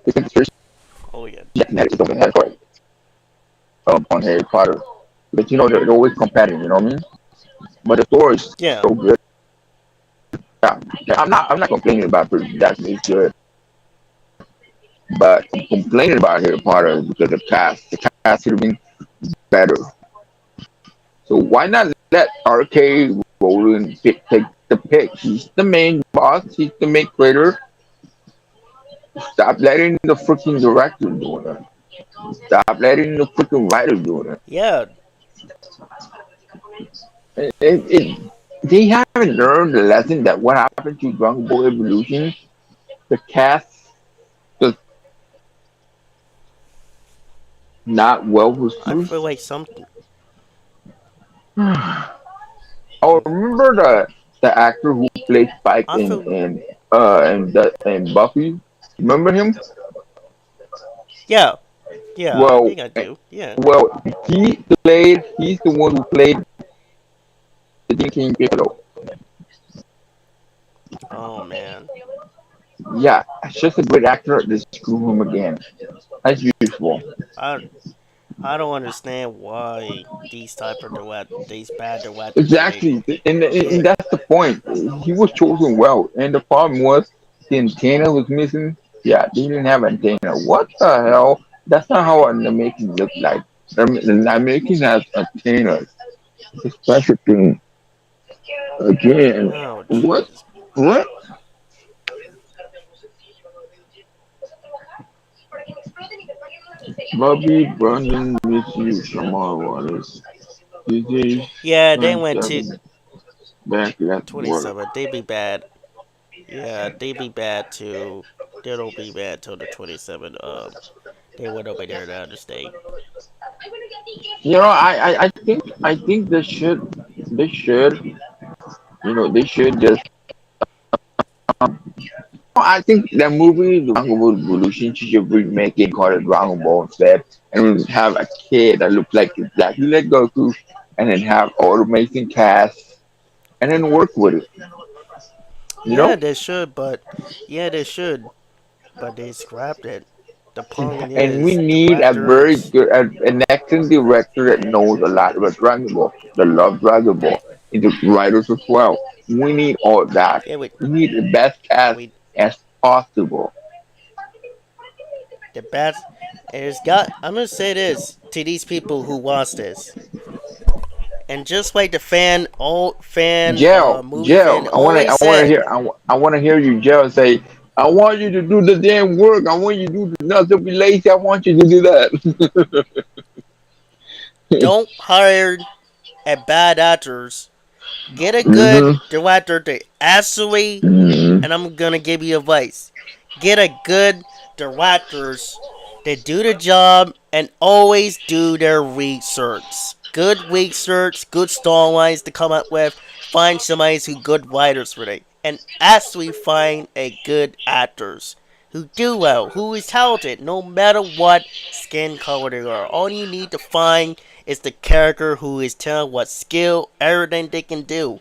Because Perseus oh yeah, Jackson had his own head for it, on Harry Potter. But they're always competing. You know what I mean? But the story is yeah. so good. Yeah, yeah, I'm not complaining about Perseus Jackson. He's good. But I'm complaining about Harry Potter because the cast. The cast should have been better. So why not let RK Rowling take the pick? He's the main boss. He's the main creator. Stop letting the freaking director do it. Stop letting the freaking writer do it. Yeah, They haven't learned the lesson that what happened to Dragon Ball Evolution. The cast was not well I received. feel like something. Oh, remember the actor who played Spike I feel. in Buffy? Remember him? Yeah, yeah. I Well, think I do. Yeah. well, he's the one who played the Demon King Piccolo. Oh man. Yeah, it's just a great actor. They screw him again, as usual. I I don't understand why these bad directors today. Exactly, and Yeah. that's the point. He was chosen well, and the problem was the antenna was missing. Yeah, they didn't have antenna. What the hell? That's not how an American look like. The American has antennas. It's a special thing. Again, Oh what? Jesus. What? Bobby Brandon with you, Shamar Waters. DJ Yeah, they went to 27 back at work. 27. They be bad. Yeah, they be bad too. They don't be bad till the 27. They went over there the other state. I think they should just. I think that movie, the Dragon Ball Evolution, should remake it, call it Dragon Ball instead, and we have a kid that looks like exactly like Goku, and then have all the amazing cast, and then work with it. You Yeah, know, they should, but yeah, they should, but they scrapped it. The point and we is, need a very directors. good, an excellent director that knows a lot about Dragon Ball, that loves Dragon Ball, and the writers as well. We need all that. Yeah, We need the best cast we as possible. the best. And it's got. I'm gonna say this to these people who watch this, and just like the movie fan always I want to said, I want to hear you, Jail, say, I want you to do the damn work. I want you to do not to be lazy. I want you to do that. don't hire a bad actors. Get a good hmm director to actually, hmm and I'm gonna give you advice. Get a good directors that do the job and always do their research. Good research, good storylines to come up with. Find somebody who good writers for it, and actually find a good actors who do well, who is talented, no matter what skin color they are. All you need to find is the character who is telling what skill, everything they can do.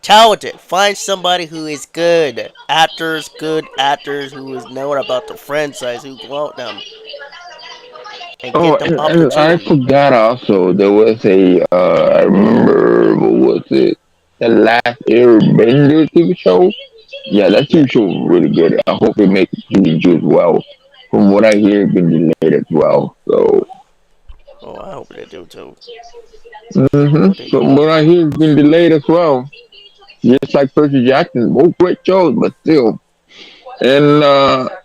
Talented. Find somebody who is good actors who is known about the franchise, who go out them and Oh, get them and I opportunity. forgot also there was a I remember what was it? The Last Airbender TV show. Yeah, that Yeah. TV show was really good. I hope it makes TV as well. From what I hear, it's been delayed as well. So, Oh, I hope they do too. I hope they from do. what I hear, it's been delayed as well. Just like Percy Jackson, both great shows, but still. And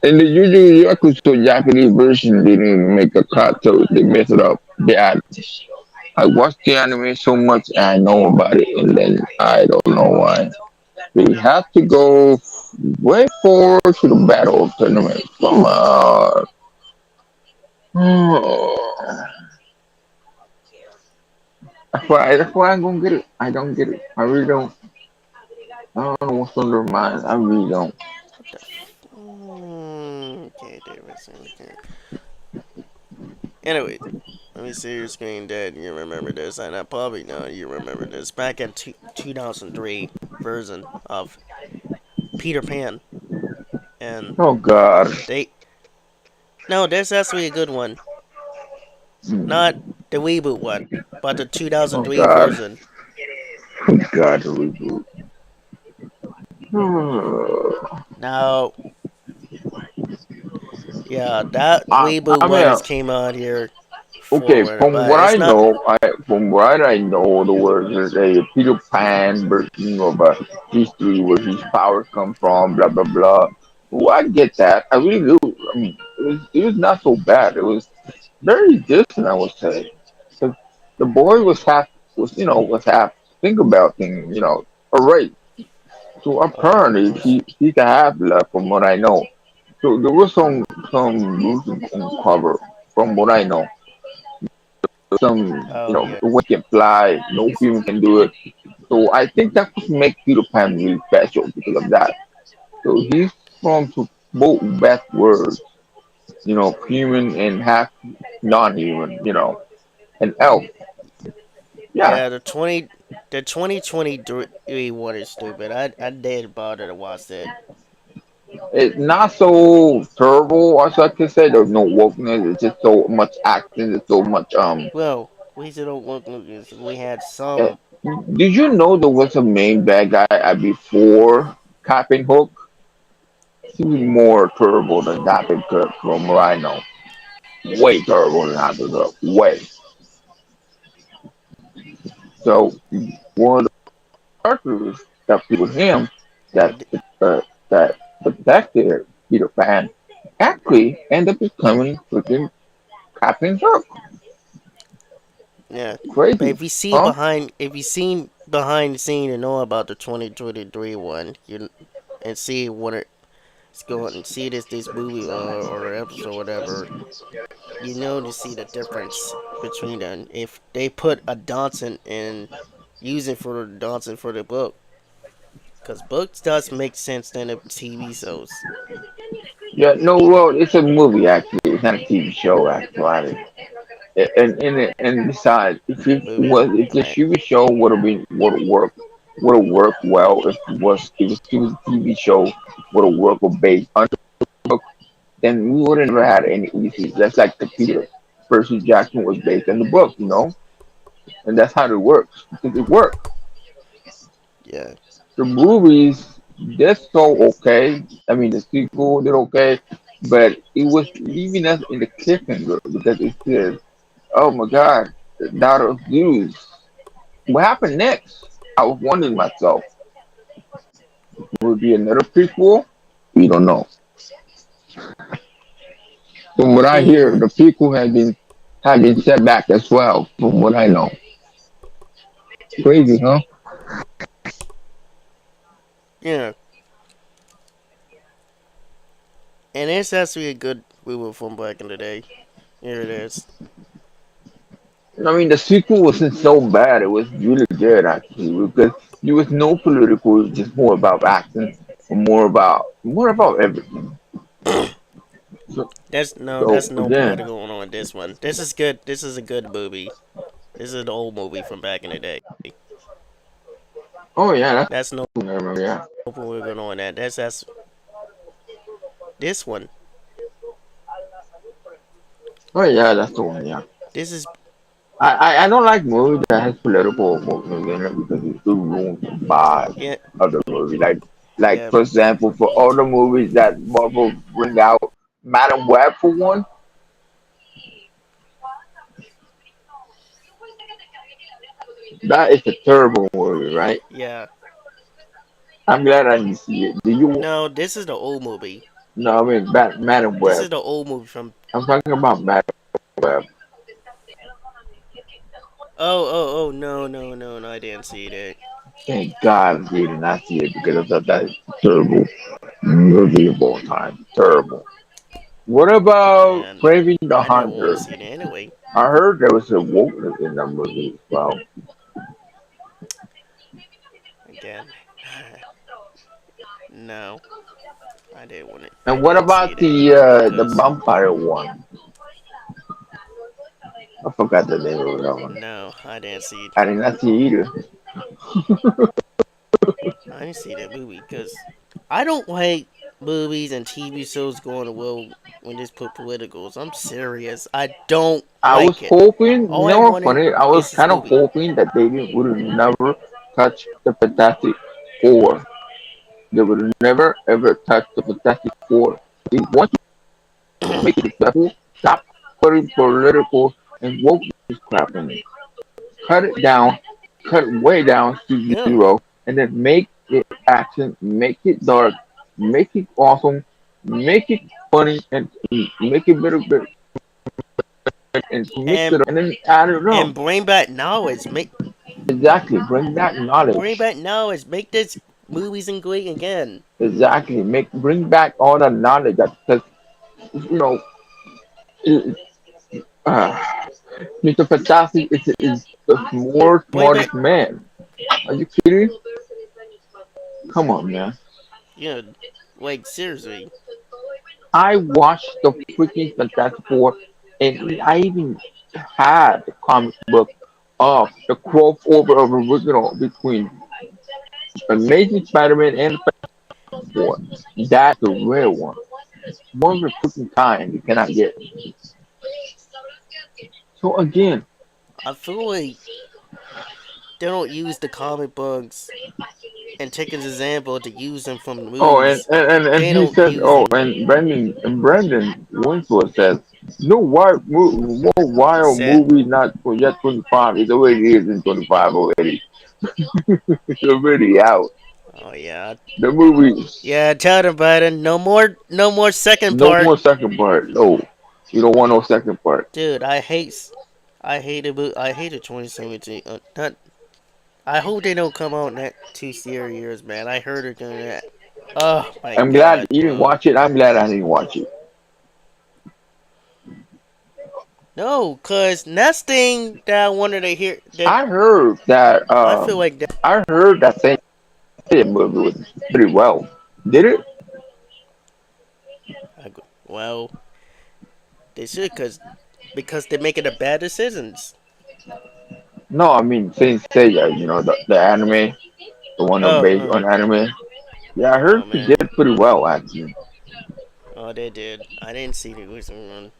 in the Yu Yu Yakuza Japanese version, they didn't make a cut, so they messed it up bad. I watched the anime so much, and I know about it, and then I don't know why. We have to go way forward to the battle tournament. Come on. That's why I'm gonna get it. I don't get it. I really don't. I don't know what's on their mind. I really don't. What the okay, Davidson. Okay. Anyway, let me see your screen dead. You remember this? And I probably know you remember this. Back in 2003 version of Peter Pan. And Oh God. they. No, there's actually a good one. Mm. Not the reboot one, but the Oh 2003 God. version. Oh God. The reboot. Now, yeah, that I, reboot I one mean, has came out here okay. forward, but it's not. From what I know, there was a Peter Pan version of a history where his powers come from. Blah blah blah. Well, I get that. I really do. I mean, it was not so bad. It was very decent, I would say. The, the boy was half think about things. All right. So Oh, of apparently course. he's a half blood from what I know. So there was some losing cover from what I know. some, Oh yeah, the way he can fly, no human can do it. So I think that would make Peter Pan really special because of that. So he's from both best worlds, human and half non-human, an elf. Yeah, yeah. The 2023 one is stupid. I didn't bother to watch that. it's not so terrible as I can say. There's no wokeness. It's just so much action. It's so much. Well, we still don't look. We had Uh, some. did you know there was a main bad guy before Captain Hook? He was more terrible than Captain Kirk from what I know. Way terrible than Captain Kirk. Way. So one of the characters that with him Yeah, that that protected Peter Pan actually ended up becoming freaking Captain Kirk. yeah. But Crazy, huh? if you seen behind the scene and know about the 2023 one, you and see what it's going and see this movie or episode or whatever, you know to see the difference between them. If they put a Dawson in using for the Dawson for the book, because books does make sense than the TV shows Yeah, no, well, it's a movie actually. It's not a TV show actually. And besides, movie. if the Right. TV show would have worked well if it was a TV show would have worked based on the book, then we would have never had any issues. That's like the Peter Percy Jackson was based on the book, and that's how it works because it worked. Yeah. The movies they're so okay. I mean, the sequel did okay, but it was leaving us in the cliffhanger because it says, "Oh my God, the daughter of Zeus. What happened next?" I was wondering myself, will it be another prequel? We don't know. From what I hear, the prequel had been set back as well. From what I know, crazy, huh? Yeah. And it's actually a good movie from back in the day. Here it is. I mean, the sequel wasn't so bad. It was really good actually because there was no political. It was just more about action, more about everything. So, That's so no again, political on this one. This is good. This is a good movie. This is an old movie from back in the day. oh yeah, that's That's no I remember. Yeah. political on that. That's this one. Oh yeah, that's the one. Yeah. This is I don't like movies that has political movement in it because it's too ruined the vibe yeah, of the movie. Like yeah, for example, for all the movies that Marvel bring out, Madam Web for one, that is a terrible movie, right? yeah. I'm glad I didn't see it. Do you? No, this is the old movie. No, I mean Madam This Web. is the old movie from. I'm talking about Madam Web. Oh, no! I didn't see that. Thank God we did not see it because I thought that is terrible movie of all time. Terrible. What about And Craving the I didn't want Hunter? to see it anyway. I heard there was a wokeness in that movie as well. Again, no, I didn't want it. I And what didn't see about that the because vampire one? I forgot the name of that one. no, I didn't see it. I did not see either. I didn't see that movie because I don't like movies and TV shows going well when they put politicals. I'm serious. I don't I was like it. hoping, All I wanted funny, I was is this kind of movie. hoping that they would never touch the Fantastic Four. They would never ever touch the Fantastic Four. They want to make it successful. Stop putting political and woke crap in it. Cut it down, cut it way down to Yeah, zero, and then make it action, make it dark, make it awesome, make it funny, and make it bit and mix it and up, and then I don't know. bring back knowledge. Exactly, bring back Bring knowledge. back knowledge. Make this movies and great again. Exactly, bring back all the knowledge that because you know. It, Mr. Fantastic is the more Way back, smartest man. Are you kidding? Come on, man. you know, like seriously. I watched the freaking Fantastic Four, and I even had the comic book of the crossover of original between Amazing Spider-Man and the Fantastic Four. That's the real one. One of the freaking kind you cannot get. So again, I feel like they don't use the comic books and take as example to use them from the oh, and movies. and, and, and They he don't says, use oh, them. and Brandon Winslow says, no, why are Set. movies not for yet 25? It already is in 25 already. It's already out. Oh yeah, The movie, yeah. Tell them, Biden. No more second no part, more second part. No, you don't want no second part. dude. I hate it. I hate the 2017. Not. I hope they don't come out in that 2 years, man. I heard it gonna. Oh my I'm glad god, you didn't bro. watch it. I'm glad I didn't watch it. No, cause next thing that I wanted to hear that I heard that, I feel like that. I heard that thing movie was pretty well. Did it? Well, they should, because they're making the bad decisions. No, I mean, Saint Seiya, the anime, the one that Oh, based on anime. Yeah, I oh heard it man. did pretty well actually. Oh, they did. I didn't see the recent one.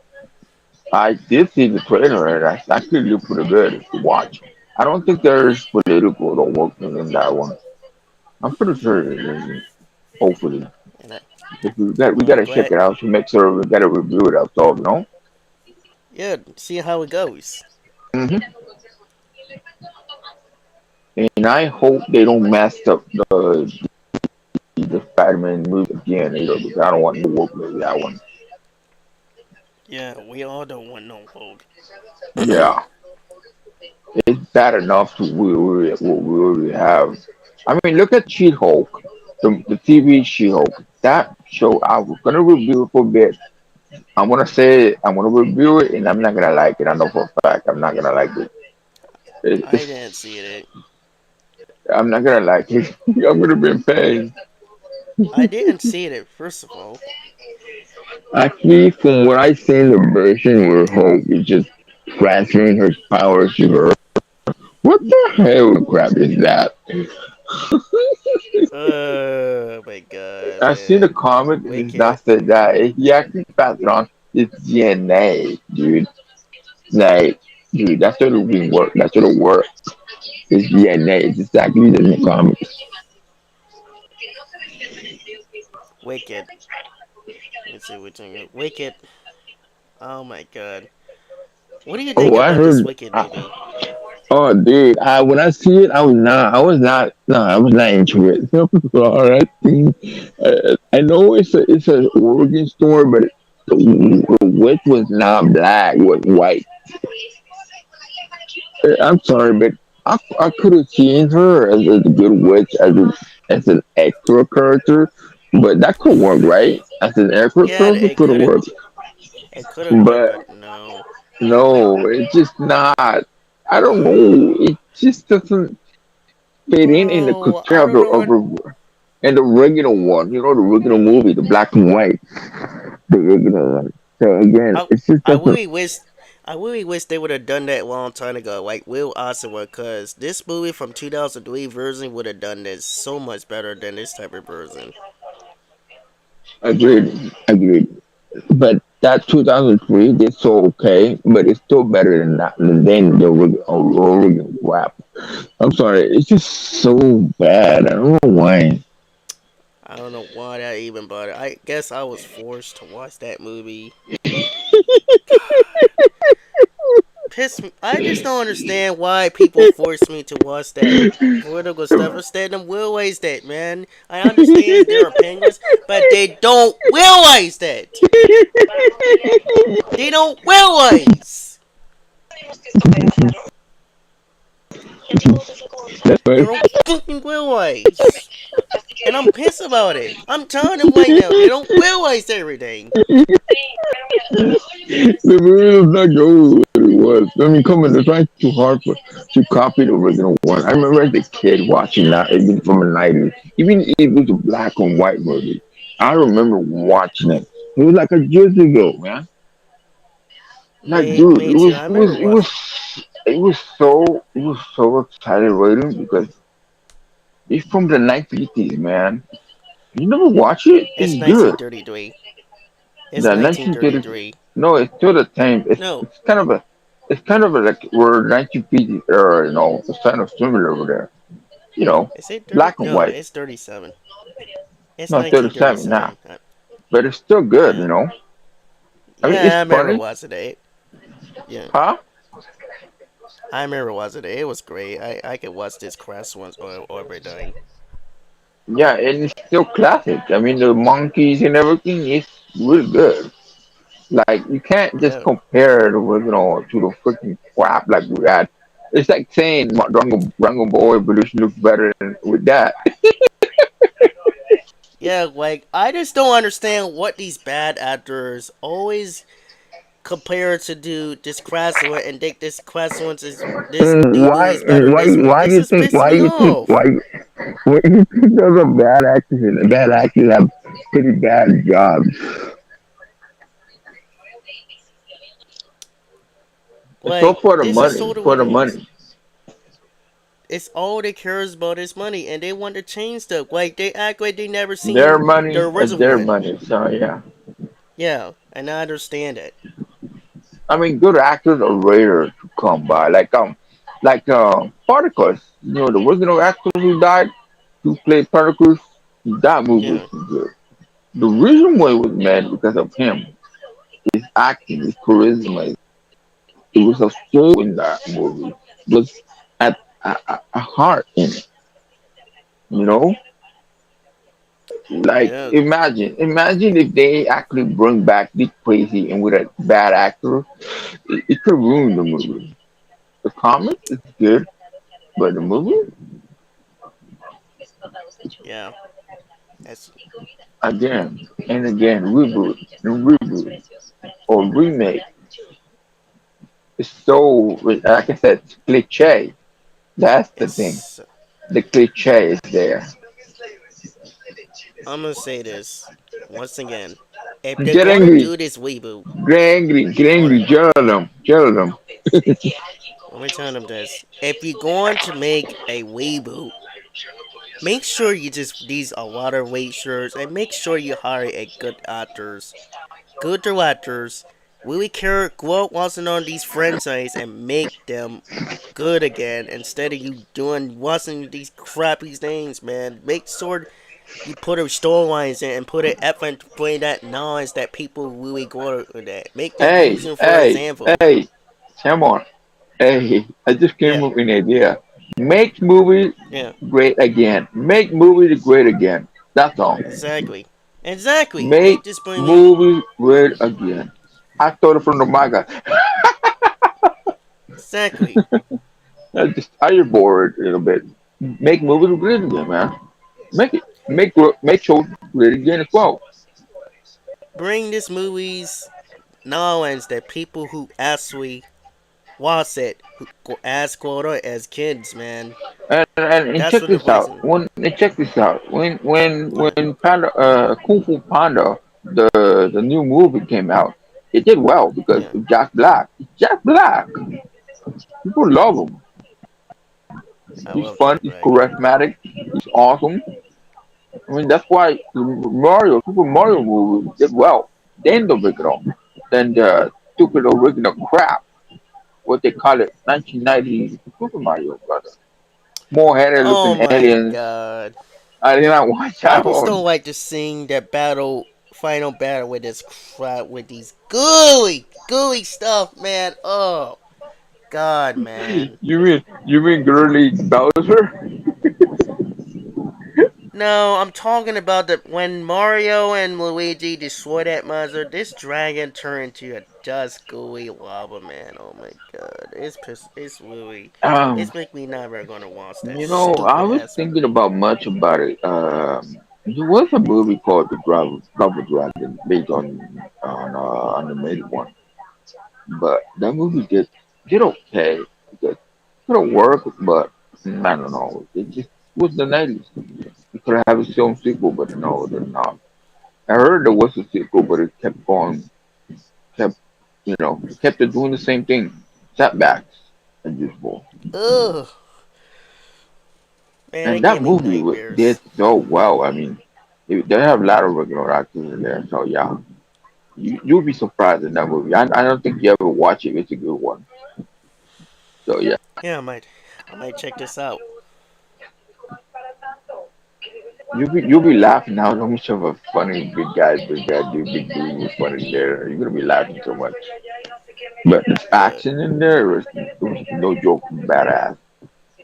I did see the trailer and I actually looked pretty good to watch. I don't think there's political or working in that one. I'm pretty sure it isn't. Hopefully, And I, if we well, I'm gotta check glad. it out to make sure we gotta review it ourselves. Yeah, see how it goes. Hmm. And I hope they don't mess up the Spider-Man movie again, because I don't want no work with that one. Yeah, we all don't want no vote. Yeah, it's bad enough to what we already have. I mean, look at She-Hulk, the TV She-Hulk. That show, I was gonna review it for a bit. I'm gonna say it, I'm gonna review it, and I'm not gonna like it. I know for a fact I'm not gonna like it. I didn't It's, see it. I'm not gonna like it. I'm gonna be in pain. I didn't see it. First of all, Actually, from what I seen, the version where Hulk is just transferring her powers to her. What the hell crap is that? oh my god, I see the man, comic and it's wicked, not said that. He actually passed it on. It's DNA, dude. Like, dude, that's what it will work. That's what it work. It's DNA. It's exactly in the comics. wicked. Let's see which one. Wicked. Oh my god. What do you think Oh, I about this heard. Wicked movie? Oh, dude, when I see it, I was not into it. Alright, I know it's a origin story, but the witch was not black, was white. I'm sorry, but I could have seen her as a good witch, as an extra character, but that could work, right? As an extra Yeah, character could have worked, it could have worked, but but no. no, it's just not. I don't know. It just doesn't fit in the Bro, culture I don't know what. and the regular one. The regular movie, the black and white, the regular one. So again, I it's just I doesn't. really wish I really wish they would have done that a long time ago, like Will Oswald, because this movie from 2003 version would have done this so much better than this type of version. Agreed. But that 2003 did so okay, but it's still better than that than the original rap. I'm sorry, it's just so bad. I don't know why. I don't know why that even bothered. I guess I was forced to watch that movie. Piss me. I just don't understand why people force me to watch that political stuff instead of realize that, man. I understand there are penguins, but they don't realize that. They don't realize. That's They right. don't fucking realize. And I'm pissed about it. I'm telling them right now, they don't realize everything. The movie is not good. was. I mean, come on, it's not too hard for to copy the original one. I remember as a kid watching that, even from the 90s, even if it was a black and white movie. I remember watching it. It was like a years ago, man. Like, dude, Me too. I remember was it was so exaggerating because it's from the 1950s, man. You never watch it? it's It's good. 1933. It's The 1930s. 1933. No, it's still the same. No, It's kind of a like we're 1950s era, you know. It's kind of similar over there, you know, is it 30? black and No, white. it's 37. It's Not 37 now, 1937. but it's still good, you Yeah, know. I mean, yeah. it's I remember funny, was it? Yeah, huh? I remember was it? It was great. I could watch this crash once or every day. Yeah, and it's still classic. I mean, the monkeys and everything is really good. Like you can't just Yeah, compare the original to the freaking crap like we had. It's like saying Dragon Ball Evolution looks better than with that. yeah. Like I just don't understand what these bad actors always compare to do this crash one and think this crash one is this new movie is better than this one. Why do This you is think pissing why me you think off. why what you think those are bad actors and bad actors have pretty bad jobs. It's all Like for the this is money, sort of for what the it is. money. It's all they cares about is money, and they want to change stuff. Like they act like they never Their seen the money is original their one. money. So yeah. Yeah, and I understand it. I mean good actors are rare to come by. Like Particles. You know the original actor who died who played Particles, that movie Yeah, was good. The reason why it was mad because of him, his acting, his charisma, it was a soul in that movie. It was a heart in it, you know? Like yeah, imagine if they actually bring back Dick Tracy and with a bad actor, it could ruin the movie. The comic is good, but the movie, yeah. That's again and again, reboot and reboot or remake. It's so, like I said, cliche. That's the thing. it's. The cliche is there. I'm gonna say this once again. If they're Get gonna angry, do this reboot, get hold angry, on. yell at them. Let me tell them this. If you're going to make a reboot, make sure you just these are water weight shirts and make sure you hire a good actors, good directors, really care grow up watching on these franchise and make them good again instead of you doing watching these crappy things, man. Make sure you put a storylines in and put an effort to play that noise that people really go with that. Make Hey, inclusion for hey, example. hey, come on. Hey, I just came Yeah, up with an idea. Make movies yeah, great again. Make movies great again. That's all. exactly. Exactly. Make Make this movie movies great again. I stole it from the manga. exactly. I just bored a little bit. Make movies great again, man. Make it. Make shows great again as well. Bring this movies knowledge that people who actually watch it who as quota as kids, man. And That's check what the this out. reason. Check this out. Yeah, When Panda Kung Fu Panda the new movie came out, it did well because yeah. of Jack Black. Jack Black. People love him. I He's love fun. Jack He's Black. charismatic. He's awesome. I mean that's why the Super Mario movie did well. Then the original, then the stupid original crap. What they call it, 1990 Super Mario Brothers. More headed Oh looking my aliens. god. I did not watch I that just one. don't like to sing that final battle with this crap, with these gooey stuff, man. Oh, God, man. You mean girly Bowser? No, I'm talking about the when Mario and Luigi destroy that mother, this dragon turned into a dust gooey lava, man. Oh my god. It's really, Um, it's make me never gonna watch that you know, I stupid was ass thinking movie. about much about it. There was a movie called The Double Dragon based on animated one, but that movie did did okay because could have worked, but I don't know. It just was the 90s. You could have its own sequel, but no, they're not. I heard there was a sequel, but it kept going, kept kept it doing the same thing. Setbacks as usual. Ugh, man, And it that gave me movie did nightmares. so well. I mean, they have a lot of regular actors in there, so yeah, you'll be surprised in that movie. I don't think you ever watch it. It's a good one. So yeah, Yeah, I might check this out. you'll be laughing now. So much of a funny big guy, dude, big dude was funny there. You're gonna be laughing so much. But the Good. action in there was no joke, badass.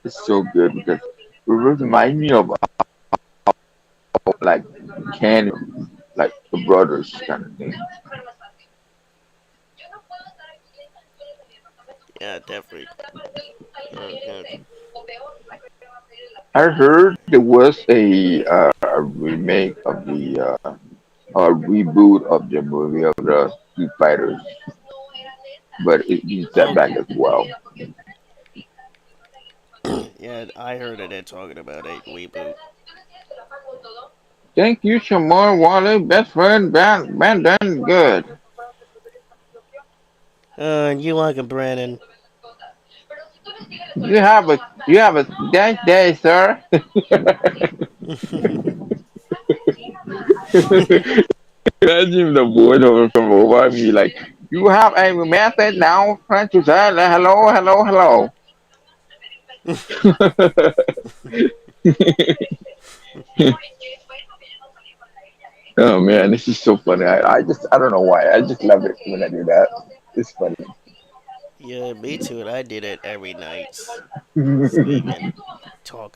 It's so good because it reminds me of like Ken, like the brothers kind of thing. Yeah, definitely. Good. I heard there was a remake of the a reboot of the movie of the Street Fighters, but it needs that back Okay. as well. Yeah, I heard that they're talking about a reboot. Thank you, Shamar Wally, best friend, band done good. You welcome, Brandon. You have a nice day, sir. Imagine the boy over from over me like, you have a message now, French to say hello, hello, hello. Oh man, this is so funny. I don't know why. I just love it when I do that. It's funny. Yeah, me too. And I did it every night, screaming,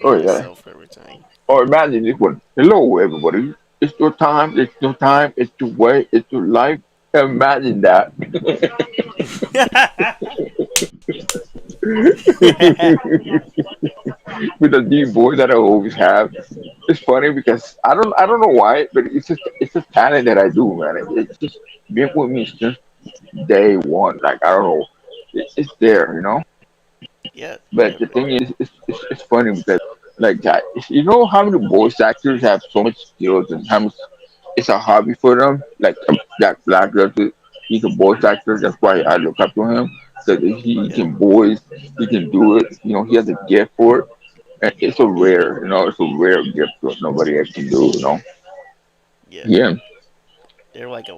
Oh talking to yeah. myself every time. Or imagine this one. Hello everybody. It's your time, it's your time, it's your way, it's your life. Imagine that. With the deep voice that I always have. It's funny because I don't know why, but it's just talent that I do, man. It's just been with me since day one. Like I don't know, it's there. Yeah, But the definitely. thing is, it's funny because like that, you know how many voice actors have so much skills and how much it's a hobby for them. Like Jack Black does it. He's a voice actor. That's why I look up to him. Because he Yeah, can voice, he can do it. He has a gift for it. And it's a rare, it's a rare gift that nobody else can do. yeah. Yeah, There are like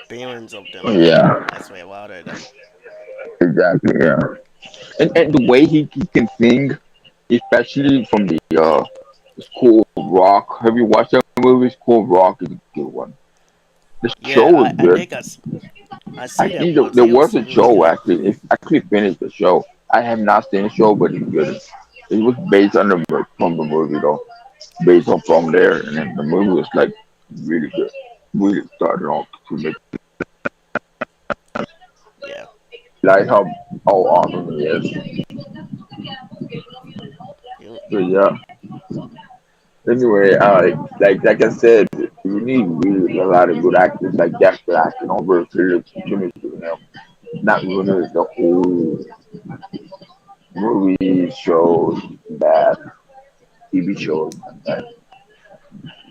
billions of them. yeah, That's why a lot of them. exactly, yeah. And the way he can sing, especially from the School of Rock. Have you watched that movie? School of Rock is a good one. The show Yeah, was I good. think I I see that think once. there It was was a really show good. actually. If I actually finished the show, I have not seen the show, but it's good. It was based on from the movie though, based on from there, and then the movie was like really good. Really started off to make Yeah, like how awesome it is. you, So yeah. Anyway, like I said, you need really a lot of good actors like Jack Black and Albert Phillips and Jimmy Stewart. Not ruining the whole movie shows, that TV shows, and that.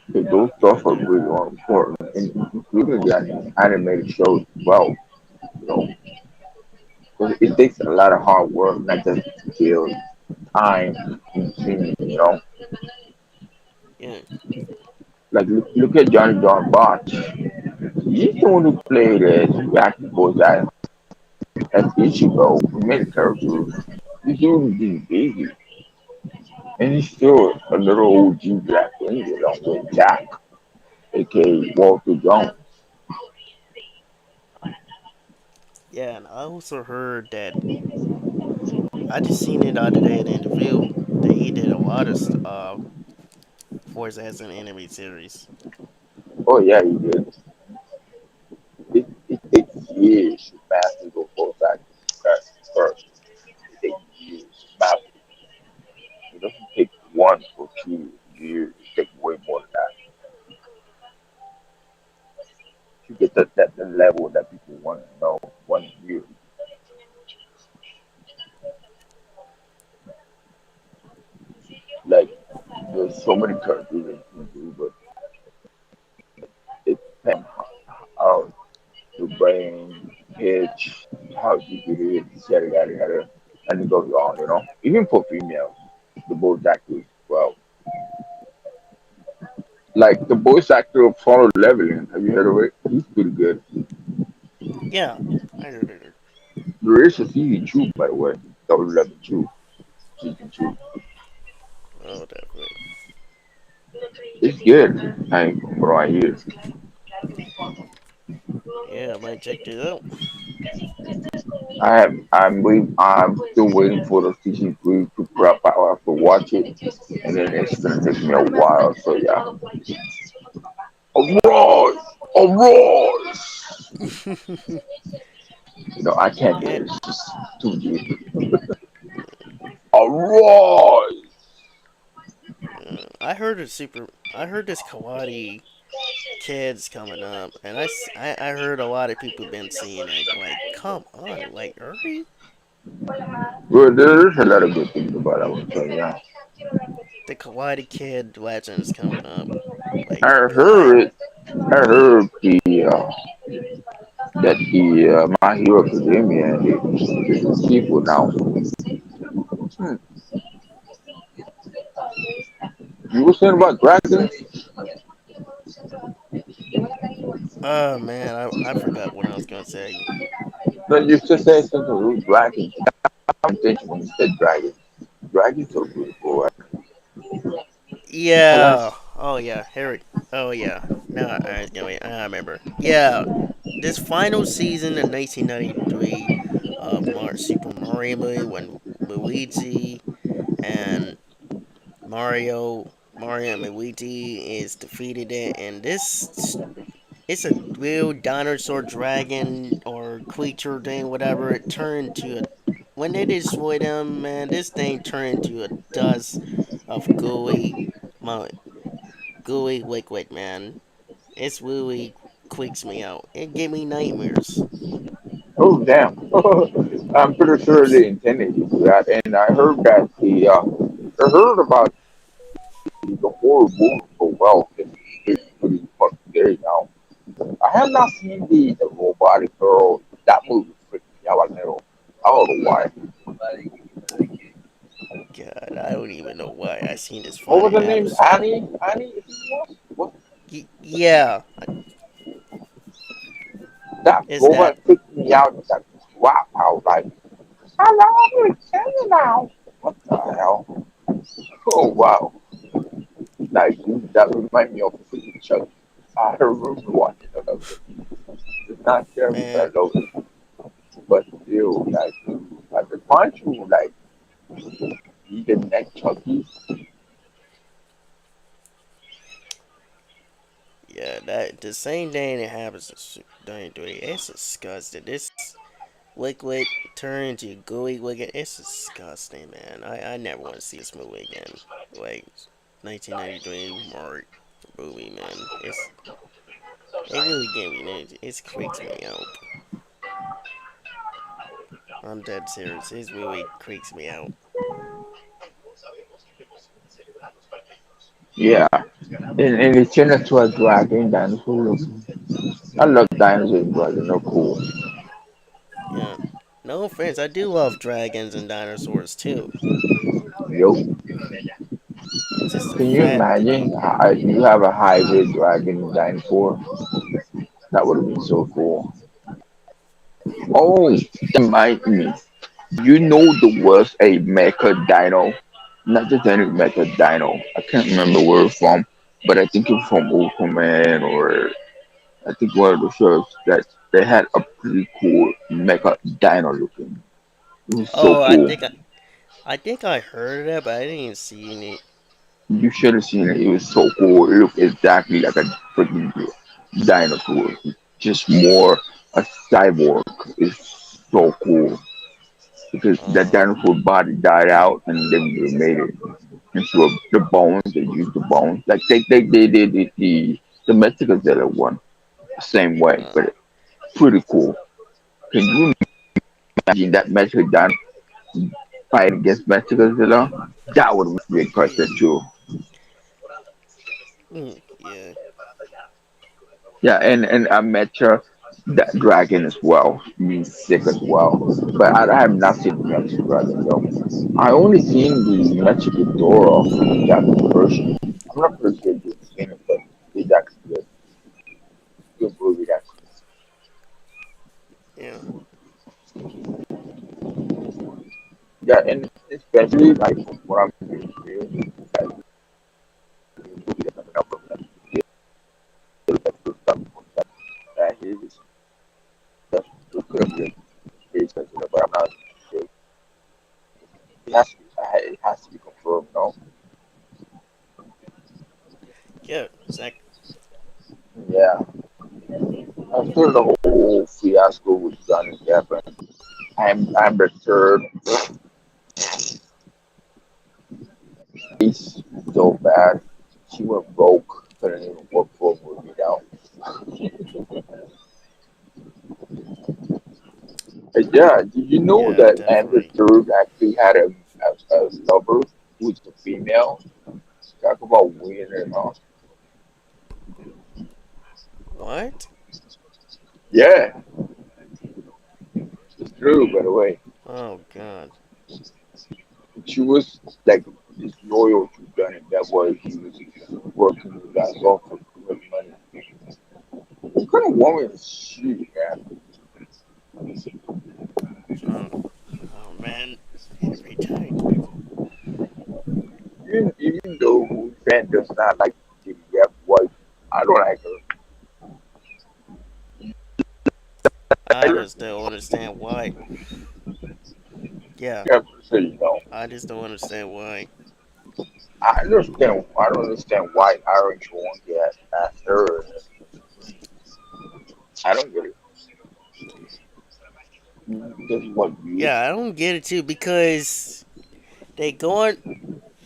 Those yeah, stuff are definitely. really important, including the animated shows as well. You know, 'cause it takes a lot of hard work, not just skill, time, and singing. Yeah, Like look at Johnny John Botch. He's the one who played as acting boy guy as Ichigo, who made a character. This dude is big, and he's still a little OG Black Ranger, with Jack, aka Walter Jones. yeah. And I also heard that I just seen it the other day in an interview that he did a lot of voice as an anime series. Oh yeah, he did. It takes years to master those both actors first. It takes years to master. It doesn't take 1 or 2 years. It takes way more than that to get the level that people want to know, want to hear. characters that you can do, but it depends on your brain, pitch, how deep it is, yada yada yada, and it goes on, you know. Even for females, the voice actors, well, like the voice actor of Follow Leveling, have you heard of it? He's pretty good. Yeah, I heard it. There is a season two, by the way, Double Level Two, season two. Oh, definitely. It's good. I from what I hear. Yeah, I might check it out. I'm still waiting for the season three to prep. I have to watch it, and then it's gonna take me a while. So yeah, Arise, arise. You know I can't do Yeah, it. It's just too deep. Arise. I heard it's super. I heard this Kawaii Kids coming up, and I heard a lot of people been seeing it. Like, come on, like, hurry! Well, there's a lot of good things about that one. So yeah, The Kawaii Kid legend is coming up. I Like, I heard. I heard that the My Hero Academia is a sequel now. Hmm. You were saying about dragons? oh man, I forgot what I was gonna say. No, you just said something with dragons. I'm thinking when you said dragons. Dragons are really cool. Yeah. Alas, Oh yeah, Harry. Oh yeah. No, I remember. Yeah, this final season in 1993 of Super Mario movie when Luigi and Mario and Luigi is defeated it, and this it's a real dinosaur dragon or creature thing, whatever. It turned to a when they destroyed him, man. This thing turned into a dust of gooey liquid, man. It's really creeps me out. It gave me nightmares. oh damn! I'm pretty sure they intended to do that, and I heard that I heard about the horror movie so well. It's pretty fucking scary now. I have not seen the robotic girl. That movie freaked me out a little. I don't know why. God, I don't even know why I seen this What was final her name? episode. Annie? Annie? Is it was? What? Yeah, That is robot that freaked me out. That wow! I was like, hello, I'm you now. What the hell? Oh wow! Like that remind me of freaking Chuck. I remember watching it. It's not scary, but I man? love it. But still, like at the point you like eat the neck Chucky. Yeah, that the same thing that happens in Super 3. It's disgusting. This liquid turned into gooey liquid. It's disgusting, man. I never want to see this movie again. Like 1993 Mark movie, man. It really gave me it creeps me out. I'm dead serious. It really creeps me out. Yeah, and it's turned to a dragon dinosaur. I love dinosaurs and dragons. They're cool. Yeah. No offense, I do love dragons and dinosaurs too. Yo, It's just the can you fact that imagine you have a hybrid dragon and dinosaur? That would have been so cool. Oh, that reminds me. You know there was a mecha dino, not just any mecha dino. I can't remember where it's from, but I think it's from Ultraman or I think one of the shows that they had a pretty cool mecha dino looking. It was so oh, cool. I think I heard of that, but I didn't see any. You should have seen it. It was so cool. It looked exactly like a freaking dinosaur, just more a cyborg. It's so cool because that Uh, dinosaur body died out and then they made it into the bones. They used the bones like they did the Mexican one the same way, uh, but pretty cool. Can you imagine that Mexican dino fight against Mexican? That would be a great yeah, question too. Yeah. Yeah, and I met her that dragon as well. Means sick as well. But I have not seen the Mexican dragon though. I only seen the Mexican door of the Japanese version. I'm not pretty sure if you've seen it, but it's actually good. Good movie actually. Yeah. Yeah, and especially like from what I'm hearing, that new movie that's coming out from them, that's good stuff. That is that's good. Good. It's sensitive, but I'm not sure. It has to be confirmed, no? Yeah. Exactly. Yeah. After the whole fiasco with Johnny Depp, and I'm disturbed. He's so bad. She went broke. Couldn't even work for a movie now. And yeah, did you know Yeah. that Amber Definitely. Third actually had a lover who's a female? Talk about weird and all. What? Yeah, it's true, by the way. Oh God. She was like this loyal to Johnny Depp while he was working with that law for good money. What kind of woman is she, man? Oh. Oh man. Every time. Even though fan does not like Johnny Depp, wife, I don't like her. I just don't understand why. Yeah. I have to say, I just don't understand why. I understand. I don't understand why Aaron Jones get asked her. I don't get it. This is what you. Yeah, I don't get it too because they going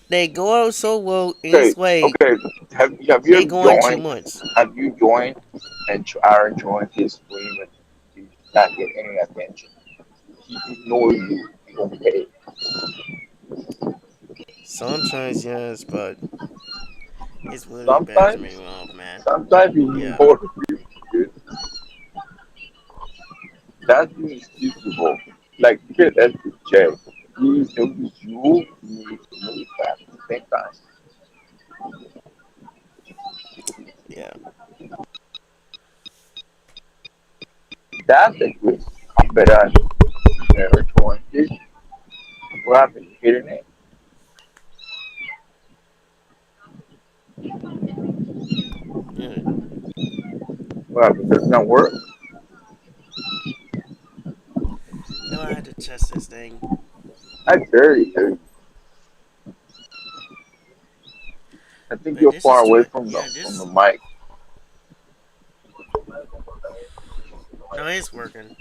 they go out so well in Okay, this way. okay. Have you They ever going too joined? much. Have you joined and Aaron joined his stream and he did not get any attention? He ignored you. You don't pay. Sometimes yes, but it's really bad Sometimes, me off, man. sometimes he Yeah. ignores you. Dude. That's inexcusable. Like look at SJ. He noticed you. He needs to move fast at the same time. Yeah. That's a good. I bet I never joined it. What happened? You hitting it? Yeah. What happened? Does it not work? No, I had to test this thing. I barely hear you. I think But you're this far is away try from yeah, the this mic. no it's working.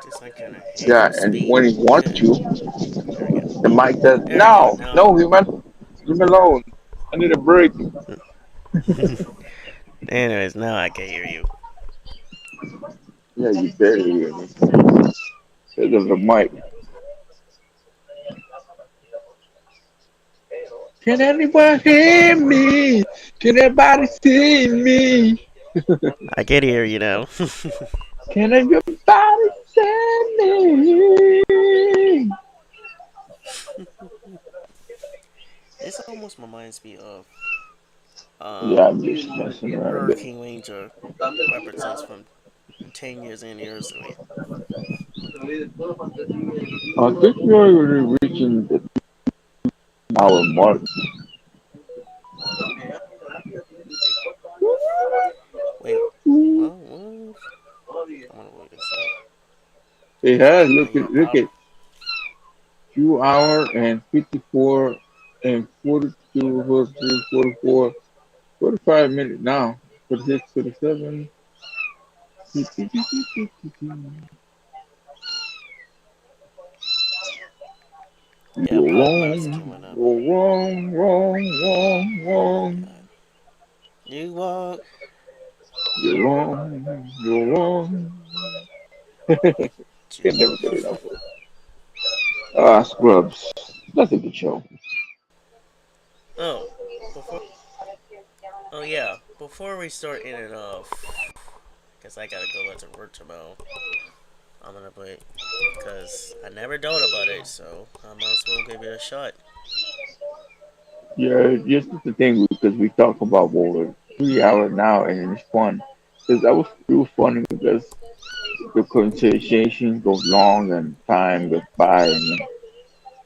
Just I kinda hate Yeah, the and speed. when he wants Yeah. to, There we go. the mic says, There we go. "No, Now no, human, leave me alone. I need a break." anyways, now I can hear you. Yeah, you barely hear me. Because of the mic. Can anybody hear me? Can anybody see me? I can hear you now. Can anybody see me? This almost reminds me of Yeah, um I'm just messing around a bit. Hurricane Ranger represents from 10 years anniversary. I think we're already reaching the hour mark. Wait, well, I'm gonna look this up. It has. Oh yeah, Look at 2 hour and 54 and 42, 43, 44, 45 minutes now. 46, 47. yeah, You're part one is wrong. coming up. You're wrong, wrong, wrong, wrong. God. You walk. You're wrong. You're wrong. Can never get enough of it. Scrubs. That's a good show. Oh, before Oh yeah, before we start in and off, because I gotta go back to work tomorrow. I'm gonna play because I never thought about it, so I might as well give it a shot. Yeah, just the thing because we talk about over 3 hours now, and it's fun. Because that was it was funny because the conversation goes long and time goes by, and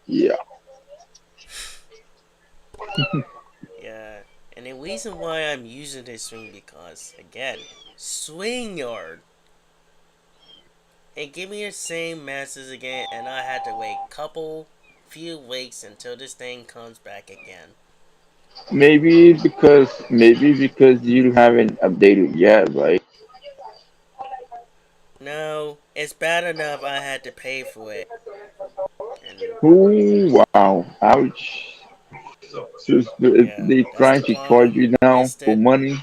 yeah, Yeah, and the reason why I'm using this swing because again, swing yard. It gave me the same masses again, and I had to wait couple few weeks until this thing comes back again. maybe because you haven't updated yet, right? No, it's bad enough I had to pay for it, and Ooh, wow, ouch. So yeah, they that's trying the to charge problem. you now for Instead, money.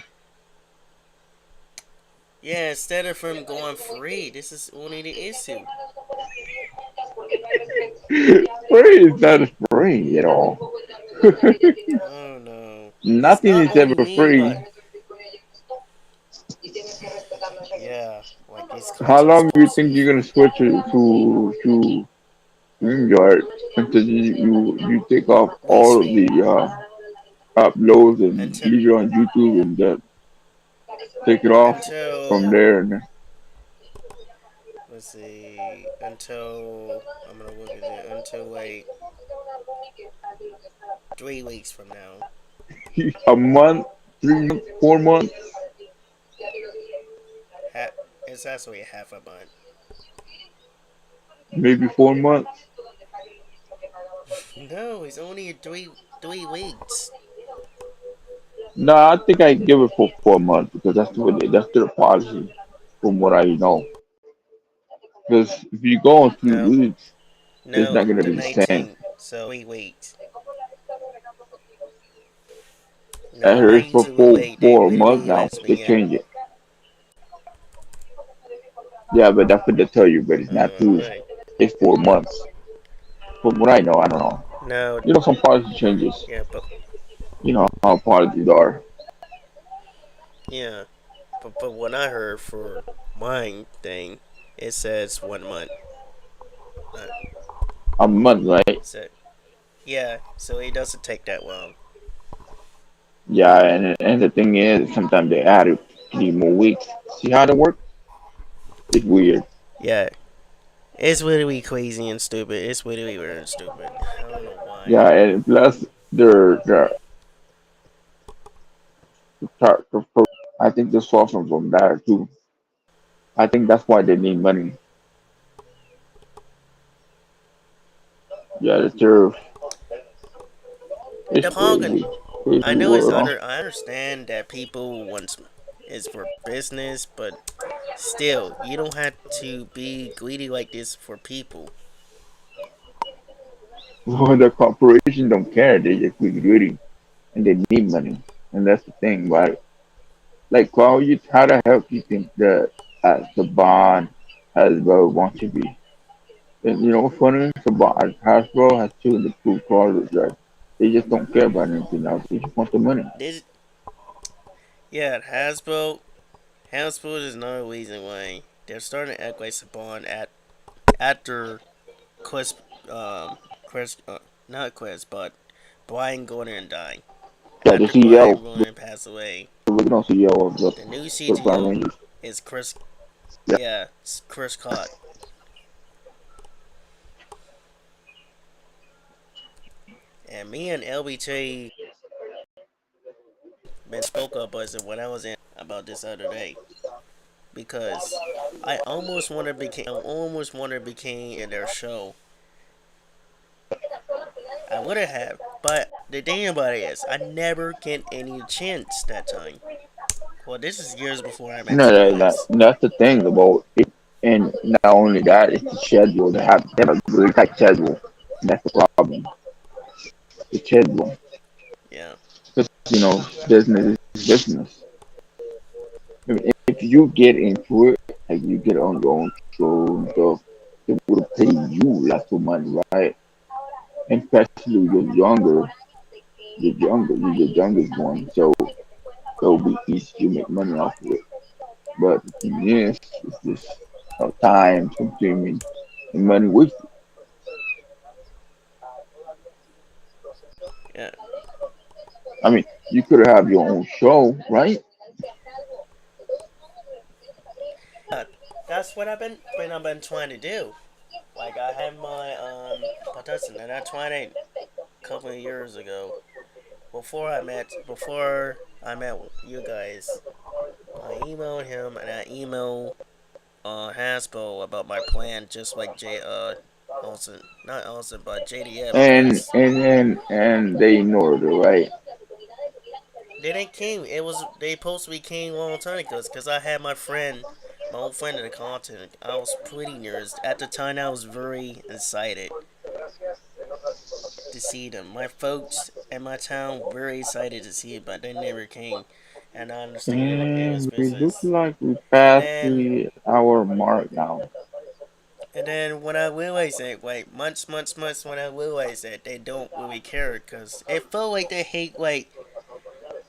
yeah, instead of from going free, this is only the issue. Free is not free at all. Oh no, it's Nothing not is only ever me, free. but yeah, like these How cards are long do you supposed to think be you're gonna free. switch it to StreamYard until you take off all of the Restream uploads and until leave it on YouTube and take it off from until there? And let's see until I'm gonna look at it until like 3 weeks from now. a month, 3 months, 4 months, Ha- it's actually half a month. maybe 4 months. No, it's only 3 weeks. No, I think I give it for 4 months because that's their policy, from what I know. Because if you go on three No, weeks, it's no, not gonna the be the same. 19th. So 3 weeks. I No, heard I it's for usually four, wait. They 4 months literally now. lets They me in. change it. Yeah, but that's what they tell you. But it's not true. Right. It's 4 months. From what I know, I don't know. No, You know, some policy changes. yeah, but You know how policies are. yeah, but what I heard for mine thing, it says 1 month. Not A month, right? so yeah, so it doesn't take that long. Yeah, and the thing is, sometimes they add 3 more weeks. See how that works? It's weird. Yeah, it's literally crazy and stupid. It's literally weird and stupid. I don't know why. Yeah, and plus they're I think they're suffering from that too. I think that's why they need money. Yeah, the tariff is The problem, crazy. Crazy I know it's world, huh? under. I understand that people want it's for business, but still, you don't have to be greedy like this for people. Well, the corporation don't care. They just greedy and they need money, and that's the thing. Right? Like, how the hell do you think the bond Hasbro wants to be? And you know what's funny? The bond Hasbro has two of the two cars that they just don't care about anything else. They just want the money. This, yeah, Hasbro is another reason why they're starting to act like Saban after Quest, Quest, not Quest, but Brian Gordon dying. Yeah, the After CEO, Brian Gordon passed away, the original CEO of the new the Power CTO Rangers. is Chris. Yeah, Yeah, it's Chris Cott. And me and LBT been spoke up as when I was in about this other day because I almost wanted to became in their show. I would have, but the thing about it is, I never get any chance that time. Well, this is years before I met no, you guys. that's the thing about it. And not only that, it's the schedule. They have a really tight schedule. And that's the problem. The schedule. Yeah, Because, business is business. I mean, if you get into it, like you get on your own show and stuff, it would pay you lots of money, right? And especially you're younger, you're the youngest one. So it'll be easy to make money off of it. But the thing is, it's just time consuming and money wasted. Yeah, I mean, you could have your own show, right? yeah. That's what I've been trying to do. Like I had my production, and I tried it a couple of years ago before I met you guys. I emailed him and I emailed Hasbro about my plan, just like Olsen, not Olsen, but JDF, And because they ignored it, right? they didn't came. It was they supposed to be came a long time ago. Because I had my old friend in the content. I was pretty nervous at the time. I was very excited to see them. My folks in my town very excited to see it, but they never came. And I understand it was And we look business. like we And passed then the hour mark now. And then when I realized that, like months, when I realized that they don't really care, because it felt like they hate like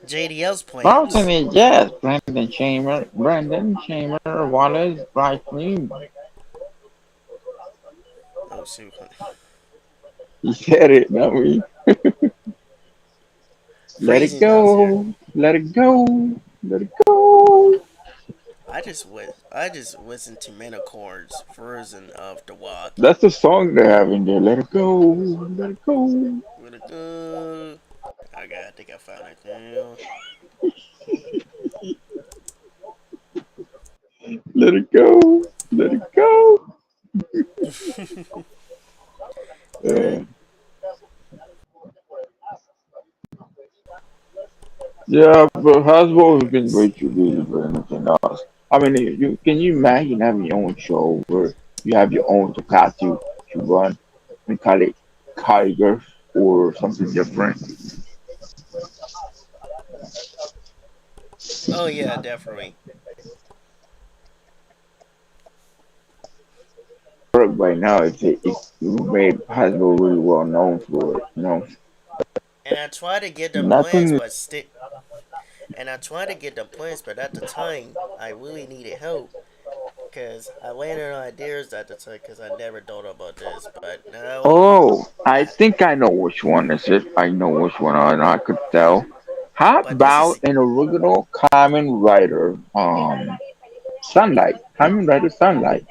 JDL's Mountain plans. is Like, yes, Brandon Chamber, Wallace, Restream. oh shoot, He said it, not me. Let it freezing down here. go, let it go, let it go. I just listened to Manocor's version of the walk. That's the song they have in there. Let it go, let it go, With a good, I think I found it now. let it go, let it go. Yeah, Uh, yeah, but Hasbro has been let's way see. too busy for anything else. I mean, you can you imagine having your own show where you have your own Tokatsu to run and call it Tiger or something different? Oh yeah, definitely. Right now, it's made Hasbro really well known for it. You know, And I tried to get the plans, nothing. but at the time I really needed help. Because I landed on ideas at the time because I never thought about this. But now, Oh, I I, think I know which one is it. I know which one, and I could tell. How but this about is, an original Kamen Rider, Sunlight? Kamen Rider Sunlight.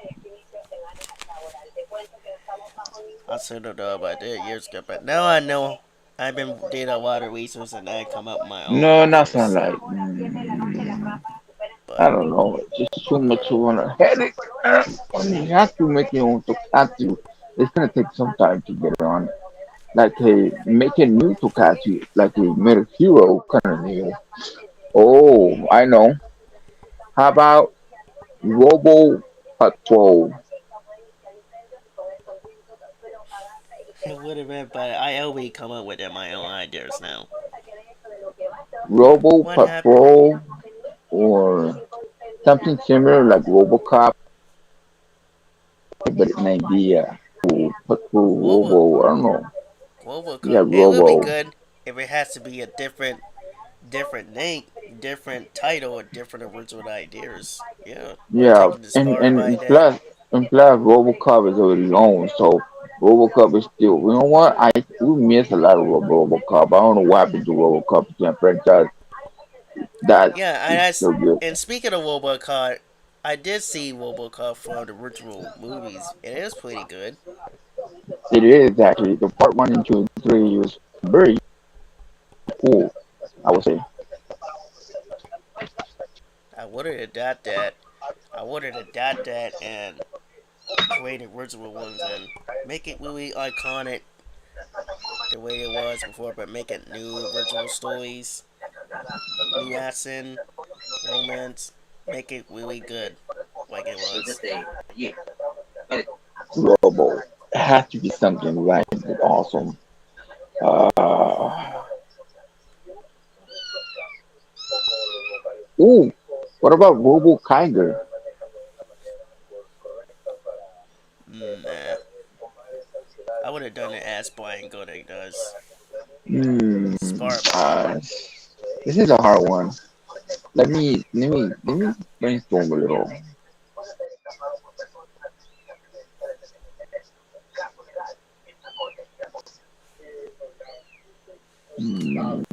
I should have known about this years ago. But now I know I've been did a lot of research and I come up with my own No, not ideas. Sunlight. I But don't know. It's just too much of a headache. When you have to make your own Tokatsu, it's gonna take some time to get it on. Like a make a new Tokatsu, like a Metal Hero kind of deal. Oh, I know. How about Robo Patrol? it would have been, but I always come up with my own ideas now. Robo What happened? Patrol or something similar like RoboCop, but it might be Patrol Global, Robo. I don't know. global, Yeah, it would be Robo. good if it has to be a different name, different title, or different original ideas. Yeah, like Yeah, taking inspired by and that. plus RoboCop is already on, so RoboCop is still. You know what? We miss a lot of RoboCop. I don't know what happened to RoboCop franchise. That Yeah, is so good. and speaking of Robocop, I did see Robocop from the original movies. It is pretty good. It is actually the part one and two and three was very cool. I would say. I wanted to adapt that. I wanted to adapt that and create original ones and make it really iconic the way it was before, but make it new original stories, new action, romance, make it really good like it was. Robo. It has to be something right and awesome. Uh, ooh, what about Robo Kiger? Nah, I would have done it as Brian Gooding does. Hmm. Inspired by him. Uh, this is a hard one. let me brainstorm a little. Hmm.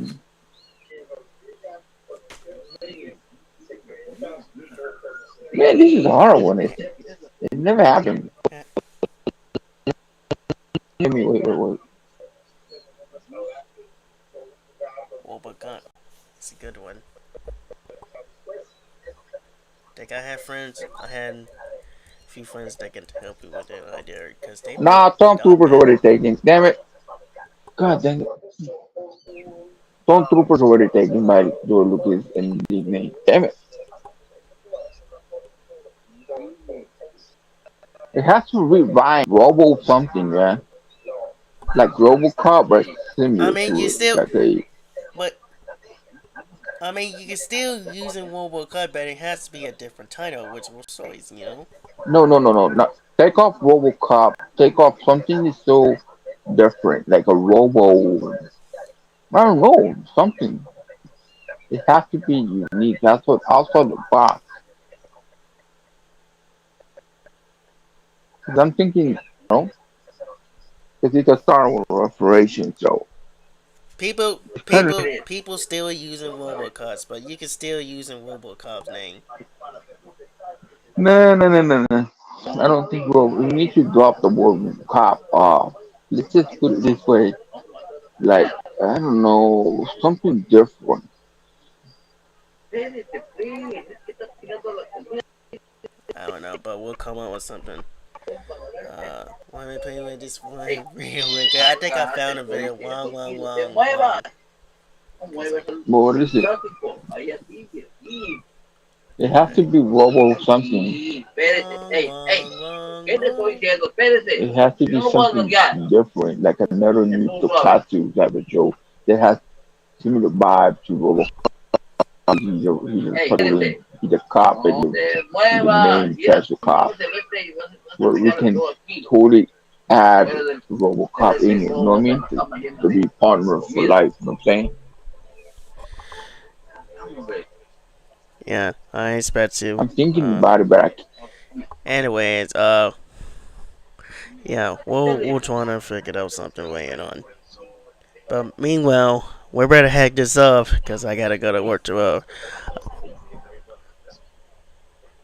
Man, this is a hard one. It never happened. Yeah. Let me wait. Well, but God, it's a good one. Like I had a few friends that can help you with that idea because they might Nah, got Stormtroopers that. already taken. Damn it. God dang it. Stormtroopers already taken by George Lucas and Disney. Damn it. It has to rewrite Robo something, man. Like RoboCop, but I similar mean, to you it. still, Like a but I mean, you can still use in World War Cut, but it has to be a different title, which was stories, you know. no. Not take off RoboCop. Take off something so different, like a Robo. I don't know something. It has to be unique. That's what outside the box. Cause I'm thinking, because it's a Star Wars restoration, so it's kind of People still using RoboCops, but you can still use in RoboCop's name. no. I don't think we need to drop the word cop. Let's just put it this way, like I don't know, something different. I don't know, but we'll come up with something. Let me play with this one real quick. I think I found a video. Wong. Cause I But what is it? It has to alright. be Robo something. Wong. It has to be something different, like another new Tokatsu type of joke that has similar vibe to Robo. He's a cop and the name catch a cop. Where we can totally add RoboCop in it, you know what I mean? To be partner for life, you know what I'm saying? Yeah, I expect to. I'm thinking Uh, about it, but anyways, yeah, we'll try to figure out something weighing on. But meanwhile, we better hack this up because I gotta go to work tomorrow.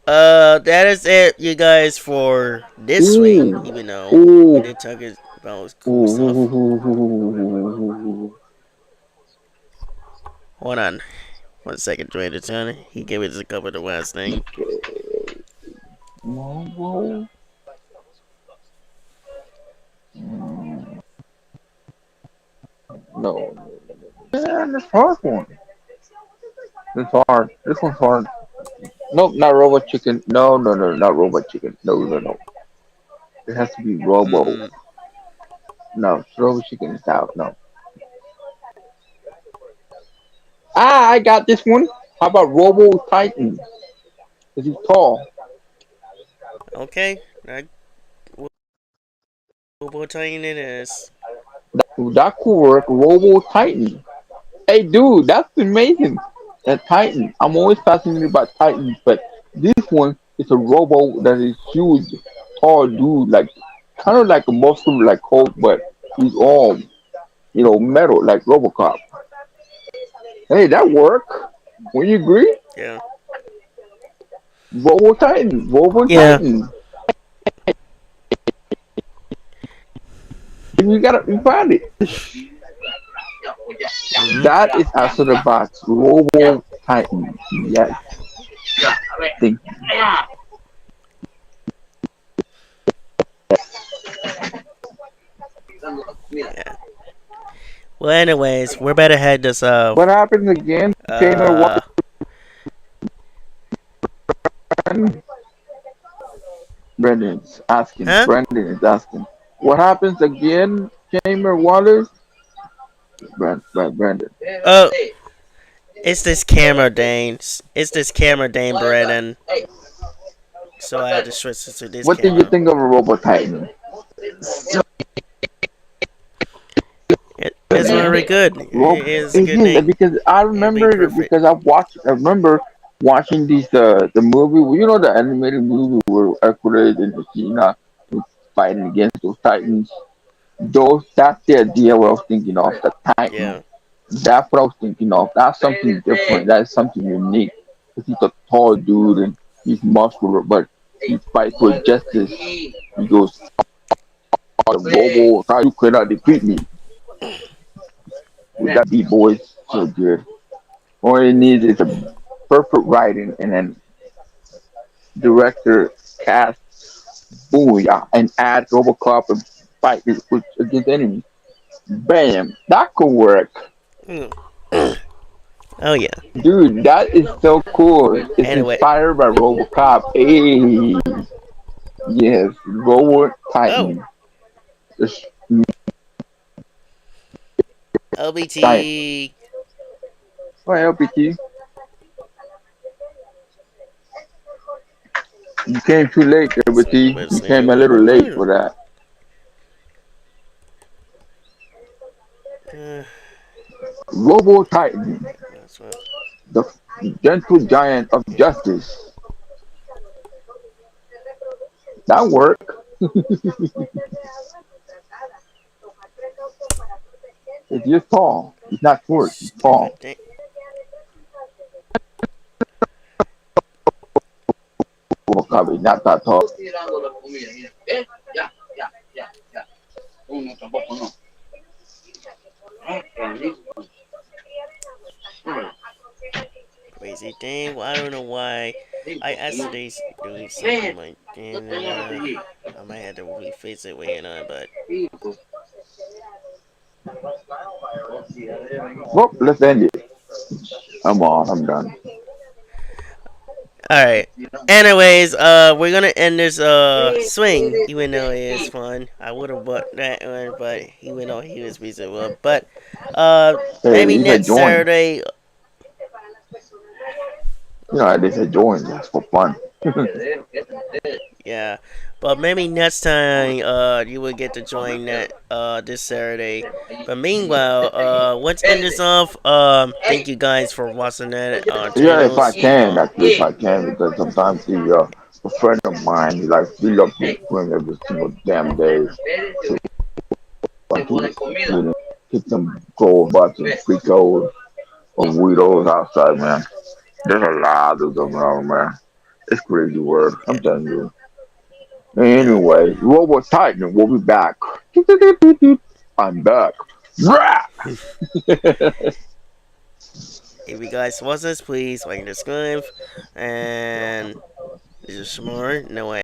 That is it, you guys, for this week. ooh, Even though we ooh, did talk about cool stuff. ooh. Hold on, 1 second, Dwayne the Turner. He gave us a couple of the last thing. Okay. Marvel. No. Man, this hard one. This hard. This one's hard. Nope, not Robot Chicken. No, not Robot Chicken. No. It has to be Robo. Mm-mm. No, Robot Chicken is out. No. Ah, I got this one. How about Robo Titan? Cause he's tall. Okay, we'll tell you it is. That could work. Robo Titan. Hey, dude, that's amazing. That Titan. I'm always fascinated by Titans, but this one is a Robo that is huge, tall dude, like kind of like a muscle like Hulk, but he's all metal like RoboCop. Hey, that work. Would you agree? Yeah. Robo Yeah. Titan. You found it. Mm-hmm. That is also the box. Robo Titan. Yes. Thank Yeah. Well, anyways, we're better head this up. What happens again? Taylor Uh, Watson? Brendan's asking. huh? Brendan is asking. What happens again, Chamber Waters? Brendan. Oh, it's this camera, Dane. It's this camera, Dane Brennan. So I had to switch to this What did you camera. think of a Robo Titan? It, It's very good. Well, It's a it good is thing. because I It'd be remember perfect. because I remember watching these the movie. You know the animated movie where Hercules and Christina was fighting against those titans. That's the idea what I was thinking of. The titan. Yeah. That's what I was thinking of. That's something different. That's something unique. 'Cause he's a tall dude and he's muscular, but he fights for justice. He goes, Bobo, how you cannot defeat me? With that beat boy, so good. All it needs is a perfect writing and then director cast booyah and add Robocop and fight against enemies. Bam, that could work. Mm. Oh yeah. Dude, that is so cool. It's Anyway. inspired by Robocop. Hey, yes, Robot Oh. Titan. Just giant. LBT. Oh, LPT, you came too late, So LPT. You listening came to a it. little late for that. Robo Titan, That's what. the gentle giant of justice. That worked. It's just tall. He's not short. He's Stupid tall. thing. Robocop is not that tall. Crazy thing. Well, I don't know why. I yesterday's doing something like and I might have to reface it way on, but Well, let's end it. I'm on. I'm done. all right. Anyways, we're gonna end this swing, even though it is fun. I would have bought that one, but even though he was reasonable, but Hey, maybe he said next join. Saturday. You know, they said join just for fun. Yeah, but maybe next time you will get to join that this Saturday. But meanwhile, let's end this off. Thank you guys for watching that Yeah, if I channels. can, actually, if I can, because sometimes a friend of mine, he loves to swim every single damn day. So I can kick some gold butts and free gold or weirdos outside, man. There's a lot of them around, man. It's crazy word. Yeah, I'm telling you. yeah. Anyway, Robo Titan, we'll be back. I'm back. Rah! If you guys watch this, please like and subscribe. And this is Shamar. No